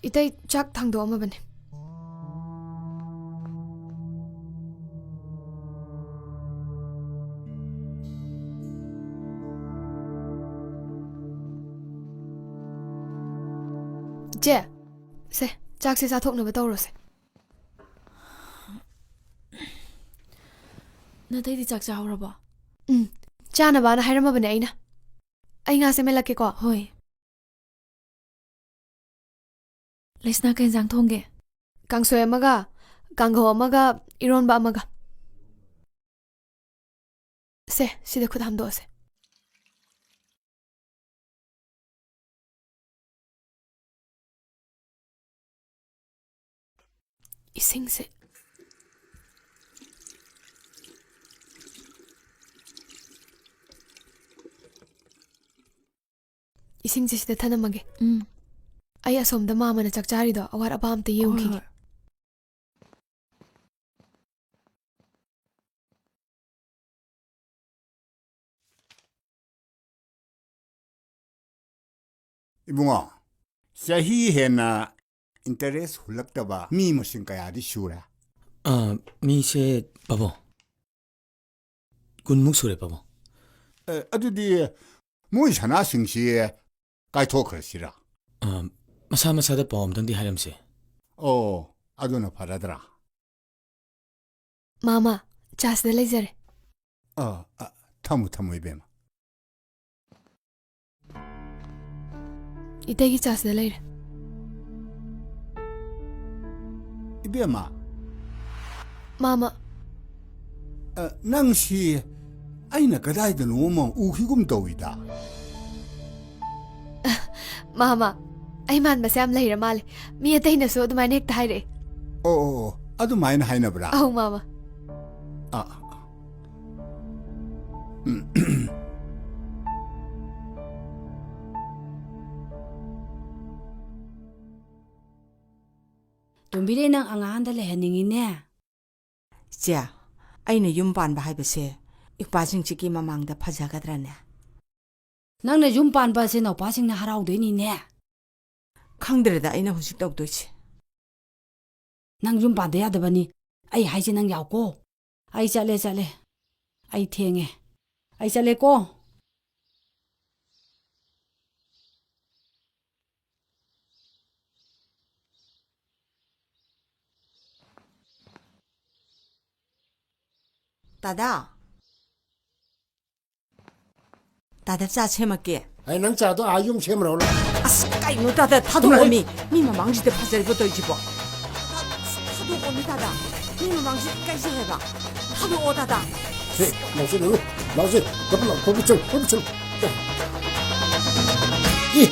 이따이 짝 당도 엄마 버네. 제, 세, 짝시 사톡는 떠오르세. 너희들 짝자 하러봐. 짜나 바나 하이러마 버네 아이나. 아이가 세멜라게 거. 호이. 레스나 켄장 통게. 강소에 마가, 강고 마가, 이론바 마가. 세, 시대 쿠다 함도세. 이생세. 이생세 시대 타는 마게. ꯑꯩ ꯑꯁꯣꯝꯗ ꯃꯥꯃꯅ ꯆꯥꯛ ꯆꯥꯔꯤꯗꯣ ꯑꯋꯥꯠ ꯑꯄꯥ ꯑꯝꯇ ꯌꯦꯡꯈꯤꯒꯦ 이붕어 자히 해나 인터레스 훌락다바 미 무슨 까야디 슈라 미세 바보 군묵 소래 바보 아두디 뭐 하나 승시에 가이토 그러시라 마사마사다 보험던디 하렴세 아두나 바라더라 마마 자스데 레저레 타무 이베마 이때기 자스데 레이레 이베마 마마 낭시 아이나 그다이드 노모 우히금 도이다 마마 ꯑꯩ ꯃꯥꯟꯕꯁꯦ ꯌꯥꯝ ꯂꯩꯔ ꯃꯥꯜꯂꯦ ꯃꯤ ꯑꯇꯩꯅꯁꯨ ꯑꯗꯨꯃꯥꯏꯅ ꯍꯦꯛꯇ ꯍꯥꯏꯔꯛꯑꯦ ꯑꯗꯨꯃꯥꯏꯅ ꯍꯥꯏꯅꯕ꯭ꯔꯥ ꯑꯧ ꯃꯥꯃꯥ ꯇꯣꯝꯕꯤꯔꯦ ꯅꯪ ꯑꯉꯥꯡꯗ ꯂꯩꯍꯟꯅꯤꯡꯉꯤꯅꯦ ꯏꯆꯦ ꯑꯩꯅ ꯌꯨꯝ ꯄꯥꯟꯕ ꯍꯥꯏꯕꯁꯦ ꯏꯄꯥꯁꯤꯡꯁꯤꯒꯤ ꯃꯃꯥꯡꯗ ꯐꯖꯒꯗ꯭ꯔꯅꯦ ꯅꯪꯅ ꯌꯨꯝ ꯄꯥꯟꯕꯁꯦ ꯅꯧꯄꯥꯁꯤꯡꯅ ꯍꯔꯥꯎꯗꯣꯏꯅꯤꯅꯦ ꯈꯪꯗ꯭ꯔꯦꯗ ꯑꯩꯅ ꯍꯧꯖꯤꯛ ꯇꯧꯗꯣꯏꯁꯦ ꯅꯪ ꯌꯨꯝ ꯄꯥꯟꯗ ꯌꯥꯗꯕꯅꯤ ꯑꯩ ꯍꯥꯏꯁꯦ ꯅꯪ ꯌꯥꯎꯀꯣ ꯑꯩ ꯆꯠꯂꯦ ꯑꯩ ꯊꯦꯡꯉꯦ ꯑꯩ ꯆꯠꯂꯦꯀꯣ 다다 짜 셈할게 아니 난 짜도 아좀 셈으로 아스 까이노 다다 타도오미 미마 망지대 파절부터 이집어 타도오미 다다 미마 망지 까이서 해봐 타도오 다다老师不正이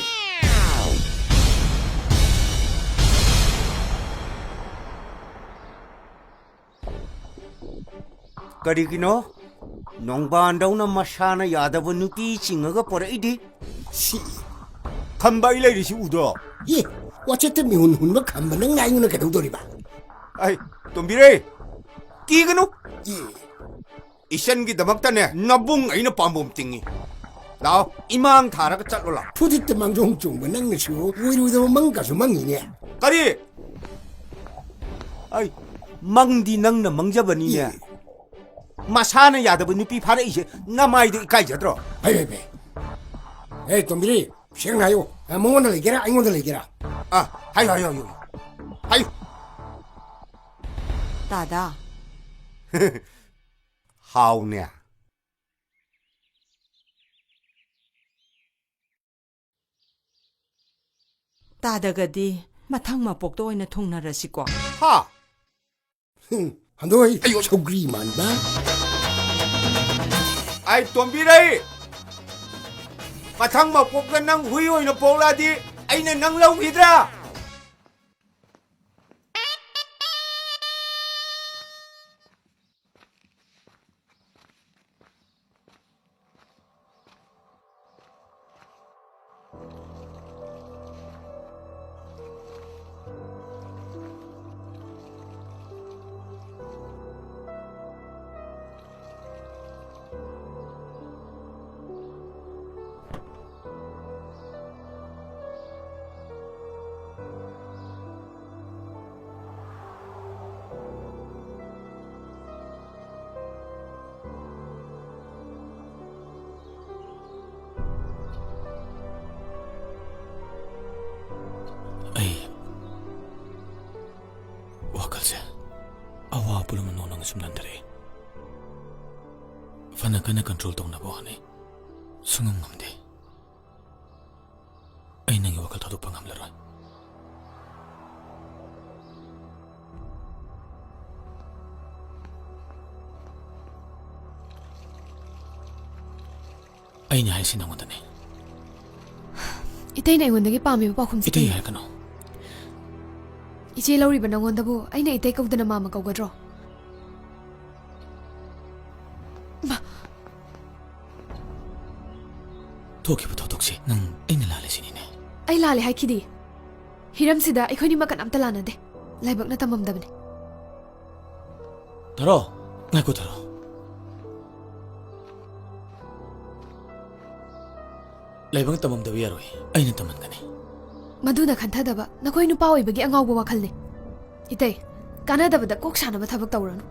करिगिनो नोंबांदौना मशाना यादव नुपी चिंगगा पोरइदि सी खंबाई लेरिसि उदो 이 와체트 미훈 훈마 간바는 나이는 개동돌이봐. 아이 돈비레 끼그노 이션기다막다네 나봉 아이나 빰봄띵이 나 이망 타라가 짤로라 푸디트 망종종 만능시오 우이루도 망가서 망이네. 까리 아이 망디 낭나 망자버니냐 마사는 야다버 누피 파라 이제 나마이도 이까이자들어 아이베. 에이 돈비리 시행하요. 몽원들 얘기라 아이원들 얘기라. 아 하유 따다. 하우네 따다가디 마탕 맛복도 오이나 통나라시고. 하. 한도이 소그리 만바. 아이 돈비레 마탕 먹고가 낭 후이오이나 뽀라디 아이나 낭라우 히드라 ꯑꯩ ꯋꯥꯈꯜꯁꯦ ꯑꯋꯥ ꯄꯨꯝꯅꯃꯛ ꯅꯣꯡꯅ ꯁꯨꯝ ꯅꯟꯊꯔꯛꯏ ꯐꯅ ꯀꯟꯅ ꯀꯟꯇ꯭ꯔꯣꯜ ꯇꯧꯅꯕ ꯍꯣꯠꯅꯩ ꯁꯨꯡꯉꯝ ꯉꯝꯗꯦ ꯑꯩ ꯅꯪꯒꯤ ꯋꯥꯈꯜ ꯊꯥꯗꯣꯛꯄ ꯉꯝꯂꯔꯣꯏ ꯑꯩꯅ ꯍꯥꯏꯁꯤ ꯅꯉꯣꯟꯗꯅꯤ 이때는 애원에게 빰이고 빠꿈치. 이때 할까노? 이제 러리바 낭원다부 아이나 이때 거우드나 마마 거거드로. 토끼부터 독시 능 애는 라레시니네. 아이 라레 하이키디. 히람시다 이코니 마간 암탈 라나데. 라이박나 탐맘다브네. 들어. 나고 들어. 라이박 탐맘다비 야로이. 아이는 탐만가네. 마두나 칸타다바 나코이 누파 오이버기 앙아우보 와칼네. 이때 까나다바다 꼭 사나바 타박 따오라노.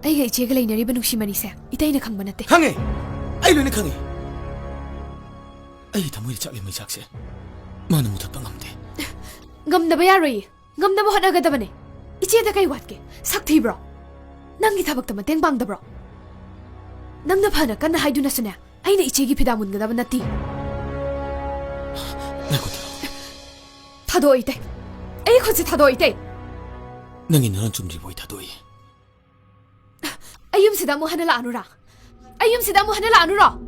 아이가 이제가 레이너리바 누시마니세. 이때이나 강바나테. 강해. 아이로네 강해. 아이 다모이 짝이 뭐 작세. 마는 못할 방감데. ngamdaba yaroy. ngamdaba hotnagadabane. 이제다 kay watke. sakthi bro. Nangi thabak tama teng bang da bro. Nangna phana kanna haiduna suna. Aina ichegi phidamun gadaba nati. 타도 이때. 에이 코치 타도 이때. 능이 너는 좀지 보이 타도이. 아이음시다 뭐 하늘라 아누라. 아이음시다 뭐 하늘라 아누라.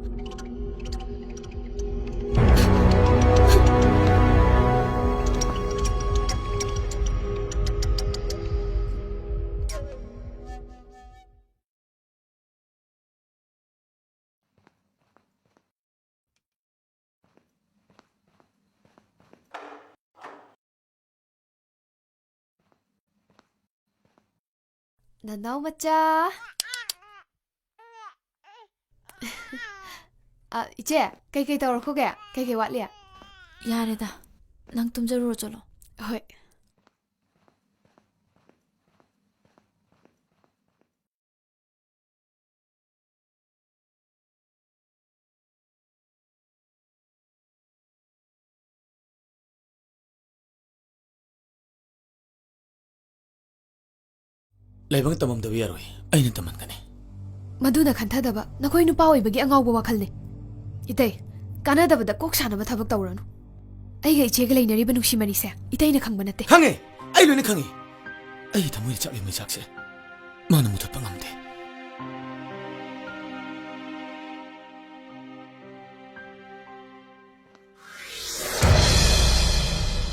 나나오 맞자. 아 이제 cây tàu rồi kìa, cây quạt liền. 야래다. 낭 tum자루로 쫄로. 헐. 라이박 탐맘다비 야로이. 아이는 탐만가네. 마두나 칸타다바 나코이 누파 오이버기 앙아우보 와칼네. 이때 까나다바다 꼭 사나바 타박 따오라노. 아이가 이제가 레이너리바 누시마니세. 이때이나 강바나테. 강해. 아이로네 강해. 아이 다모이 짝이 뭐 작세. 마는 못할 방감데.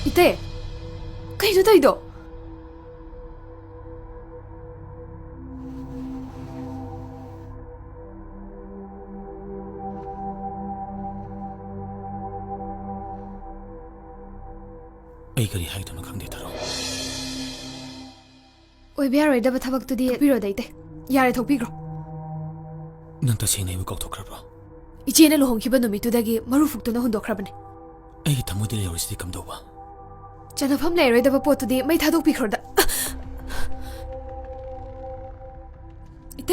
이때 kayo tayo. ꯑꯩ ꯀꯔꯤ ꯍꯥꯏꯗꯣꯏꯅꯣ ꯈꯪꯗꯦ ꯊꯥꯔꯣ ꯑꯣꯏꯕ ꯌꯥꯔꯣꯏꯗꯕ ꯊꯕꯛꯇꯨꯗꯤ period ꯏꯇꯩ ꯌꯥꯔꯦ ꯊꯣꯛꯄꯤꯈ꯭ꯔꯣ ꯅꯪ ꯇꯁꯦꯡꯅ ꯑꯩꯕꯨ ꯀꯥꯎꯊꯣꯛꯈ꯭ꯔꯕ꯭ꯔꯣ 이제는 루홍키바 놈이두다기 마루푹도나 혼독하라버네 ꯑꯩꯒꯤ ꯊꯃꯣꯏꯗ ꯂꯩꯍꯧꯔꯤꯁꯤꯗꯤ ꯀꯝꯗꯧꯕ ꯆꯅꯐꯝ ꯂꯩꯔꯣꯏꯗꯕ ꯄꯣꯠꯇꯨꯗꯤ ꯃꯩ ꯊꯥꯗꯣꯛꯄꯤꯈ꯭ꯔꯣꯗ 이때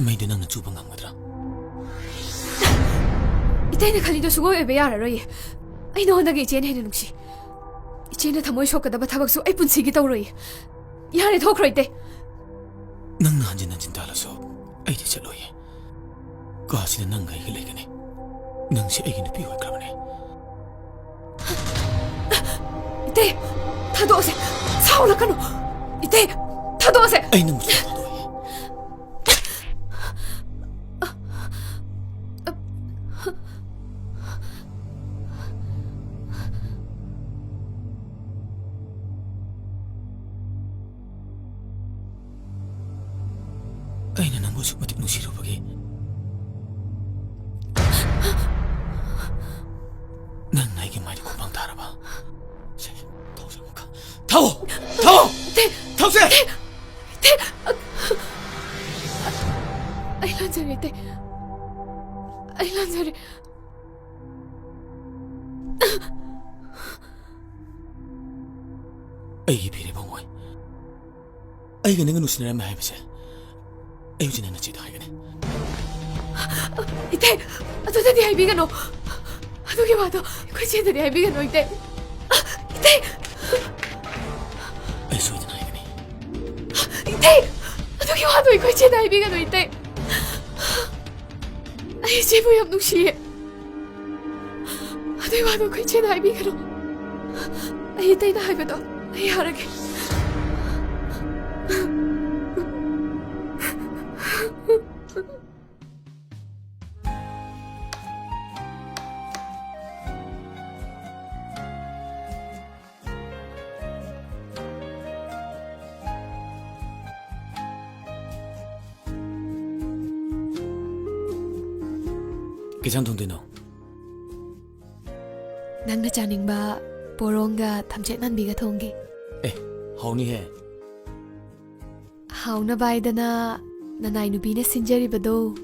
ꯃꯩꯗꯨ ꯅꯪꯅ ꯆꯨꯕ ꯉꯝꯒꯗ꯭ꯔꯥ 이때는 칼리도 수고해 왜 알아로이 ꯑꯩ ꯅꯉꯣꯟꯗꯒꯤ 이제는 해는 혹시 이제는ꯊꯃꯣꯏ ꯁꯣꯛꯀꯗꯕ ꯊꯕꯛꯁꯨ ꯑꯩ ꯄꯨꯟꯁꯤꯒꯤ ꯇꯧꯔꯣꯏ ꯌꯥꯔꯦ ꯊꯣꯛꯈ꯭ꯔꯣ 이때 ꯅꯪꯅ ꯍꯟꯖꯤꯟ ꯍꯟꯖꯤꯟ ꯇꯥꯜꯂꯁꯨ ꯑꯩꯗꯤ ꯆꯠꯂꯣꯏꯌꯦ ꯀꯥꯁꯤꯗ ꯅꯪꯒ ꯑꯩꯒ ꯂꯩꯒꯅꯤ ꯅꯪꯁꯤ ꯑꯩꯒꯤ ꯅꯨꯄꯤ ꯑꯣꯏꯈ꯭ꯔꯕꯅꯦ 이때 타도오세 사올라카노 이때 타도오세 ꯑꯩ ꯅꯪꯕꯨ ꯊꯥꯗꯣꯛꯑꯣꯏ ꯑꯩꯅ ꯅꯪꯕꯨ ꯑꯁꯨꯛ ꯃꯇꯤꯛ ꯅꯨꯡꯁꯤꯔꯨꯕꯒꯤ ꯅꯪꯅ ꯑꯩꯒꯤ ꯃꯥꯏꯗ ꯈꯨꯄꯥꯡ ꯊꯥꯔꯕ ꯁꯦ ꯊꯧꯁꯦ ꯑꯃꯨꯛꯀ ꯊꯧ ꯊꯧ ꯊꯧꯁꯦ 이때 아이 란자리 이때 아이 란자리 ꯑꯩꯒꯤ ꯐꯤꯔꯦꯕ ꯃꯣꯏ ꯑꯩꯒ ꯅꯪꯒ ꯅꯨꯡꯁꯤꯅꯔꯝꯃꯦ ꯍꯥꯏꯕꯁꯦ ꯑꯩ ꯍꯧꯖꯤꯛ ꯅꯪꯅ ꯆꯦꯗ ꯍꯥꯏꯒꯅꯤ 이때 아도다디 하이비가노 아도게 와도 코치에다디 하이비가노 이때 이때 ꯑꯩ ꯁꯣꯏꯗꯅ 하이ꯒꯅꯤ 이때 아도게 와도 코치에다 하이비가노 이때 아이 제부 엽눅시에 아도게 와도 코치에다 하이비가노 아이 이때나 하이비도 아이 하라게 기장 동대노 낭나 짜닝바 보롱가 탐제 난비가 통기 에 하오니해 하우나 바이다나 나나이 누비네 신자리바도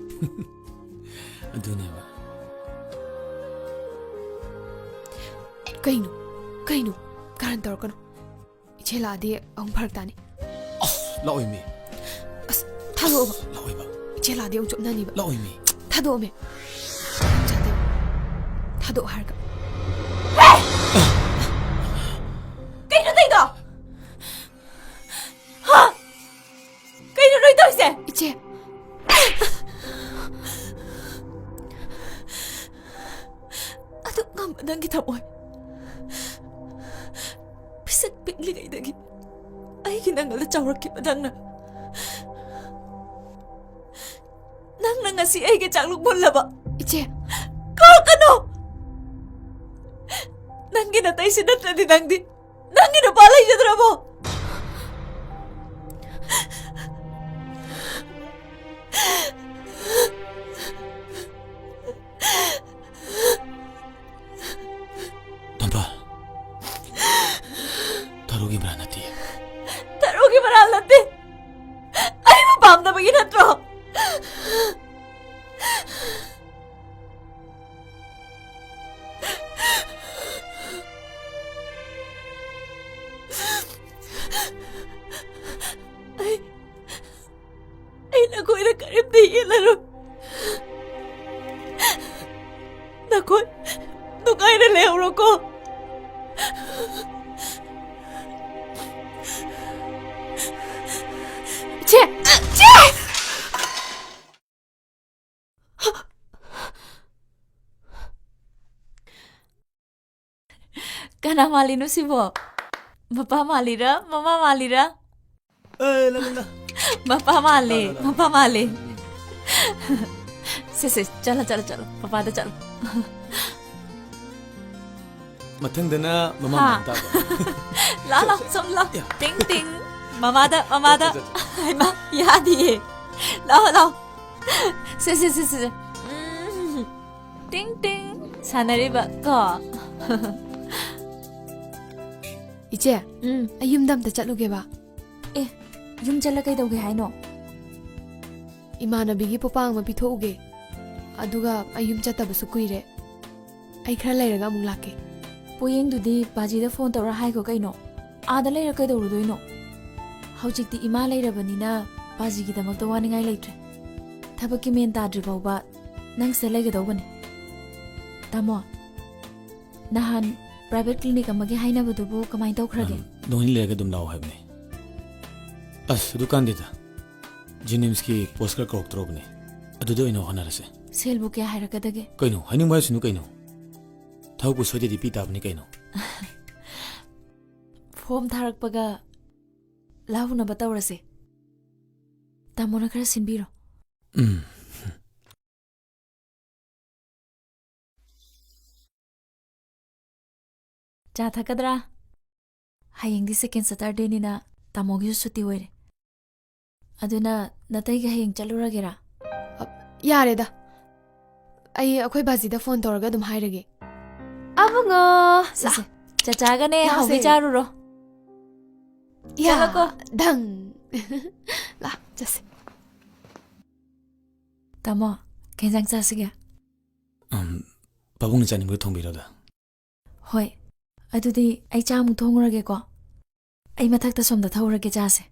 ꯑꯗꯨꯅꯦꯕ 그이누 가란 떨거노 이제 라디 엉파르다니 ꯂꯥꯛꯑꯣꯏꯃꯤ 아스 타도오바 ꯂꯥꯛꯑꯣꯏꯕ 이제 라디 엉 좁나니바 ꯂꯥꯛꯑꯣꯏꯃꯤ 타도오메 자대 타도 할까 Kailan tayo ito? Ha? Kailan ito isa? 이제 아도 감바당 kita mo bisag bigligay dagi ay ginangala chawrak kipadang na nang nga si ay gachaluk bola ba 이제 kakano nang ginatay sinat na dinang di nang ginapalay siya dra mo 덤바 다루기 말아놨디 Tarugi maral natin ay mapam na maginatro ay nakoy na karimdihin lalo nakoy nungay na lehoro ko 제! Kana malino si Bo. Bapa malira, mama malira. Bapa mali, mama mali. Se, chalo. Papa da chalo. 마탱드나 하. 마마 다 La, som la. Ting. Mama da. Ay ma, yadi. La. Se. Ting. Sanari ba ko? Iche, ayum dam ta chatluge ba. Yum chala kaidauge haino. Imanabigi popang ma pithoge. Aduga ayum chatabasu kuire. Ai khara leiraga amuk lakke. Poyengdudi bajida phone tawra haiko kaino. Aada leira kaidaurudoino. Haujikti ima leirabanina bajigidamakta waningai leitre. Thabakki men tadri bauba nang se leigadawbani. Tamo. Nahan private clinic amagi hainabadubu kamai tawkhrage. Noni lega dum law habne. As dukan dita. Jenims ki Oscar Krok trobne. Adudo ino hanarase. Selbu kya hairakadage. Kaino, haning mai sunu kaino. Thau pu soide di pita apni kaino. Form tharakpaga lavuna batawrase. Tamona khara sinbiro. Cha thakadra. Hayengdi second Saturday nina tamogi suti oire. Aduna nataiga hayeng chaluragera. Yareda. Ai akhoi bajida phone tawraga dum hairage. Abungo. Chachagane haugi charuro. Ya, dang. La, jase. Tamo, kenjang chasiga. Pabung chani mo thongbirada. Hoi. Adudi ai chamu thongrage ko. Ai mathakta somda thawrage jase.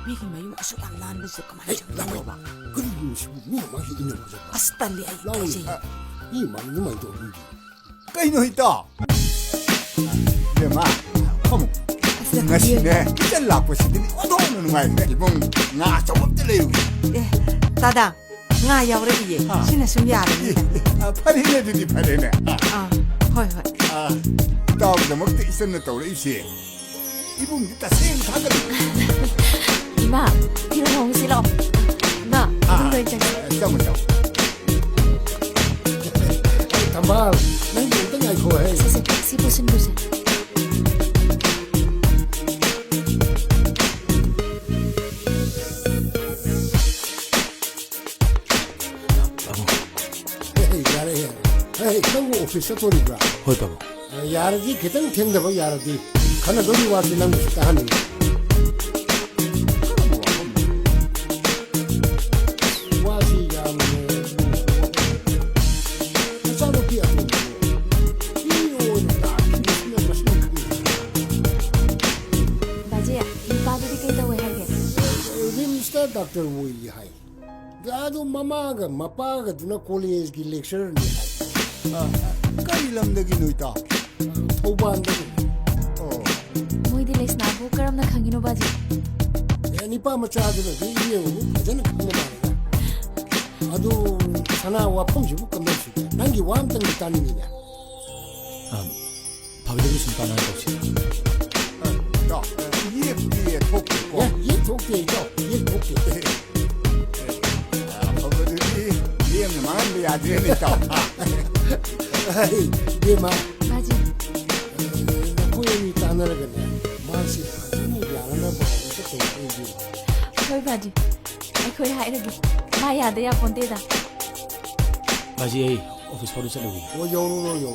Miki mayu asuk ang nan besok kemana jangan ba. Kau sibuk ni masih ini macam. Astali ay kasi. Ini mana ni macam tu. Kaino ito. Dema, kamu. Ngasi ne, kita laku sini. Odo nungai ne. Ibong ngasa waktu lewi. Tada, ngaya ore iye. Sini sumyara ni. Pari ne di pari ne. Hoi hoi. Tahu dah waktu isen ne tahu isi. Ibong kita sen thakal. Ima, tiro hong silo. Na, dungay chang. Sama sama. Tambal, nanti kita ngai kau hai. Si bosan. Hey, kamu office tu ni berapa? Hoi Pabung. Yaradi kita ni tiang dah yaradi. Karena dulu waktu nang tahan ni. Doctor Wui hai. Gado mama ga mapa ga duna college ki lecturer ni hai. Kari lam dagi nuita. Thoban dagi. Oh. Moi di les na bu karam na khangino baji. Ni pa macha duna di ye u jana khangino ba. Adu sana wa phom jibu kamel su. Nangi wam tang tani ni ya. Pabidi sun pana tawsi. Da, ye thok ko. Ye thok ye da. Ye thok ye. Dia memang dia ada ni tahu. Hey, dia mah. Baji. Aku ini tanah lagi ni. Masih ini jalan apa? Itu tu ini. Hoi baji. Aku hai lagi. Maya ada ya ponte dah. Baji ai office baru calogi. Oh yo.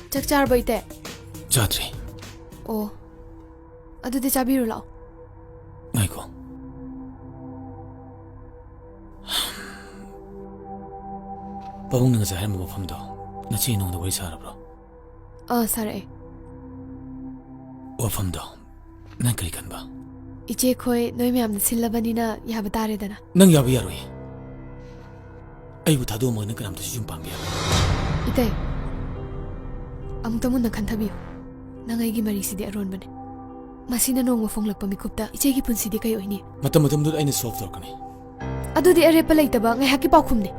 Chakchar baite. Jatri. Oh. Adudi chabiru lao. Ngaiko. Pabung nang zahir mo mafamdo. Nachi nong na wari sarabro. Sare. Wafamdo. Nang kari kan ba? Iche khoi noi me amna sillabani na ya batare dana. Nang yabi yaroi. Ai bu thado mo nang kanam to sijum pambiya. Ite. Amtamun na kanthabiyo. Nangai gi mari sidi aron bane. Masina nong mafong lakpa mikupta iche gi punsidi kay oini. Matam dud aina solve tor kani. Adudi are palai taba ngai hakki pakhumne.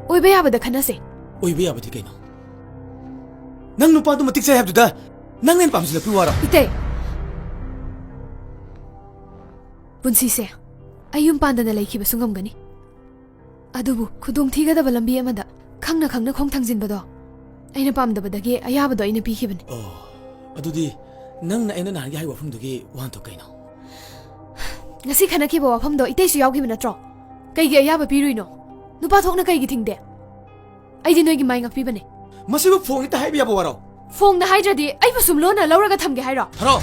ꯑꯣꯏꯕ ꯌꯥꯕꯗ ꯈꯟꯅꯁꯦ ꯑꯣꯏꯕ ꯌꯥꯕꯗꯤ ꯀꯩꯅꯣ ꯅꯪ ꯅꯨꯄꯥꯗꯨ ꯃꯇꯤꯛ ꯆꯥꯏ ꯍꯥꯏꯕꯗꯨꯗ ꯅꯪ ꯍꯦꯟꯅ ꯄꯥꯝꯁꯤꯜꯂꯛꯄꯤ ꯋꯥꯔꯣ ꯏꯇꯩ ꯄꯨꯟꯁꯤꯁꯦ ꯑꯩ ꯌꯨꯝ ꯄꯥꯟꯗꯅ ꯂꯩꯈꯤꯕꯁꯨ ꯉꯝꯒꯅꯤ ꯑꯗꯨꯕꯨ ꯈꯨꯗꯣꯡꯊꯤꯒꯗꯕ ꯂꯝꯕꯤ ꯑꯃꯗ ꯈꯪꯅ ꯈꯪꯅ ꯈꯣꯡ ꯊꯥꯡꯖꯤꯟꯕꯗꯣ ꯑꯩꯅ ꯄꯥꯝꯗꯕꯗꯒꯤ ꯑꯌꯥꯕꯗꯣ ꯑꯩꯅ ꯄꯤꯈꯤꯕꯅꯤ ꯑꯗꯨꯗꯤ ꯅꯪꯅ ꯑꯩꯅ ꯅꯍꯥꯟꯒꯤ ꯍꯥꯏꯕ ꯋꯥꯐꯝꯗꯨꯒꯤ ꯋꯥꯍꯟꯊꯣꯛ ꯀꯩꯅꯣ ꯉꯁꯤ ꯈꯟꯅꯈꯤꯕ ꯋꯥꯐꯝꯗꯣ ꯏꯇꯩꯁꯨ ꯌꯥꯎꯈꯤꯕ ꯅꯠꯇ꯭ꯔꯣ ꯀꯩꯒꯤ ꯑꯌꯥꯕ ꯄꯤꯔꯨꯏꯅꯣ ꯅꯨꯄꯥ ꯊꯣꯛꯅ ꯀꯩꯒꯤ ꯊꯤꯡꯗꯦ ꯑꯩꯗꯤ ꯅꯣꯏꯒꯤ ꯃꯥꯏ ꯉꯥꯛꯄꯤꯕꯅꯦ ꯃꯁꯤꯕꯨ ꯐꯣꯡꯗ ꯍꯥꯏꯕ ꯌꯥꯕ ꯋꯥꯔꯣ ꯐꯣꯡꯗ ꯍꯥꯏꯗ꯭ꯔꯗꯤ ꯑꯩꯕꯨ ꯁꯨꯝ ꯂꯣꯟꯅ ꯂꯧꯔꯒ ꯊꯝꯒꯦ ꯍꯥꯏꯔꯣ ꯍꯔꯣ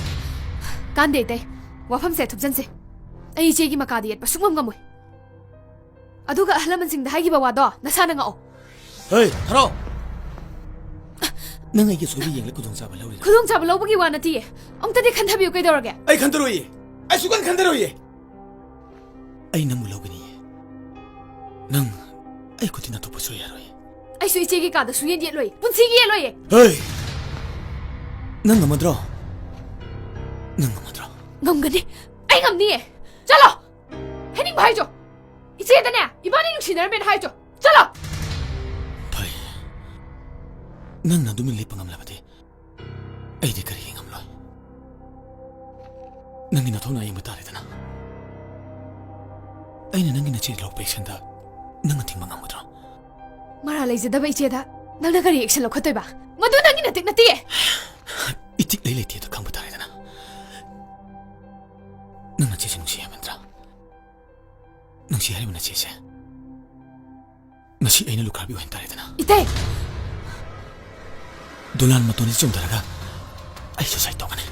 ꯀꯥꯟꯗꯦ ꯏꯇꯩ ꯋꯥꯐꯝꯁꯦ ꯊꯨꯞꯆꯟꯁꯦ ꯑꯩ ꯏꯆꯦꯒꯤ ꯃꯀꯥꯗ ꯌꯦꯠꯄ ꯁꯨꯡꯉꯝ ꯉꯝꯃꯣꯏ ꯑꯗꯨꯒ ꯑꯍꯜ ꯂꯃꯟꯁꯤꯡꯗ ꯍꯥꯏꯈꯤꯕ ꯋꯥꯗꯣ ꯅꯁꯥꯅ ꯉꯛꯑꯣ ꯍꯦ ꯍꯔꯣ ꯅꯪ ꯑꯩꯒꯤ ꯁꯣꯏꯕ ꯌꯦꯡꯂꯒ ꯈꯨꯗꯣꯡꯆꯥꯕ ꯂꯧꯔꯤꯔ ꯈꯨꯗꯣꯡꯆꯥꯕ ꯂꯧꯕꯒꯤ ꯋꯥ ꯅꯠꯇꯤꯌꯦ ꯑꯃꯨꯛꯇꯗꯤ ꯈꯟꯊꯕꯤꯌꯨ ꯀꯩꯗꯧꯔꯒꯦ ꯑꯩ ꯈꯟꯊꯔꯣꯏꯌꯦ ꯑꯩ ꯁꯨꯀꯟ ꯈꯟꯊꯔꯣꯏꯌꯦ ꯑꯩ ꯅꯪꯕꯨ ꯂꯧꯒꯅꯤꯌꯦ ꯅꯪ ꯑꯩ ꯈꯨꯠꯇꯤꯟ ꯑꯇꯣꯞꯄ ꯁꯣꯏ ꯌꯥꯔꯣꯏ ꯑꯩꯁꯨ ꯏꯆꯦꯒꯤ ꯀꯥꯗ ꯁꯨꯡꯌꯦꯠ ꯌꯦꯠꯂꯣꯏ ꯄꯨꯟꯁꯤꯒꯤ ꯌꯦꯠꯂꯣꯏꯌꯦ ꯍꯦ ꯅꯪ ꯉꯝꯃꯗ꯭ꯔꯣ ꯅꯪ ꯉꯝꯃꯗ꯭ꯔꯣ ꯉꯝꯒꯅꯤ ꯑꯩ ꯉꯝꯅꯤꯌꯦ ꯆꯠꯂꯣ ꯍꯥꯏꯅꯤꯡꯕ ꯍꯥꯏꯖꯣ 이제다네 이번에 육신을 하이죠 잘라 ꯐꯩ ꯅꯪꯅ ꯑꯗꯨꯃ ꯂꯦꯞꯄ ꯉꯝꯂꯕꯗꯤ ꯑꯩꯗꯤ ꯀꯔꯤ ꯉꯝꯂꯣꯏ ꯅꯪꯒꯤ ꯅꯊꯧꯅ ꯌꯦꯡꯕ ꯇꯥꯔꯦꯗꯅ ꯑꯩꯅ ꯅꯪꯒꯤ ꯅꯆꯦ ꯂꯧꯕ ꯑꯦꯛꯁꯟꯗ ꯅꯪꯅ ꯊꯤꯡꯕ ꯉꯝꯒꯗ꯭ꯔꯣ ꯃꯔꯥ ꯂꯩꯖꯗꯕ ꯏꯆꯦꯗ ꯅꯪꯅ ꯀꯔꯤ ꯑꯦꯛꯁꯟ ꯂꯧꯈꯠꯇꯣꯏꯕ ꯃꯗꯨ ꯅꯪꯒꯤ ꯅꯇꯤꯛ ꯅꯠꯇꯤꯌꯦ 이틱 ꯂꯩ ꯂꯩꯇꯦꯗꯣ ꯈꯪꯕ ꯇꯥꯔꯦꯗꯅ ꯅꯪ ꯅꯆꯦꯁꯦ ꯅꯨꯡꯁꯤ ꯍꯥꯏꯃꯟꯗ꯭ꯔꯥ ꯅꯨꯡꯁꯤ ꯍꯥꯏꯔꯤꯕ ꯅꯆꯦꯁꯦ ꯉꯁꯤ ꯑꯩꯅ ꯂꯨꯈ꯭ꯔꯥꯕꯤ ꯑꯣꯏꯅ ꯇꯥꯔꯦꯗꯅ 이때 ꯗꯣꯂꯥꯟ ꯃꯇꯣꯟꯗ ꯆꯣꯡꯊꯔꯒ ꯑꯩ ꯁꯨꯁꯥꯏꯠ ꯇꯧꯒꯅꯤ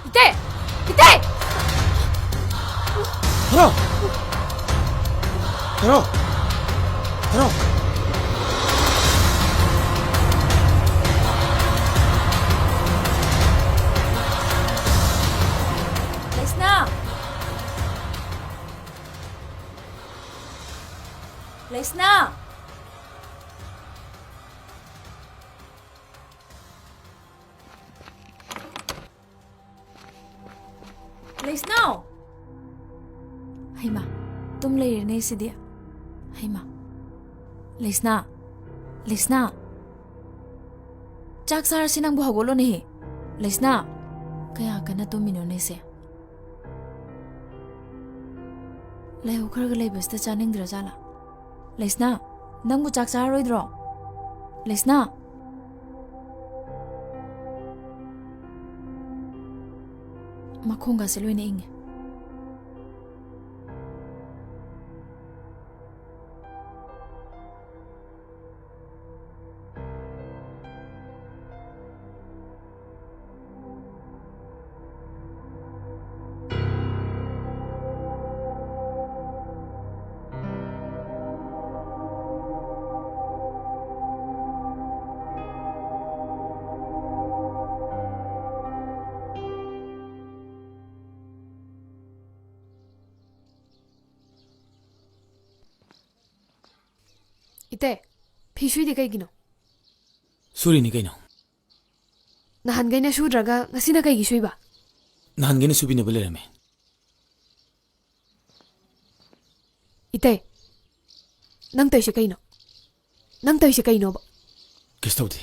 이때 이때 ꯍꯔꯣ ꯍꯔꯣ ꯍꯔꯣ 레스나! 레스나! 레스나! 하이마, 좀 레이르네 시디야. 하이마. 레스나! 레스나! 짝사르 시낭부 하고로네. 레스나! 그야 아까나 또 미노네세. 레오 खरग लेबस्ता चानिंग्द्र जाला लेस्ना नंगबु चाक चारोइद्रो लेस्ना मखोंगा से लोइने इंगे 이때 피슈이디 그이기노 수리니 그이노 나한가이나 슈드라가 나시나 그이기 슈이바 나한게는 수비네 벌레라며 이때 năng tới sẽ cây nó năng tới sẽ cây nó cái sao thế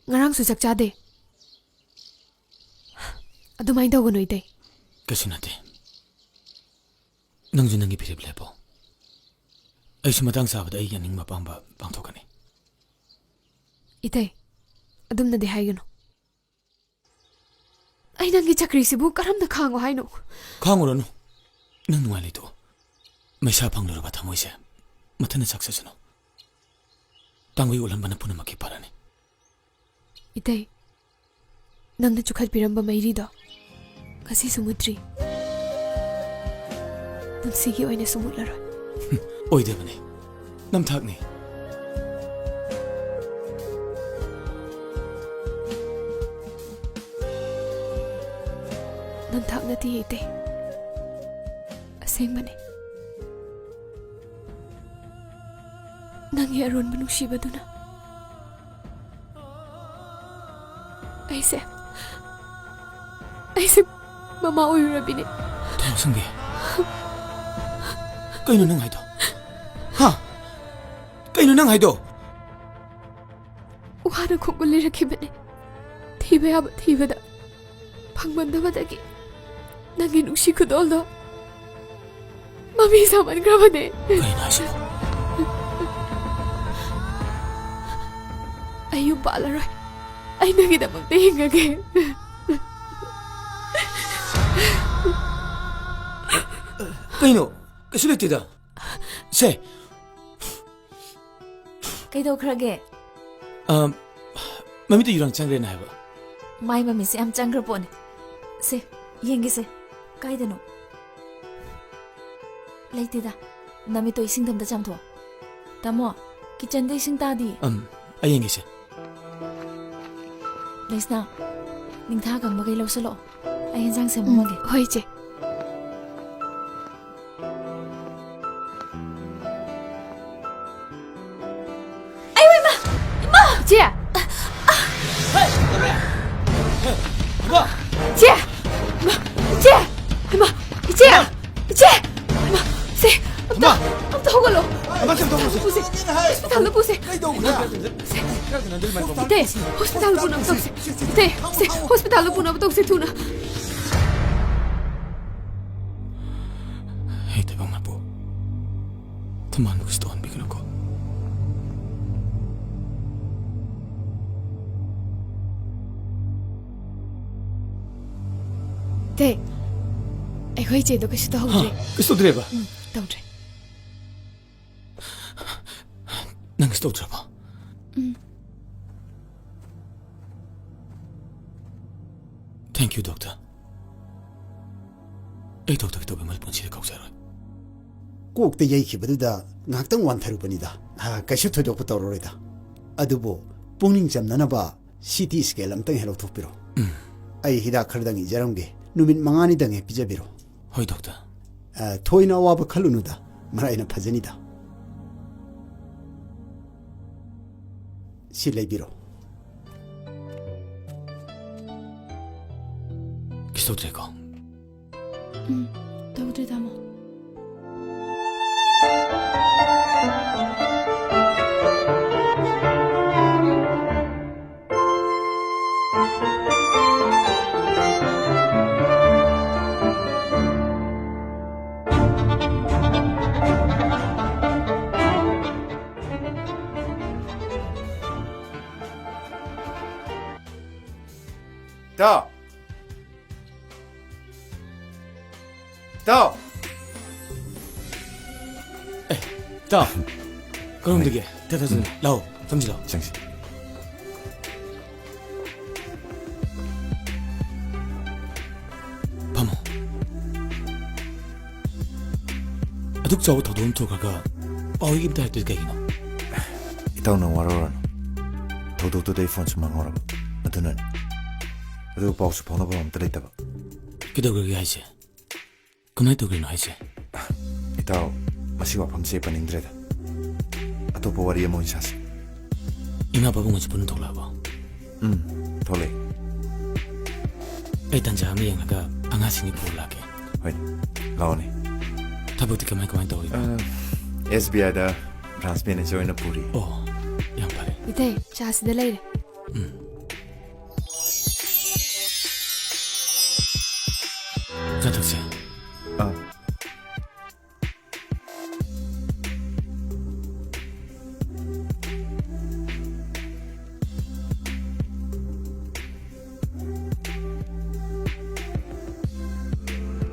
ngarang su sakcha de adumai do gonoi te cái gì nè nang junang ipirip lepo ai sumatang sabada ai yaning mapamba pangthokani ite adumna de haigano ai nangi chakri sibu karamna khango haino khanguranu nang nuai leto maisa phanglura ba thamoise mathana saksasano tangwi ulambana punamaki parani ite nangna chukhat piramba mairi do kasi sumutri punsigi oine sumutlaroi oidebane namthakni namthakna ti ite asengmane nangi aron manushibaduna aise mama oyurabine thong sangge kaino nang haido ha ꯀꯩꯅꯣ ꯅꯪ ꯍꯥꯏꯗꯣ ꯋꯥꯅ ꯈꯣꯡꯕ ꯂꯩꯔꯛꯈꯤꯕꯅꯤ ꯊꯤꯕ ꯌꯥꯕ ꯊꯤꯕꯗ ꯐꯪꯃꯟꯗꯕꯗꯒꯤ ꯅꯪꯒꯤ ꯅꯨꯡꯁꯤ ꯈꯨꯗꯣꯜꯗꯣ ꯃꯃꯤ ꯁꯥꯃꯟꯈ꯭ꯔꯕꯅꯦ ꯀꯩꯅꯣ ꯍꯥꯏꯁꯤꯕꯣ ꯑꯩ ꯌꯨꯝ ꯄꯥꯜꯂꯔꯣꯏ ꯑꯩ ꯅꯪꯒꯤꯗꯃꯛꯇ ꯍꯤꯡꯉꯒꯦ ꯀꯩꯅꯣ ꯀꯩꯁꯨ ꯂꯩꯇꯦꯗ ꯁꯦ ꯀꯩꯗꯧꯈ꯭ꯔꯒꯦ ꯃꯃꯤꯠꯇ ꯌꯨꯔꯥꯡ ꯆꯪꯈ꯭ꯔꯦꯅ ꯍꯥꯏꯕ ꯃꯥꯏ ꯃꯃꯤꯠꯁꯦ ꯌꯥꯝ ꯆꯪꯈ꯭ꯔ ꯄꯣꯠꯅꯦ ꯁꯦ ꯌꯦꯡꯒꯦꯁꯦ ꯀꯥꯏꯗꯅꯣ ꯂꯩꯇꯦꯗ ꯅꯃꯤꯠꯇꯣ ꯏꯁꯤꯡꯗ ꯑꯝꯇ ꯆꯥꯝꯊꯣꯛ ꯇꯥꯃꯣ ꯀꯤꯆꯟꯗ ꯏꯁꯤꯡ ꯇꯥꯗꯤ ꯑꯩ ꯌꯦꯡꯒꯦꯁꯦ ꯂꯩꯁꯅꯥ ꯅꯤꯡꯊꯥ ꯀꯪꯕꯈꯩ ꯂꯧꯁꯜꯂꯛꯑꯣ ꯑꯩ ꯌꯦꯟꯖꯥꯡ ꯁꯦꯝꯃꯝꯃꯒꯦ ꯍꯣꯏ ꯏꯆꯦ ꯏꯆꯦ 이제! 이제! 엄마! 이제! 이제! 엄마! 세! 엄마! 엄마 호걸로! 엄마 좀 더 보세요! 호스피탈로 보세요! 네! 호스피탈로 보나 보다 보세요! 네! 호스피탈로 보나 보다 보세요! 두나! Hei te bang mabu. Teman mo gusto ang bigyan ako. 네, 이거 이제 너 그시 더우지? 그sto 드레바. 더우지. 난 그sto 드레바. Thank you, doctor. 이 doctor 또 배말 본치를 가우자로. 꼭대 얘기보다 낙당 완타루번이다. 가시 토적부터 떨어리다. 아두보 뽕닝 잡나나봐 CT 스케일 암땅 해로 톡비로. 아이 히다 칼당이 자랑게. 누민 망하니 당에 비자비로. 호이 doctor. 토이나 와버 칼루누다. 마라이나 파전이다. 실레비로. 기소 드레가. 더우지 다모. 더! 더! 다. 그럼 되게 대다선 라오 잠시다. 장시. 바모. 아둑 저거 더 돈토 가가 이기부터 할때 깨기나. 이따오는 와로라노. 도도도데이 폰스 망하라고. 아두는 아두 바우스 번호번 엄따라 있다봐. 기다 그러게 하지. 그만 또 그러나 하지. 이따오 마시고 밤새 빠닝드레다. 아또 보와리에 몬샤스. 이마 바봉은 집은 돌아봐. 돌레. 일단 자미 양아가 방아신이 볼라게. 헐. 라오네. 타보트 그만 또 이거. SBI다 브란스 매니저이나 뿌리. 양파래. 이때 자스들 레이래. 자덕세.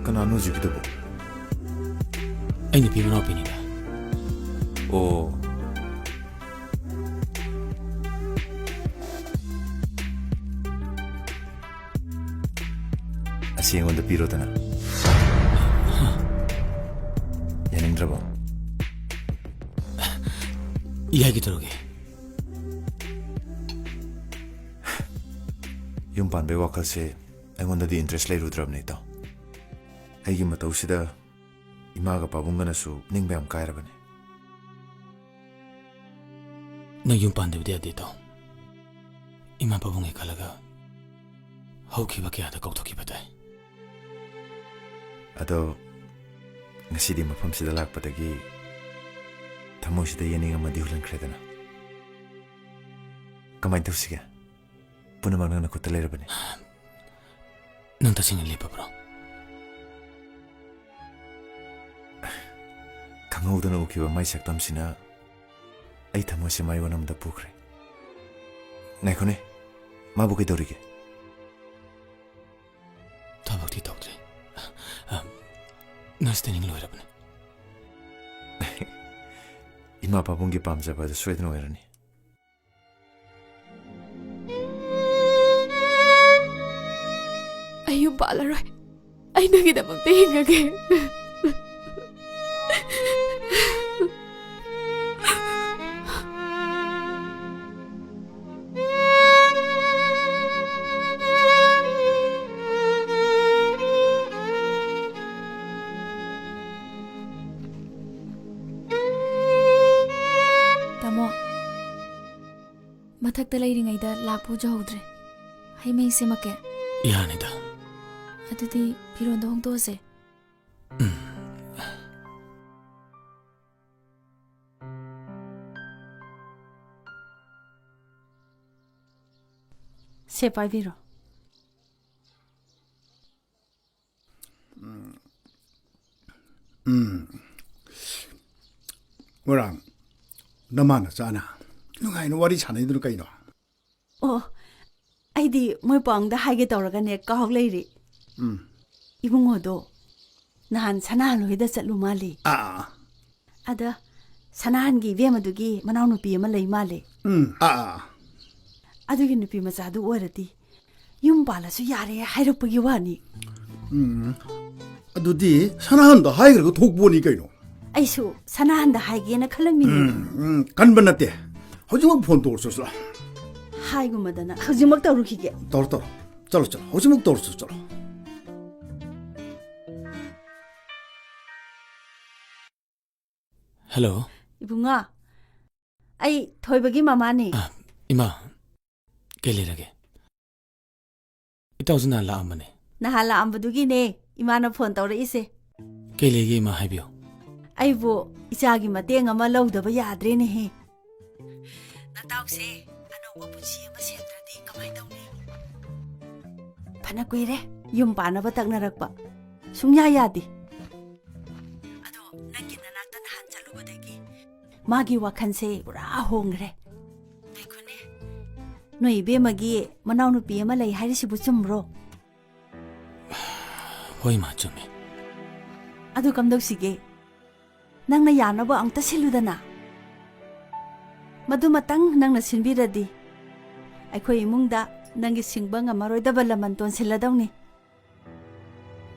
그나노 주기도 보. 아니 비문 어빈이다. 오. 아시행 온다 비로다나. 예능 들어봐. 이야기 들어게. ꯌꯨꯝ ꯋꯥꯈꯜꯁꯦ ꯑꯩꯉꯣꯟꯗꯗꯤ ꯏꯟꯇꯔꯦꯁ ꯂꯩꯔꯨꯗ꯭ꯔꯕꯅꯤꯗꯣ. ꯑꯩꯒꯤ ꯃꯇꯧꯁꯤꯗ 이마가 ꯄꯥꯕꯨꯡꯒꯅꯁꯨ ꯅꯤꯡꯕ ꯌꯥꯝ ꯀꯥꯏꯔꯕꯅꯤ. ꯅꯪ ꯌꯨꯝ ꯄꯥꯟꯗꯕꯗꯤ ꯌꯥꯗꯦꯗꯣ. 이마 바봉에 갈라가 ꯍꯧꯈꯤꯕ ꯀꯌꯥꯗ ꯀꯧꯊꯣꯛꯈꯤꯕ ꯇꯥꯏ. ꯑꯗꯣ ꯉꯁꯤꯗꯤ ꯃꯐꯝꯁꯤꯗ ꯂꯥꯛꯄꯗꯒꯤ ꯊꯃꯣꯏꯁꯤꯗ ꯌꯦꯅꯤꯡ ꯑꯃꯗꯤ ꯍꯨꯜꯍꯟꯈ꯭ꯔꯦꯗꯅ ꯀꯃꯥꯏꯅ ꯇꯧꯁꯤꯒꯦ ꯄꯨꯝꯅꯃꯛ ꯅꯪꯅ ꯈꯨꯠꯇ ꯂꯩꯔꯕꯅꯤ ꯅꯪ ꯇꯁꯦꯡꯅ ꯂꯦꯞꯄꯕ꯭ꯔꯣ ꯈꯪꯍꯧꯗꯅ ꯎꯈꯤꯕ ꯃꯥꯏ ꯁꯛꯇꯝꯁꯤꯅ ꯑꯩ ꯊꯃꯣꯏꯁꯦ ꯃꯥꯏꯌꯣꯟ ꯑꯃꯗ ꯄꯨꯈ꯭ꯔꯦ ꯉꯥꯏꯈꯣꯅꯦ ꯃꯥꯕꯨ ꯀꯩꯗꯧꯔꯤꯒꯦ ꯊꯕꯛꯇꯤ ꯇꯧꯗ꯭ꯔꯤ ꯅꯔꯁ ꯇ꯭ꯔꯦꯅꯤꯡ ꯂꯣꯏꯔꯕꯅꯤ ꯏꯃꯥ ꯄꯥꯕꯨꯡꯒꯤ ꯄꯥꯝꯖꯕ ꯑꯗꯨ ꯁꯣꯏꯗꯅ ꯑꯣꯏꯔꯅꯤ ꯑꯩ ꯌꯨꯝ ꯄꯥꯜꯂꯔꯣꯏ ꯑꯩ ꯅꯪꯒꯤꯗꯃꯛꯇ ꯍꯤꯡꯉꯒꯦ ꯇꯥꯃꯣ ꯃꯊꯛꯇ ꯂꯩꯔꯤꯉꯩꯗ ꯂꯥꯛꯄꯨꯖꯍꯧꯗ꯭ꯔꯦ ꯍꯩ ꯃꯍꯤ ꯁꯦꯝꯃꯛꯀꯦ ꯌꯥꯅꯤꯗ ꯑꯗꯨꯗꯤ ꯐꯤꯔꯣꯟꯗꯣ ꯍꯣꯡꯗꯣꯛꯑꯁꯦ ꯁꯦ ꯄꯥꯏꯕꯤꯔꯣ ꯉꯔꯥꯡ ꯅꯃꯥꯅ ꯆꯥꯅ ꯅꯨꯡꯉꯥꯏꯅ ꯋꯥꯔꯤ ꯁꯥꯟꯅꯩꯗꯨꯅ ꯀꯩꯅꯣ ꯑꯣ ꯑꯩꯗꯤ ꯃꯣꯏ ꯄꯥꯎꯗ ꯍꯥꯏꯒꯦ ꯇꯧꯔꯒꯅꯦ ꯀꯥꯎ ꯂꯩꯔꯤ 이봉호도 나한 사나한호에다 ꯆꯠꯂꯨ 말리. 아다 사나한기 이베마두기 만au 누피 ꯑꯃ ꯂꯩ 말리. ꯑꯗꯨꯒꯤ 누피 ꯃꯆꯥꯗꯨ ꯑꯣꯏꯔꯗꯤ ꯌꯨꯝ ꯄꯥꯜꯂꯁꯨ ꯌꯥꯔꯦ ꯍꯥꯏꯔꯛꯄꯒꯤ ꯋꯥꯅꯤ. ꯑꯗꯨꯗꯤ ꯁꯅꯥꯍꯟꯗ ꯍꯥꯏꯈ꯭ꯔꯒ ꯊꯣꯛꯄꯅꯤ ꯀꯩꯅꯣ. ꯑꯩꯁꯨ ꯁꯅꯥꯍꯟꯗ ꯍꯥꯏꯒꯦꯅ ꯈꯜꯂꯝꯃꯤꯅꯤ. ꯀꯟꯕ ꯅꯠꯇꯦ. ꯍꯧꯖꯤꯛꯃꯛ ꯐꯣꯟ ꯇꯧꯔꯁꯨ ꯂꯥ. 하이구마다나 hꯧꯖꯤꯛꯃꯛ ꯇꯧꯔꯨꯈꯤꯒꯦ. ꯇꯧꯔꯣ. ꯆꯠꯂꯣ. ꯍꯧꯖꯤꯛꯃꯛ ꯇꯧꯔꯁꯨ ꯆꯠꯂꯣ. ꯍꯜꯂꯣ. 이bunga. ꯑꯩ ꯊꯣꯏꯕꯒꯤ ꯃꯃꯥꯅꯤ. 이마. ꯀꯩ ꯂꯩꯔꯒꯦ? ꯏꯇꯥꯎꯁꯨ ꯅꯍꯥꯟ ꯂꯥꯛꯑꯝꯕꯅꯦ. ꯅꯍꯥꯟ ꯂꯥꯛꯑꯝꯕꯗꯨꯒꯤꯅꯦ ꯏꯃꯥꯅ ꯐꯣꯟ ꯇꯧꯔꯛꯏꯁꯦ. ꯀꯩ ꯂꯩꯒꯦ ꯏꯃꯥ ꯍꯥꯏꯕꯤꯌꯨ. ꯑꯩꯕꯨ ꯏꯆꯥꯒꯤ ꯃꯇꯦꯡ ꯑꯃ ꯂꯧꯗꯕ ꯌꯥꯗ꯭ꯔꯦꯅꯦꯍꯦ. ꯅꯇꯥꯎꯁꯦ ꯑꯅꯧꯕ ꯄꯨꯟꯁꯤ ꯑꯃ ꯁꯦꯝꯗ꯭ꯔꯗꯤ ꯀꯃꯥꯏ ꯇꯧꯅꯤ? ꯐꯅ ꯀꯨꯏꯔꯦ ꯌꯨꯝ ꯄꯥꯟꯅꯕ ꯇꯛꯅꯔꯛꯄ. ꯁꯨꯡꯌꯥ ꯌꯥꯗꯦ. ꯑꯗꯣ ꯅꯪꯒꯤ ꯅꯅꯥꯛꯇ ꯅꯍꯥꯟ ꯆꯠꯂꯨꯕꯗꯒꯤ ꯃꯥꯒꯤ ꯋꯥꯈꯜꯁꯦ ꯄꯨꯔꯥ ꯍꯣꯡꯈ꯭ꯔꯦ. ꯉꯥꯏꯈꯣꯅꯦ. ꯅꯣꯏ 이베ꯃꯒꯤ ꯃꯅꯥꯎ ꯅꯨꯄꯤ ꯑꯃ ꯂꯩ ꯍꯥꯏꯔꯤꯁꯤꯕꯨ ꯆꯨꯝꯕ꯭ꯔꯣ? ꯍꯣꯏ ꯃꯥ ꯆꯨꯝꯃꯦ. ꯑꯗꯨ ꯀꯝꯗꯧꯁꯤꯒꯦ? ꯅꯪꯅ ꯌꯥꯅꯕ ꯑꯝꯇ ꯁꯤꯜꯂꯨꯗꯅ. ꯃꯗꯨꯃꯇꯪ ꯅꯪꯅ ꯁꯤꯟꯕꯤꯔꯗꯤ ꯑꯩꯈꯣꯏ ꯏꯃꯨꯡꯗ ꯅꯪꯒꯤ ꯁꯤꯡꯕ ꯉꯝꯃꯔꯣꯏꯗꯕ ꯂꯃꯟ ꯇꯣꯟꯁꯤꯜꯂꯗꯧꯅꯤ.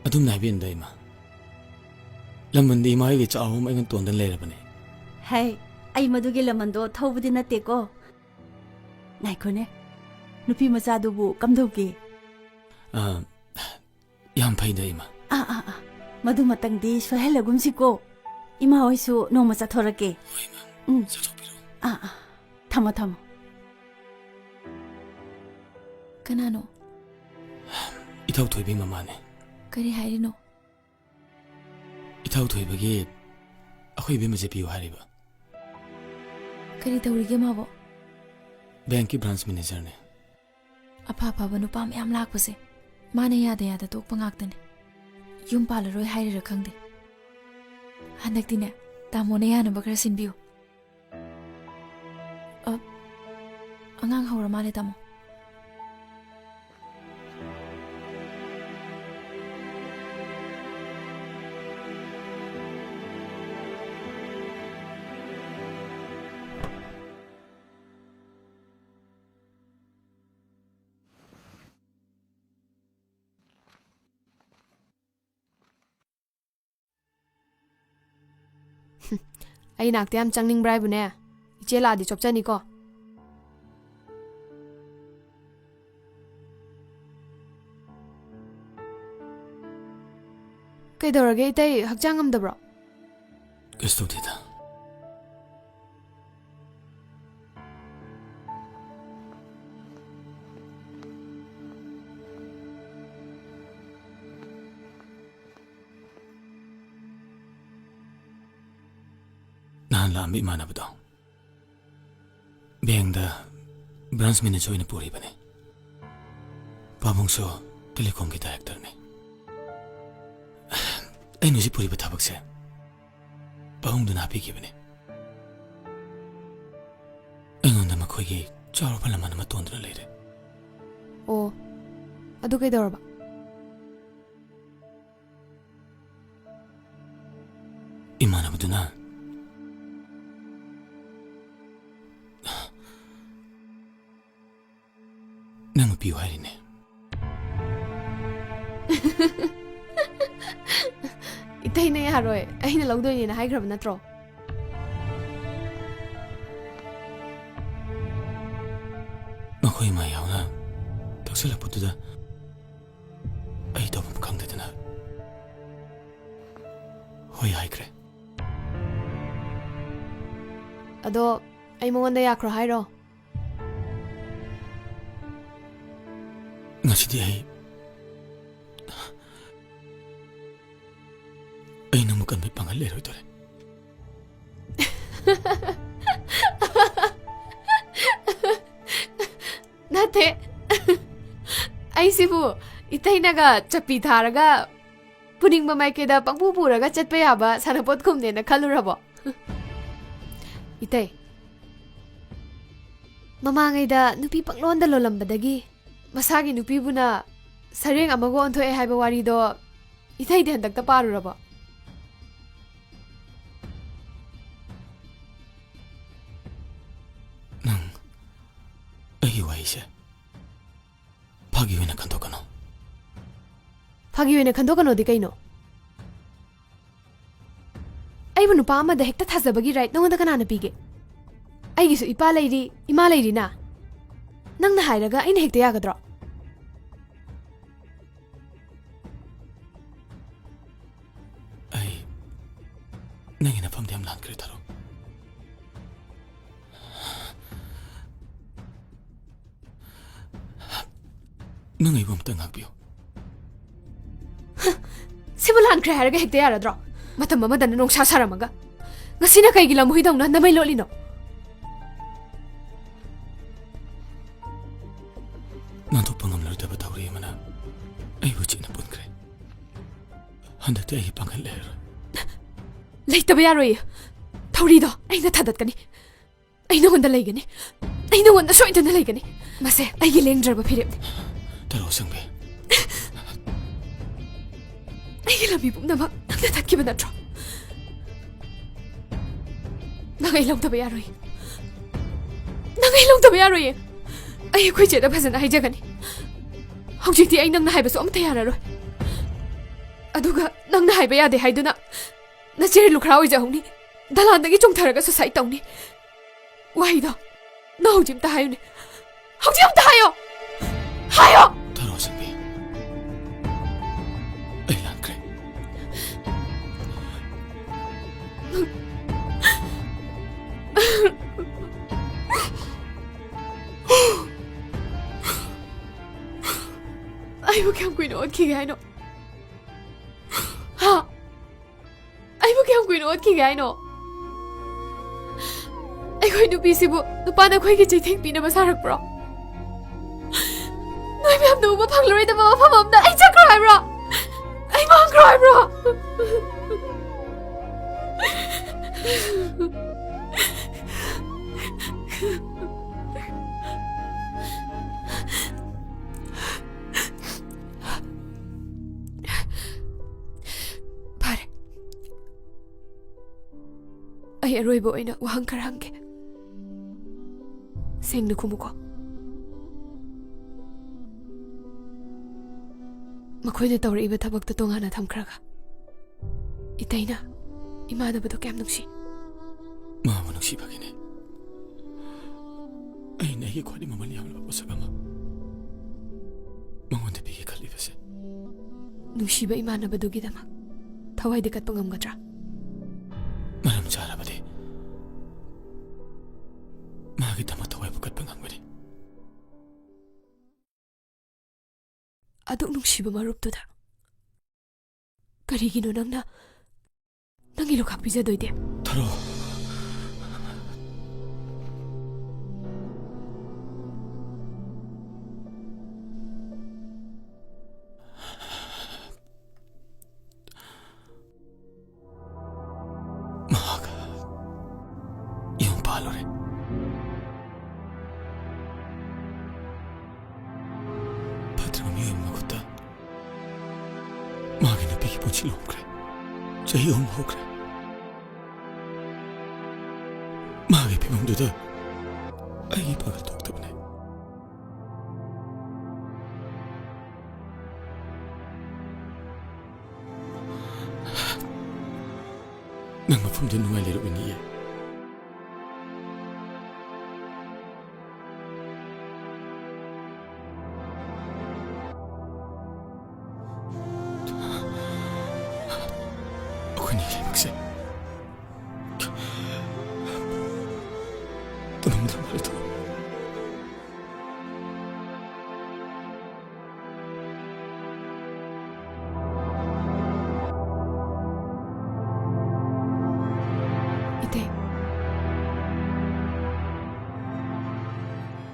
ꯑꯗꯨꯝ ꯍꯥꯏꯕꯤꯌꯨꯗ ꯏꯃꯥ. ꯂꯃꯟꯗꯤ ꯏꯃꯥ ꯍꯣꯏꯒꯤ ꯆꯥꯎꯕ ꯑꯃ ꯑꯩꯉꯣꯟꯗ ꯇꯣꯟꯗꯅ ꯂꯩꯔꯕꯅꯦ. ꯍꯩ ꯑꯩ ꯃꯗꯨꯒꯤ ꯂꯃꯟꯗꯣ ꯊꯧꯕꯗꯤ ꯅꯠꯇꯦꯀꯣ. ꯉꯥꯏꯈꯣꯅꯦ. ꯅꯨꯄꯤ ꯃꯆꯥꯗꯨꯕꯨ ꯀꯝꯗꯧꯒꯦ? ꯌꯥꯝ ꯐꯩꯗ ꯏꯃꯥ. ꯃꯗꯨꯃꯇꯪꯗꯤ ꯁꯣꯏꯍꯜꯂꯒꯨꯝꯁꯤꯀꯣ. ꯏꯃꯥ ꯍꯣꯏꯁꯨ ꯅꯣꯡꯃ ꯆꯠꯊꯣꯔꯛꯀꯦ. ꯊꯝꯃꯣ ꯊꯝꯃꯣ. ꯀꯅꯥꯅꯣ? 이타우 토이비 ꯃꯃꯥꯅꯦ. ꯀꯔꯤ ꯍꯥꯏꯔꯤꯅꯣ? 이타우 토이ꯕꯒꯤ ꯑꯩꯈꯣꯏ ꯏꯕꯦꯝꯃꯁꯦ ꯄꯤꯌꯨ ꯍꯥꯏꯔꯤꯕ. ꯀꯔꯤ ꯇꯧꯔꯤꯒꯦ ꯃꯥꯕꯣ? ꯕꯦꯡꯀꯤ ꯕ꯭ꯔꯥꯟꯁ ꯃꯦꯅꯦꯖꯔꯅꯦ. ꯑꯐ ꯑꯐꯕ ꯅꯨꯄꯥ ꯃꯌꯥꯝ ꯂꯥꯛꯄꯁꯦ ꯃꯥꯅ ꯌꯥꯗ ꯇꯣꯛꯄ ꯉꯥꯛꯇꯅꯦ. ꯌꯨꯝ ꯄꯥꯜꯂꯔꯣꯏ ꯍꯥꯏꯔꯤꯔ ꯈꯪꯗꯦ. ꯍꯟꯗꯛꯇꯤꯅꯦ ꯇꯥꯃꯣꯅ ꯌꯥꯅꯕ ꯈꯔ ꯁꯤꯟꯕꯤꯌꯨ. ꯑꯉꯥꯡ ꯍꯧꯔ ꯃꯥꯜꯂꯦ ꯇꯥꯃꯣ. ꯑꯩ ꯅꯥꯛꯇ ꯌꯥꯝ ꯆꯪꯅꯤꯡꯕ꯭ꯔꯥ ꯍꯥꯏꯕꯨꯅꯦ. ꯏꯆꯦ ꯂꯥꯛꯑꯗꯤ ꯆꯣꯞꯆꯅꯤꯀꯣ. ꯀꯩꯗꯧꯔꯒꯦ 이ꯇꯩ ꯍꯛꯆꯥꯡ ꯉꯝꯗꯕ꯭ꯔꯣ? ꯀꯩꯁꯨ ꯇꯧꯗꯦꯗ. ꯅꯍꯥꯟ nahan lam imanabado bengda branch manager oina puri bane pabungso telecom ki director ne ai nusi puri ba thabak se pabung duna pi ki bane aingonda makhoi gi chawra phalamana ma tondra leire ꯑꯣ ꯑꯗꯨ ꯀꯩꯗꯧꯔꯕ imanabaduna nang piu hairine 이때이나 야로이 ꯑꯩꯅ ꯂꯧꯗꯣꯏꯅꯦꯅ ꯍꯥꯏꯈ꯭ꯔꯕ ꯅꯠꯇ꯭ꯔꯣ makhoi ma yauna taksalaputtuda ai tawam khangdedana hoi haikre ꯑꯗꯣ ꯑꯩ ꯃꯉꯣꯟꯗ ꯌꯥꯈ꯭ꯔꯣ ꯍꯥꯏꯔꯣ ngasidi ai namu kan pangal le roi tore nate aisibu itainaga chapi tharaga puning mamai keda pangpu puraga chatpe yaba sanapot khumne na khalurabo itai mamangaida nupi panglonda lolambadagi masagi nupi buna sareng amago onthoe haiba wari do itai de handakta parurabo ai waise phagi hoina khandokano phagi hoina khandokano di kaino ai bu nupa ama da hekta thazabagi right nongonda kanana pige ai gisu ipa leiri ima leiri na nang na hairaga aina hekta yagadro ai nangina famde am lan kre taro nang ai bom tangak bio sibulan kre hairaga hekta yaradro matam mama dan nong sa saramaga ngasina kai gila muhi dong na namai lolino nanto pangam larda batawri mana ai buchi na punkre handate ai pangal ler leita ba yaroi thori do ai na thadat kani ai no gonda leigani ai no gonda soidana leigani mase ai gi lengdra ba phire taro sangbe ai gi labi bum na ma na that ki bana tro na ai long ta ba yaroi na ai long ta ba yaroi ai khoi che da phazana hai jagani hojikti ai nang na hai ba so am tayara ro aduga nang na hai ba yade hai duna na cheri lukra oi jahuni dalan dagi chong tharaga so sai tawni wai da na hojim ta hayo ne hojim ta hayo hayo taro sangbe ai lan kre ai bu kyam kuin ot ki gai no ha ai bu kyam kuin ot ki gai no ai khoi nu pi si bu nu pa na khoi ki chei theng pi na ba sarak bro noi me am no ba phang lori da ba pham am da ai cha cry bro ai ma cry bro ai aroibo oina wahang karange sengna kumuko makoina tawriba thabakta tongana thamkhraga itaina imana bado kam nungsi ma ma nungsi bagine ai nei khwadi mamali amla posagama mangonde bi khali base nungsi ba imana bado gidama thawai de kat pangam gatra maram chara bade magi tama thawai bukat pangam gari aduk nungsiba maruptuda karigino nangna nangi lokak pija doide tharo ꯄꯨꯟꯁꯤ ꯂꯣꯝꯈ꯭ꯔꯦ ꯆꯍꯤ 3 ꯍꯧꯈ꯭ꯔꯦ ꯃꯥꯒꯤ ꯐꯤꯕꯝꯗꯨꯗ ꯑꯩ ꯏꯄꯥꯒ ꯊꯣꯛꯇꯕꯅꯦ ꯅꯪ ꯃꯐꯝꯗ ꯅꯨꯡꯉꯥꯏ ꯂꯩꯔꯛꯎꯅꯤꯌꯦ ꯑꯩꯈꯣꯏꯅꯤ ꯂꯩꯕꯛꯁꯦ ꯇꯝꯗ꯭ꯔ ꯃꯥꯜꯂꯦ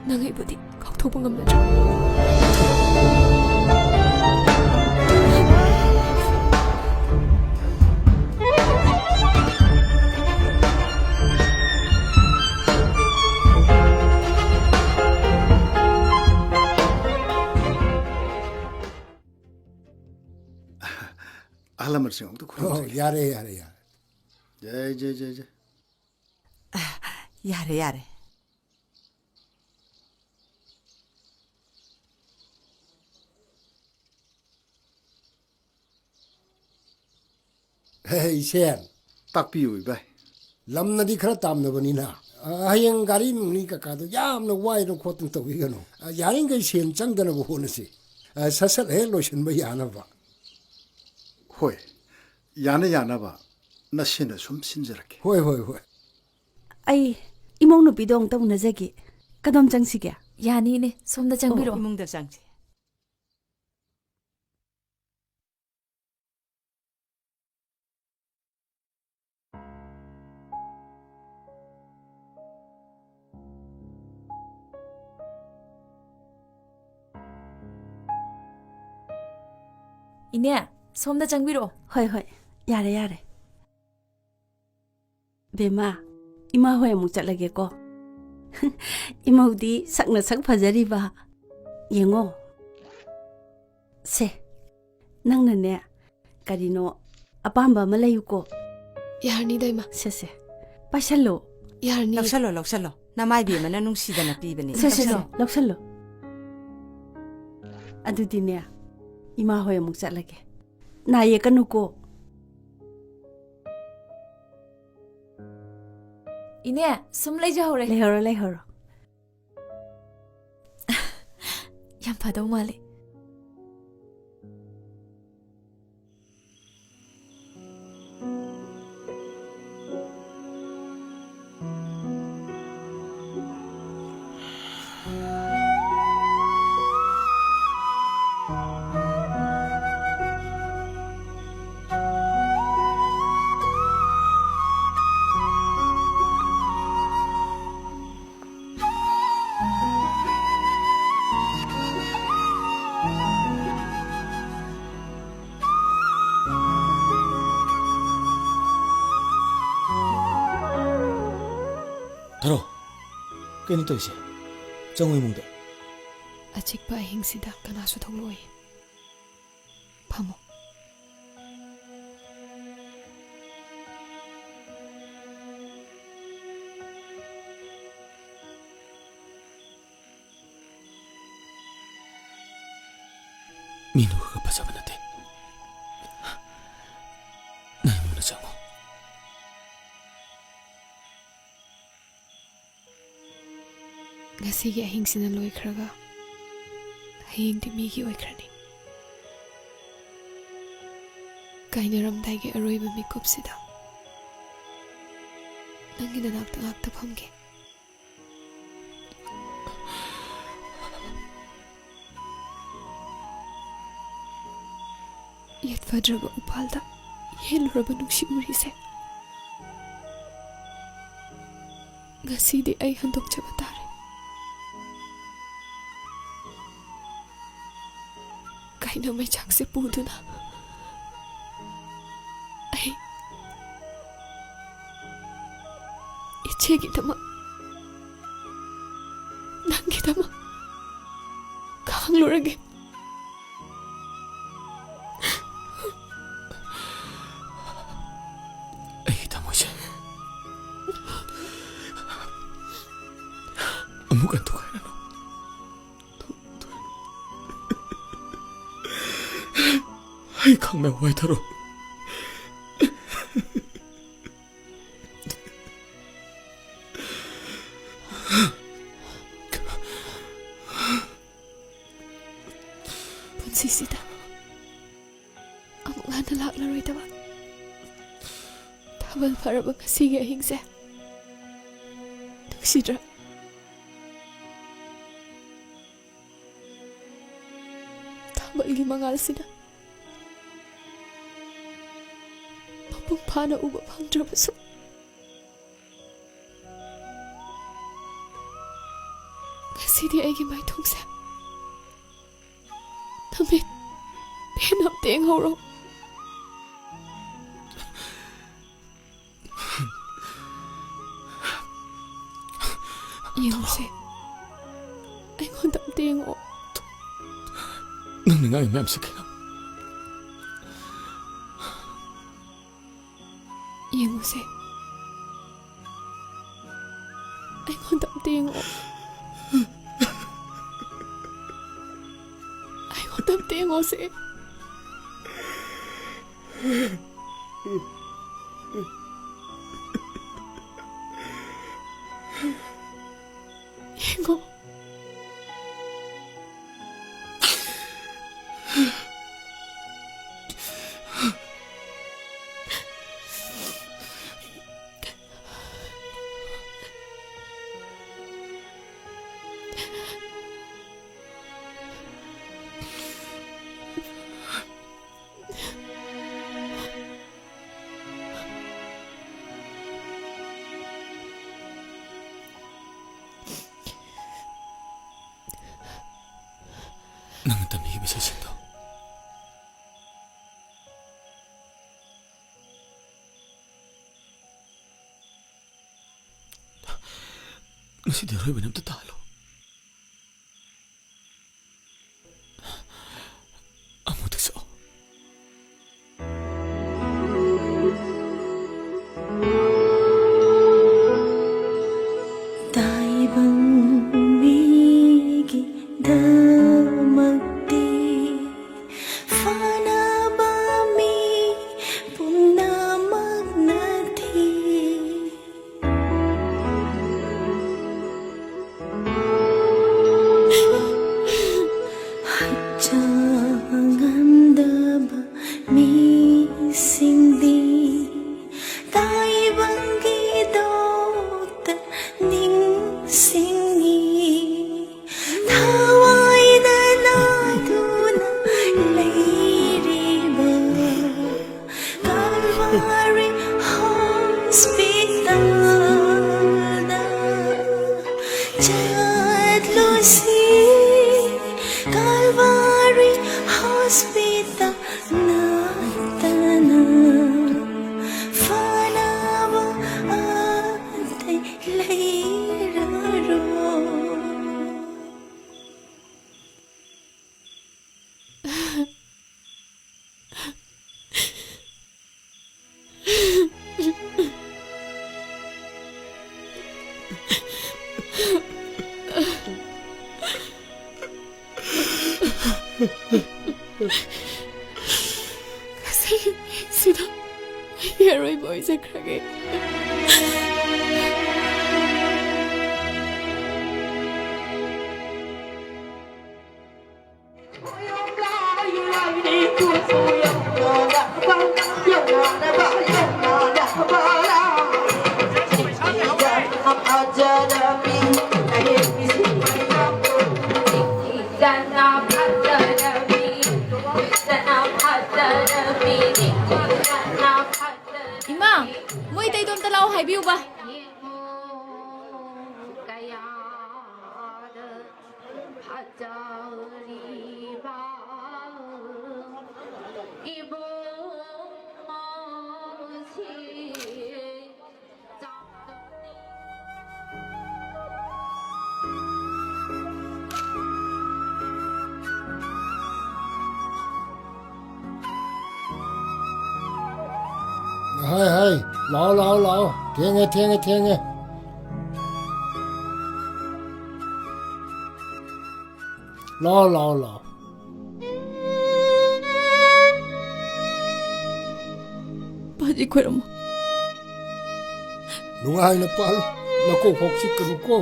ꯅꯪ ꯑꯩꯕꯨꯗꯤ ꯀꯥꯎꯊꯣꯛꯄ ꯉꯝꯅꯗ꯭ꯔꯣ? ꯑꯍꯜ ꯂꯃꯟꯁꯤꯡ ꯑꯃꯨꯛꯇ ꯈꯨꯔꯨꯝꯖꯒꯦ. ꯌꯥꯔꯦ ꯌꯥꯔꯦ ꯌꯥꯔꯦ. ꯖय ꯖय ꯖय ꯖय. ꯌꯥꯔꯦ ꯌꯥꯔꯦ. ꯏꯁꯦꯟ ꯇꯥꯛꯄꯤꯌꯨ ꯏꯕꯥꯏ. ꯂꯝꯅꯗꯤ ꯈꯔ ꯇꯥꯝꯅꯕꯅꯤꯅ ꯍꯌꯦꯡ ꯒꯥꯔꯤ ꯅꯨꯡꯂꯤ ꯀꯀꯥꯗꯣ ꯌꯥꯝꯅ ꯋꯥꯏꯗꯅ ꯈꯣꯠꯇꯅ ꯇꯧꯕꯤꯒꯅꯨ. ꯌꯥꯔꯤꯈꯩ ꯁꯦꯟ ꯆꯪꯗꯅꯕ ꯍꯣꯠꯅꯁꯤ. ꯁꯠ ꯁꯠ ꯍꯦꯛ ꯂꯣꯏꯁꯤꯟꯕ ꯌꯥꯅꯕ. ꯍꯣꯏ, ꯌꯥꯅ ꯌꯥꯅꯕ ꯅꯁꯤꯅ ꯁꯨꯝ ꯁꯤꯟꯖꯔꯛꯀꯦ. ꯍꯣꯏ ꯍꯣꯏ ꯍꯣꯏ. ꯑꯩ ꯏꯃꯧ ꯅꯨꯄꯤꯗꯣ ꯑꯃꯨꯛꯇ ꯎꯅꯖꯒꯦ. ꯀꯗꯣꯝ ꯆꯪꯁꯤꯒꯦ? ꯌꯥꯅꯤꯅꯦ, ꯁꯣꯝꯗ ꯆꯪꯕꯤꯔꯣ. 이몽대 짱지. 이네, 솜다 장비로. ꯍꯣꯏ ꯍꯣꯏ, ꯌꯥꯔꯦ ꯌꯥꯔꯦ. ꯕꯦꯃꯥ, ꯏꯃꯥ ꯍꯣꯏ ꯑꯃꯨꯛ ꯆꯠꯂꯒꯦꯀꯣ. ꯏꯃꯧꯗꯤ ꯁꯛꯅ ꯁꯛ ꯐꯖꯔꯤꯕ. ꯌꯦꯡꯉꯣ. ꯁꯦ, ꯅꯪꯅꯅꯦ ꯀꯔꯤꯅꯣ ꯑꯄꯥꯝꯕ ꯑꯃ ꯂꯩꯌꯨꯀꯣ. ꯌꯥꯔꯅꯤꯗ ꯏꯃꯥ. ꯁꯦ. ꯄꯥꯏꯁꯜꯂꯣ. ꯌꯥꯔꯅꯤ. ꯂꯧꯁꯜꯂꯣ. ꯅꯃꯥꯏꯕꯤ ꯑꯃꯅ ꯅꯨꯡꯁꯤꯗꯅ ꯄꯤꯕꯅꯤ. ꯁꯦ, ꯂꯧꯁꯜꯂꯣ. ꯑꯗꯨꯗꯤꯅꯦ, 이마 ꯍꯣꯏ ꯑꯃꯨꯛ ꯆꯠꯂꯒꯦ. 나 예까누고. 이네, 숨 레이저호래. 레허러. 얌 파도 말래. 다로, 그게 또 이제 정우의 몽대. 아직바 행시다 까나수 동로이. 파모. 민우가 빠져봤는데 나의 몸을 장어. ngasiga ahingsina loikhraga hayengdi migi oikrani kainaramdaigi aroiba mikupsida nangi nanakta ngakta phamge yetfadraga upalda yeluraba nuksi urise ngasidi ai handokchaba tare kaina mai chakse puduna ai ichegidama nangidama kanglurage amukan to kaya no. Ay kang na huwag taro. ꯄꯨꯟꯁꯤꯁꯤꯗ ꯑꯃꯨꯛ ꯍꯟꯅ ꯂꯥꯛꯂꯔꯣꯏꯗꯕ ꯊꯥꯕꯜ ꯐꯔꯕ ꯉꯁꯤꯒꯤ ꯑꯍꯤꯡꯁꯦ ꯅꯨꯡꯁꯤꯗ꯭ꯔꯥ? ꯊꯥꯕꯜꯒꯤ ꯃꯉꯥꯜꯁꯤꯅ ꯃꯄꯨꯡ ꯐꯥꯅ ꯎꯕ ꯐꯪꯗ꯭ꯔꯕꯁꯨ ꯉꯁꯤꯗꯤ ꯑꯩꯒꯤ ꯃꯥꯏꯊꯣꯡꯁꯦ ꯅꯨꯃꯤꯠ ꯄꯦꯟ ꯑꯝꯇ ꯌꯦꯡꯍꯧꯔꯣ. ꯌꯦꯡꯉꯨꯁꯦ. ꯑꯩꯉꯣꯟꯗ ꯑꯝꯇ ꯌꯦꯡꯉꯣ. ꯅꯪꯅ ꯉꯥꯡꯉꯤ ꯃꯌꯥꯝꯁꯦ ꯀꯩꯅꯣ? ꯌꯦꯡꯉꯨꯁꯦ. ꯑꯩꯉꯣꯟꯗ ꯑꯝꯇ ꯌꯦꯡꯉꯣ. ꯑꯩꯉꯣꯟꯗ ꯑꯝꯇ ꯌꯦꯡꯉꯣꯁꯦ. ꯌꯦꯡꯉꯣ. ꯅꯪꯅ ꯇꯝꯕꯤꯈꯤꯕ ꯏꯁꯩꯁꯤꯡꯗꯣ ꯉꯁꯤꯗꯤ ꯑꯔꯣꯏꯕꯅꯤ ꯑꯝꯇ ꯇꯥꯍꯜꯂꯣ. ꯑꯃꯨꯛꯇ ꯁꯛꯑꯣ. ताइबं मीगीदमक्ति फानाबा मी पुम्नामक नथी हच्चांगंदबा मी Sindi ताइबंगी दोत ning singi thawai na duna leiriba Calvary Hospital da Chadlusi Calvary Hospital na tana fanawa ate leiraro. Kasi sino hero boy sa krage. Ima, mo itay doon talaw haibiu ba? हाय हाय लाओ लाओ लाओ ठेंगे ठेंगे ठेंगे ꯂꯥꯛꯑꯣ ꯄꯥꯖꯤ ꯈꯣꯏꯔꯝꯃꯣ ꯅꯨꯡꯉꯥꯏꯅ ꯄꯥꯜꯂꯨ ꯅꯀꯣꯛ ꯐꯥꯎ ꯆꯤꯛꯀꯅꯨꯀꯣ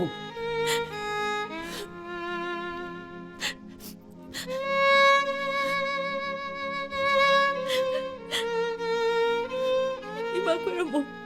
이마 khỏe khỏe